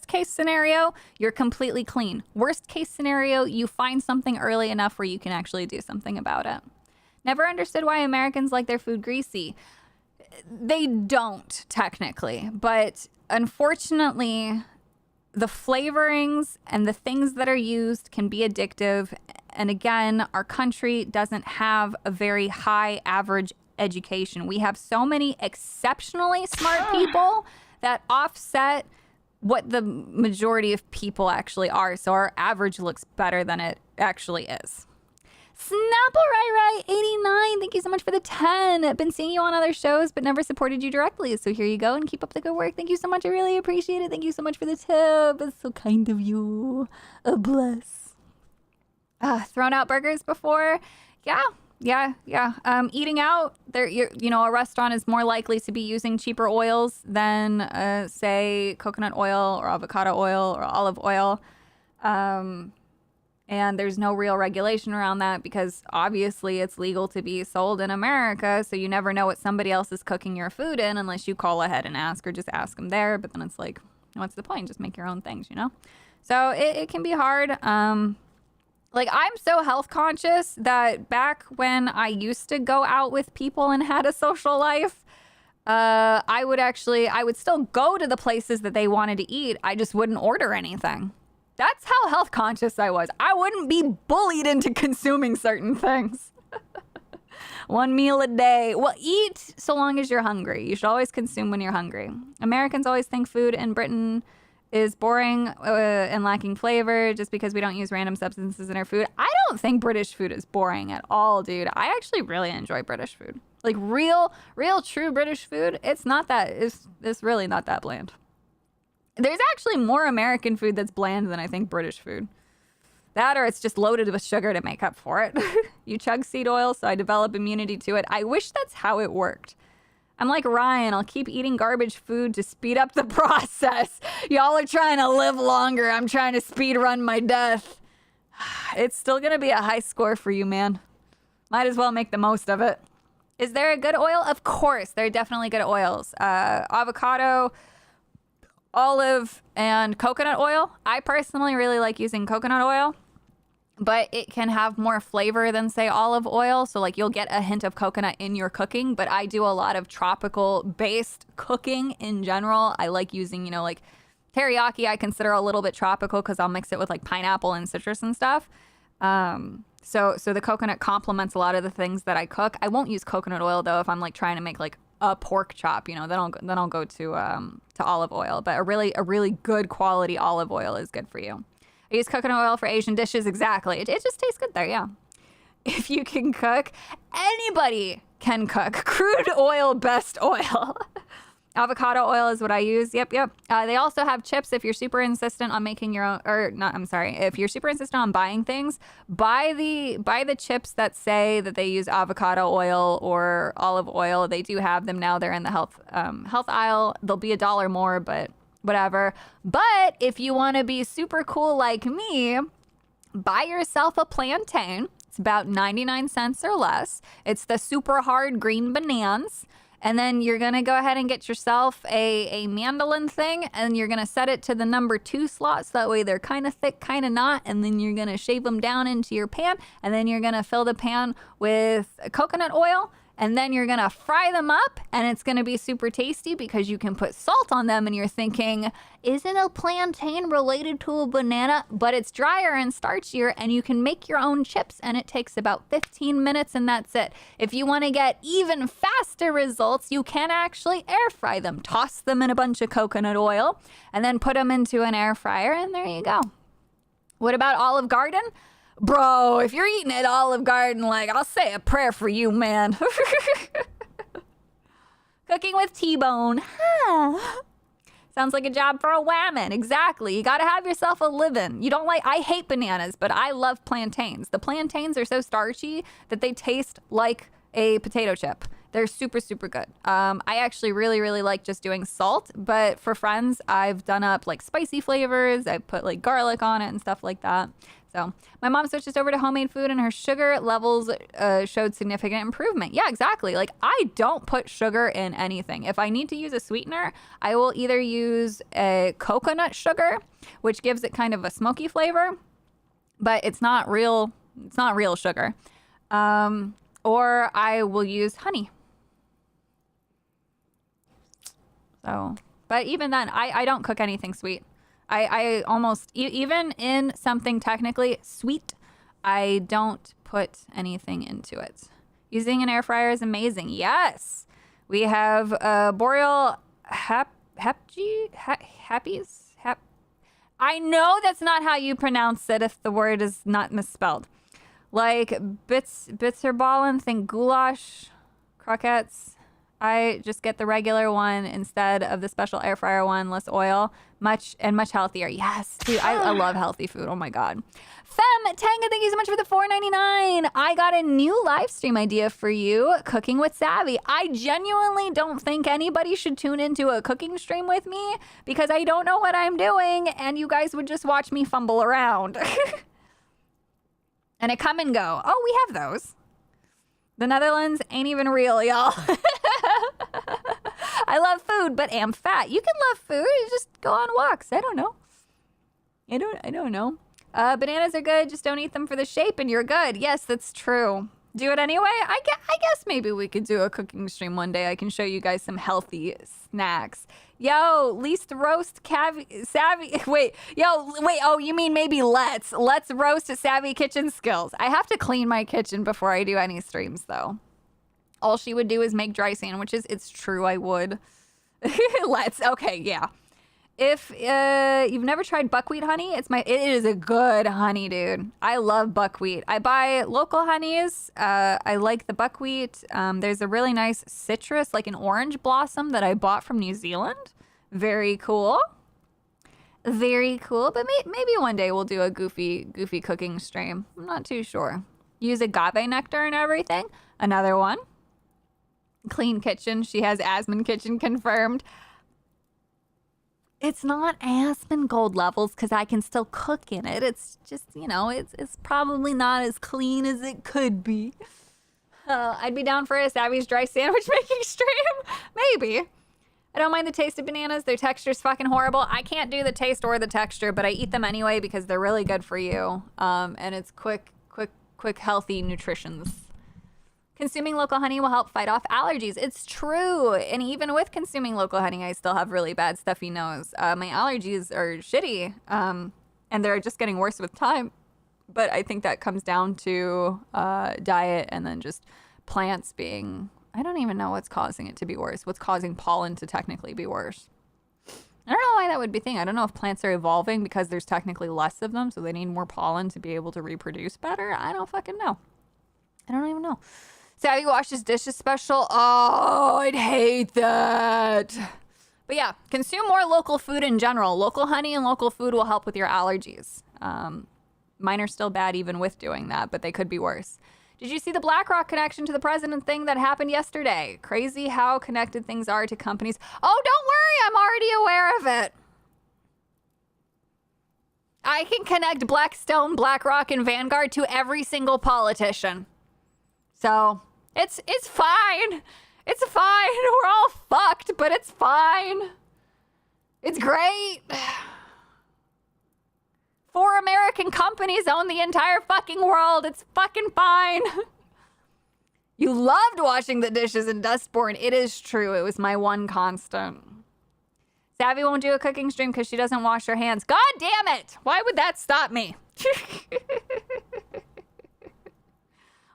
case scenario, you're completely clean. Worst case scenario, you find something early enough where you can actually do something about it. Never understood why Americans like their food greasy. They don't, technically. But unfortunately, the flavorings and the things that are used can be addictive. And again, our country doesn't have a very high average education. We have so many exceptionally smart people that offset what the majority of people actually are. So our average looks better than it actually is. Snapple 89, thank you so much for the 10. I've been seeing you on other shows, but never supported you directly. So here you go, and keep up the good work. Thank you so much. I really appreciate it. Thank you so much for the tip. It's so kind of you. A bless. Thrown out burgers before? Yeah. Eating out, a restaurant is more likely to be using cheaper oils than, say, coconut oil or avocado oil or olive oil. And there's no real regulation around that because obviously it's legal to be sold in America. So you never know what somebody else is cooking your food in unless you call ahead and ask or just ask them there. But then it's like, what's the point? Just make your own things, you know? So it can be hard. Like, I'm so health conscious that back when I used to go out with people and had a social life, I would still go to the places that they wanted to eat. I just wouldn't order anything. That's how health conscious I was. I wouldn't be bullied into consuming certain things. One meal a day. Well, eat so long as you're hungry. You should always consume when you're hungry. Americans always think food in Britain is boring and lacking flavor just because we don't use random substances in our food. I don't think British food is boring at all, dude. I actually really enjoy British food. Like real true British food. It's really not that bland. There's actually more American food that's bland than I think British food. That or it's just loaded with sugar to make up for it. You chug seed oil, so I develop immunity to it. I wish that's how it worked. I'm like Ryan, I'll keep eating garbage food to speed up the process. Y'all are trying to live longer. I'm trying to speed run my death. It's still going to be a high score for you, man. Might as well make the most of it. Is there a good oil? Of course, there are definitely good oils. Avocado, olive, and coconut oil. I personally really like using coconut oil, but it can have more flavor than, say, olive oil. So, like, you'll get a hint of coconut in your cooking, but I do a lot of tropical-based cooking in general. I like using, like, teriyaki I consider a little bit tropical because I'll mix it with, like, pineapple and citrus and stuff. So the coconut complements a lot of the things that I cook. I won't use coconut oil, though, if I'm, like, trying to make, like, a pork chop, then I'll go to olive oil. But a really good quality olive oil is good for you. I use coconut oil for Asian dishes. Exactly. It just tastes good there. Yeah. If you can cook, anybody can cook. Crude oil, best oil. Avocado oil is what I use. Yep. They also have chips if you're super insistent on making your own, or not, I'm sorry. If you're super insistent on buying things, buy the chips that say that they use avocado oil or olive oil. They do have them now. They're in the health aisle. They'll be $1 more, but whatever. But if you want to be super cool like me, buy yourself a plantain. It's about 99 cents or less. It's the super hard green bananas. And then you're going to go ahead and get yourself a mandolin thing, and you're going to set it to the number 2 slot, so that way they're kind of thick, kind of not, and then you're going to shave them down into your pan, and then you're going to fill the pan with coconut oil, and then you're going to fry them up, and it's going to be super tasty because you can put salt on them, and you're thinking, isn't a plantain related to a banana? But it's drier and starchier, and you can make your own chips, and it takes about 15 minutes, and that's it. If you want to get even faster results, you can actually air fry them. Toss them in a bunch of coconut oil, and then put them into an air fryer, and there you go. What about Olive Garden? Bro, if you're eating at Olive Garden, like, I'll say a prayer for you, man. Cooking with T-bone. Sounds like a job for a whammon. Exactly. You got to have yourself a living. You don't like, I hate bananas, but I love plantains. The plantains are so starchy that they taste like a potato chip. They're super, super good. I actually really, really like just doing salt, but for friends, I've done up like spicy flavors. I put like garlic on it and stuff like that. So my mom switched over to homemade food and her sugar levels showed significant improvement. Yeah, exactly. Like, I don't put sugar in anything. If I need to use a sweetener, I will either use a coconut sugar, which gives it kind of a smoky flavor, but it's not real sugar. Or I will use honey. So, but even then, I don't cook anything sweet. I almost, even in something technically sweet, I don't put anything into it. Using an air fryer is amazing. Yes. We have boreal happies. I know that's not how you pronounce it if the word is not misspelled. Like bitterballen, think goulash, croquettes. I just get the regular one instead of the special air fryer one, less oil, much healthier. Yes, dude, I love healthy food. Oh my God. Fem Tanga, thank you so much for the $4.99. I got a new live stream idea for you, Cooking with Savvy. I genuinely don't think anybody should tune into a cooking stream with me because I don't know what I'm doing and you guys would just watch me fumble around. And it come and go. Oh, we have those. The Netherlands ain't even real, y'all. I love food, but am fat. You can love food. You just go on walks. I don't know. I don't know. Bananas are good. Just don't eat them for the shape and you're good. Yes, that's true. Do it anyway. I guess maybe we could do a cooking stream one day. I can show you guys some healthy snacks. Yo, least roast savvy. Wait. Oh, you mean maybe let's roast savvy kitchen skills. I have to clean my kitchen before I do any streams, though. All she would do is make dry sandwiches. It's true, I would. Okay, yeah. If you've never tried buckwheat honey, it is a good honey, dude. I love buckwheat. I buy local honeys. I like the buckwheat. There's a really nice citrus, like an orange blossom that I bought from New Zealand. Very cool. Very cool. But maybe one day we'll do a goofy cooking stream. I'm not too sure. Use agave nectar and everything. Another one. Clean kitchen. She has Aspen kitchen confirmed. It's not Aspen gold levels because I can still cook in it. It's just, it's probably not as clean as it could be. I'd be down for a Savvy's dry sandwich making stream. Maybe. I don't mind the taste of bananas. Their texture's fucking horrible. I can't do the taste or the texture, but I eat them anyway because they're really good for you. And it's quick, healthy nutritions. Consuming local honey will help fight off allergies. It's true. And even with consuming local honey, I still have really bad stuffy nose. My allergies are shitty, and they're just getting worse with time. But I think that comes down to diet and then just plants being... I don't even know what's causing it to be worse. What's causing pollen to technically be worse. I don't know why that would be a thing. I don't know if plants are evolving because there's technically less of them, so they need more pollen to be able to reproduce better. I don't fucking know. I don't even know. Savvy washes dishes special. Oh, I'd hate that. But yeah, consume more local food in general. Local honey and local food will help with your allergies. Mine are still bad even with doing that, but they could be worse. Did you see the BlackRock connection to the president thing that happened yesterday? Crazy how connected things are to companies. Oh, don't worry. I'm already aware of it. I can connect Blackstone, BlackRock, and Vanguard to every single politician. So it's fine. It's fine. We're all fucked, but it's fine. It's great. 4 American companies own the entire fucking world. It's fucking fine. You loved washing the dishes in Dustborn. It is true. It was my one constant. Savvy won't do a cooking stream because she doesn't wash her hands. God damn it. Why would that stop me?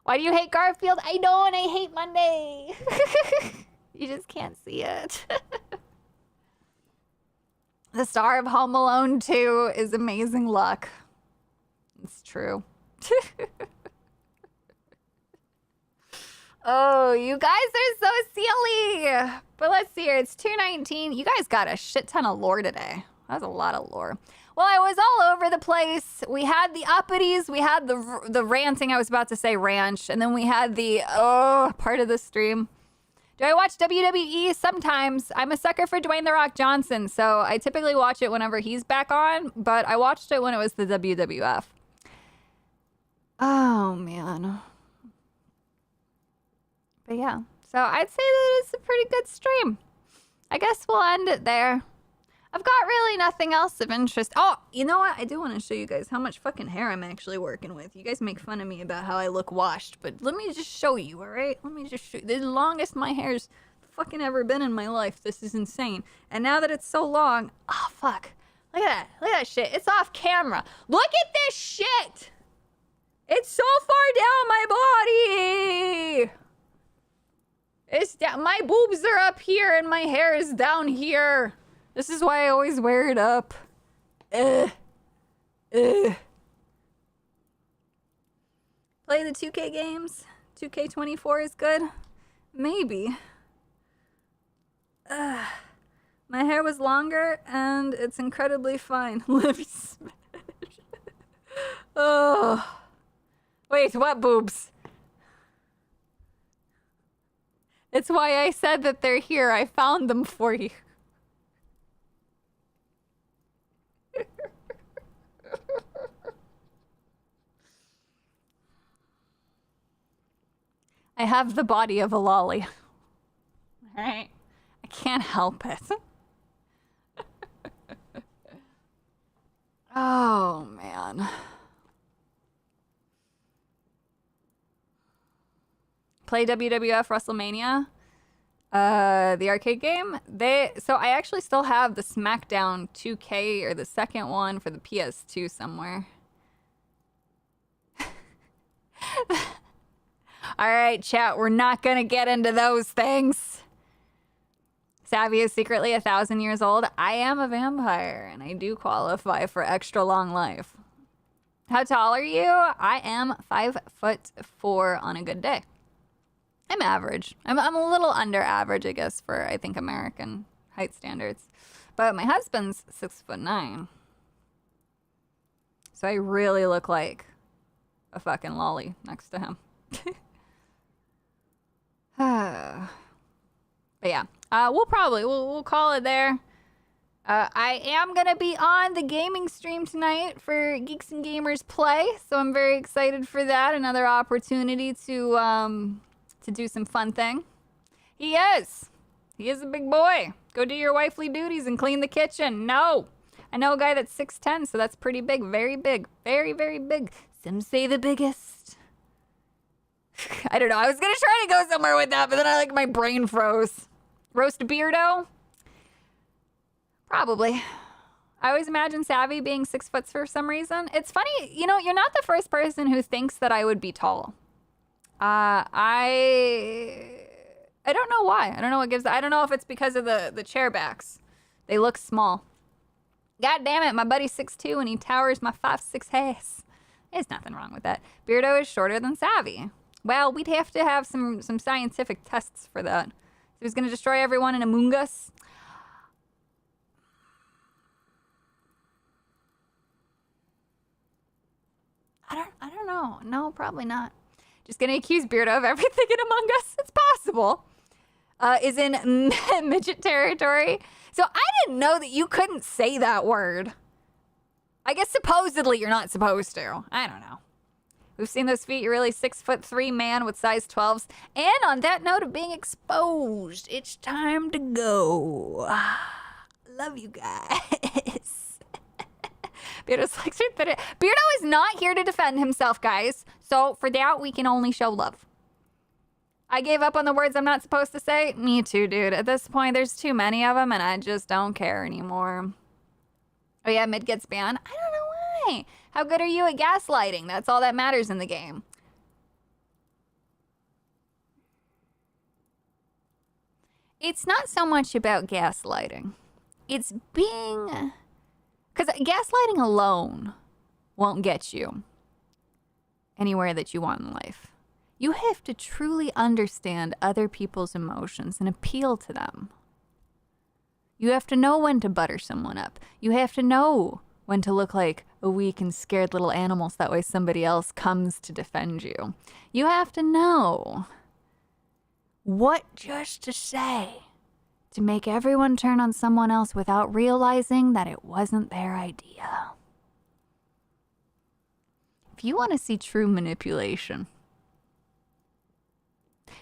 Why do you hate Garfield? I don't. I hate Monday. You just can't see it. The star of Home Alone 2 is Amazing Luck. It's true. Oh, you guys are so silly. But let's see here. It's 2:19. You guys got a shit ton of lore today. That was a lot of lore. Well, I was all over the place. We had the uppities. We had the ranting. I was about to say ranch. And then we had the, part of the stream. Do I watch WWE? Sometimes. I'm a sucker for Dwayne "The Rock" Johnson, so I typically watch it whenever he's back on, but I watched it when it was the WWF. Oh, man. But yeah, so I'd say that it's a pretty good stream. I guess we'll end it there. I've got really nothing else of interest. Oh, you know what? I do want to show you guys how much fucking hair I'm actually working with. You guys make fun of me about how I look washed, but let me just show you, all right? Let me just show you. The longest my hair's fucking ever been in my life. This is insane. And now that it's so long, oh, fuck. Look at that. Look at that shit. It's off camera. Look at this shit. It's so far down my body. It's down. My boobs are up here and my hair is down here. This is why I always wear it up. Play the 2K games? 2K24 is good? Maybe. My hair was longer and it's incredibly fine. Let me smash. Oh. Wait, what boobs? It's why I said that they're here. I found them for you. I have the body of a lolly. Alright? I can't help it. Oh, man. Play WWF WrestleMania. The arcade game. So I actually still have the SmackDown 2K or the second one for the PS2 somewhere. All right, chat, we're not going to get into those things. Savvy is secretly 1,000 years old. I am a vampire, and I do qualify for extra long life. How tall are you? I am 5'4" on a good day. I'm average. I'm a little under average, I guess, for, I think, American height standards. But my husband's 6'9". So I really look like a fucking lolly next to him. But yeah, we'll call it there. I am gonna be on the gaming stream tonight for Geeks and Gamers Play, so I'm very excited for that. Another opportunity to do some fun thing. He is a big boy. Go do your wifely duties and clean the kitchen. No, I know a guy that's 6'10", so that's pretty big, very big, very, very big. Some say the biggest. I don't know. I was gonna try to go somewhere with that, but then my brain froze. Roast beardo? Probably. I always imagine Savvy being 6 foot for some reason. It's funny, you're not the first person who thinks that I would be tall. I don't know why. I don't know what gives. I don't know if it's because of the chair backs. They look small. God damn it, my buddy's 6'2" and he towers my 5'6" ass. There's nothing wrong with that. Beardo is shorter than Savvy. Well, we'd have to have some scientific tests for that. So he's gonna destroy everyone in Among Us. I don't know. No, probably not. Just gonna accuse Beardo of everything in Among Us. It's possible. Is in midget territory. So I didn't know that you couldn't say that word. I guess supposedly you're not supposed to. I don't know. We've seen those feet. You're really 6'3" man with size 12s. And on that note of being exposed, it's time to go. Love you guys. Beardo's like, Beardo is not here to defend himself, guys. So for that, we can only show love. I gave up on the words I'm not supposed to say. Me too, dude. At this point, there's too many of them, and I just don't care anymore. Oh yeah, mid gets banned. I don't know why. How good are you at gaslighting? That's all that matters in the game. It's not so much about gaslighting. It's being... Because gaslighting alone won't get you anywhere that you want in life. You have to truly understand other people's emotions and appeal to them. You have to know when to butter someone up. You have to know when to look like a weak and scared little animal so that way somebody else comes to defend you. You have to know what just to say to make everyone turn on someone else without realizing that it wasn't their idea. If you want to see true manipulation,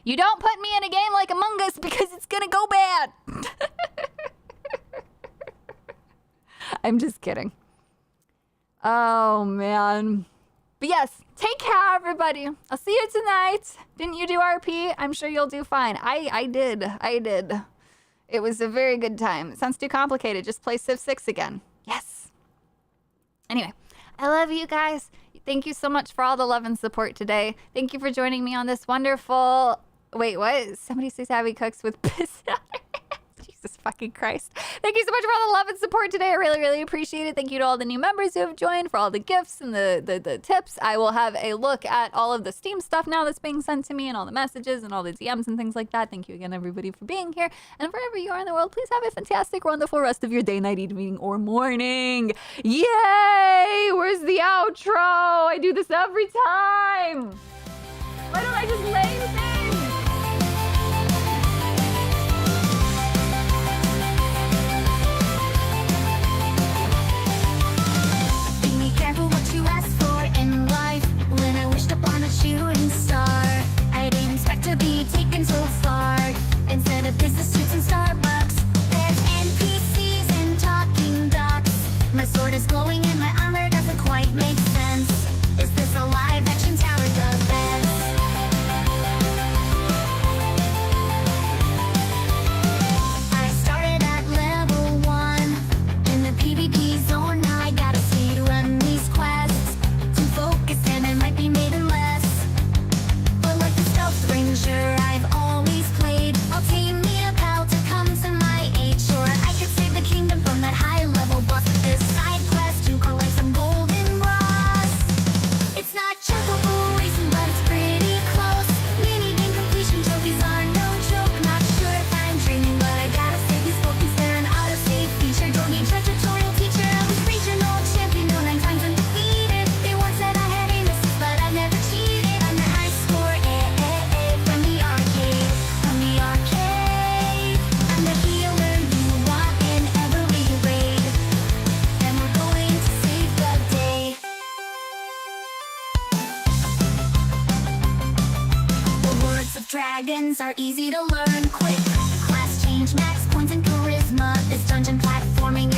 you don't put me in a game like Among Us because it's gonna go bad. I'm just kidding. Oh, man. But yes, take care, everybody. I'll see you tonight. Didn't you do RP? I'm sure you'll do fine. I did. It was a very good time. It sounds too complicated. Just play Civ 6 again. Yes. Anyway, I love you guys. Thank you so much for all the love and support today. Thank you for joining me on this wonderful... Wait, what? Somebody says Abby cooks with piss on her hands. Jesus fucking Christ. Thank you so much for all the love and support today. I really, really appreciate it. Thank you to all the new members who have joined, for all the gifts and the tips. I will have a look at all of the Steam stuff now that's being sent to me and all the messages and all the DMs and things like that. Thank you again, everybody, for being here. And wherever you are in the world, please have a fantastic, wonderful rest of your day, night, evening, or morning. Yay! Where's the outro? I do this every time. Why don't I just lay things? Careful what you ask for in life. When I wished upon a shooting star, I didn't expect to be taken so far. Instead of business suits and Starbucks, there's NPCs and talking ducks. My sword is glowing and my armor doesn't quite make sense. Is this a live action tower defense? I started at level 1 in the PvP zone. Now I gotta see to run these quests. Too focused and I might be made in less. But like the stealth ranger I've always played, I'll tame me a pal to come to my aid. Sure, I could save the kingdom from that high level boss with this side quest to collect some golden bras. It's not chocobo racing, but it's pretty close. Mini game completion trophies are no joke. Not sure if I'm dreaming, but I gotta save these focus. They're an auto-save feature. Don't need tutorial teacher. I was regional champion, 9 times undefeated. They once said I had aim assist, but I never cheated. I'm the high score, from the arcade. From the arcade. I'm the healer you want in every raid. And we're going to save the day. The words of dragons are easy to learn quick. Class change, max points and charisma. This dungeon platforming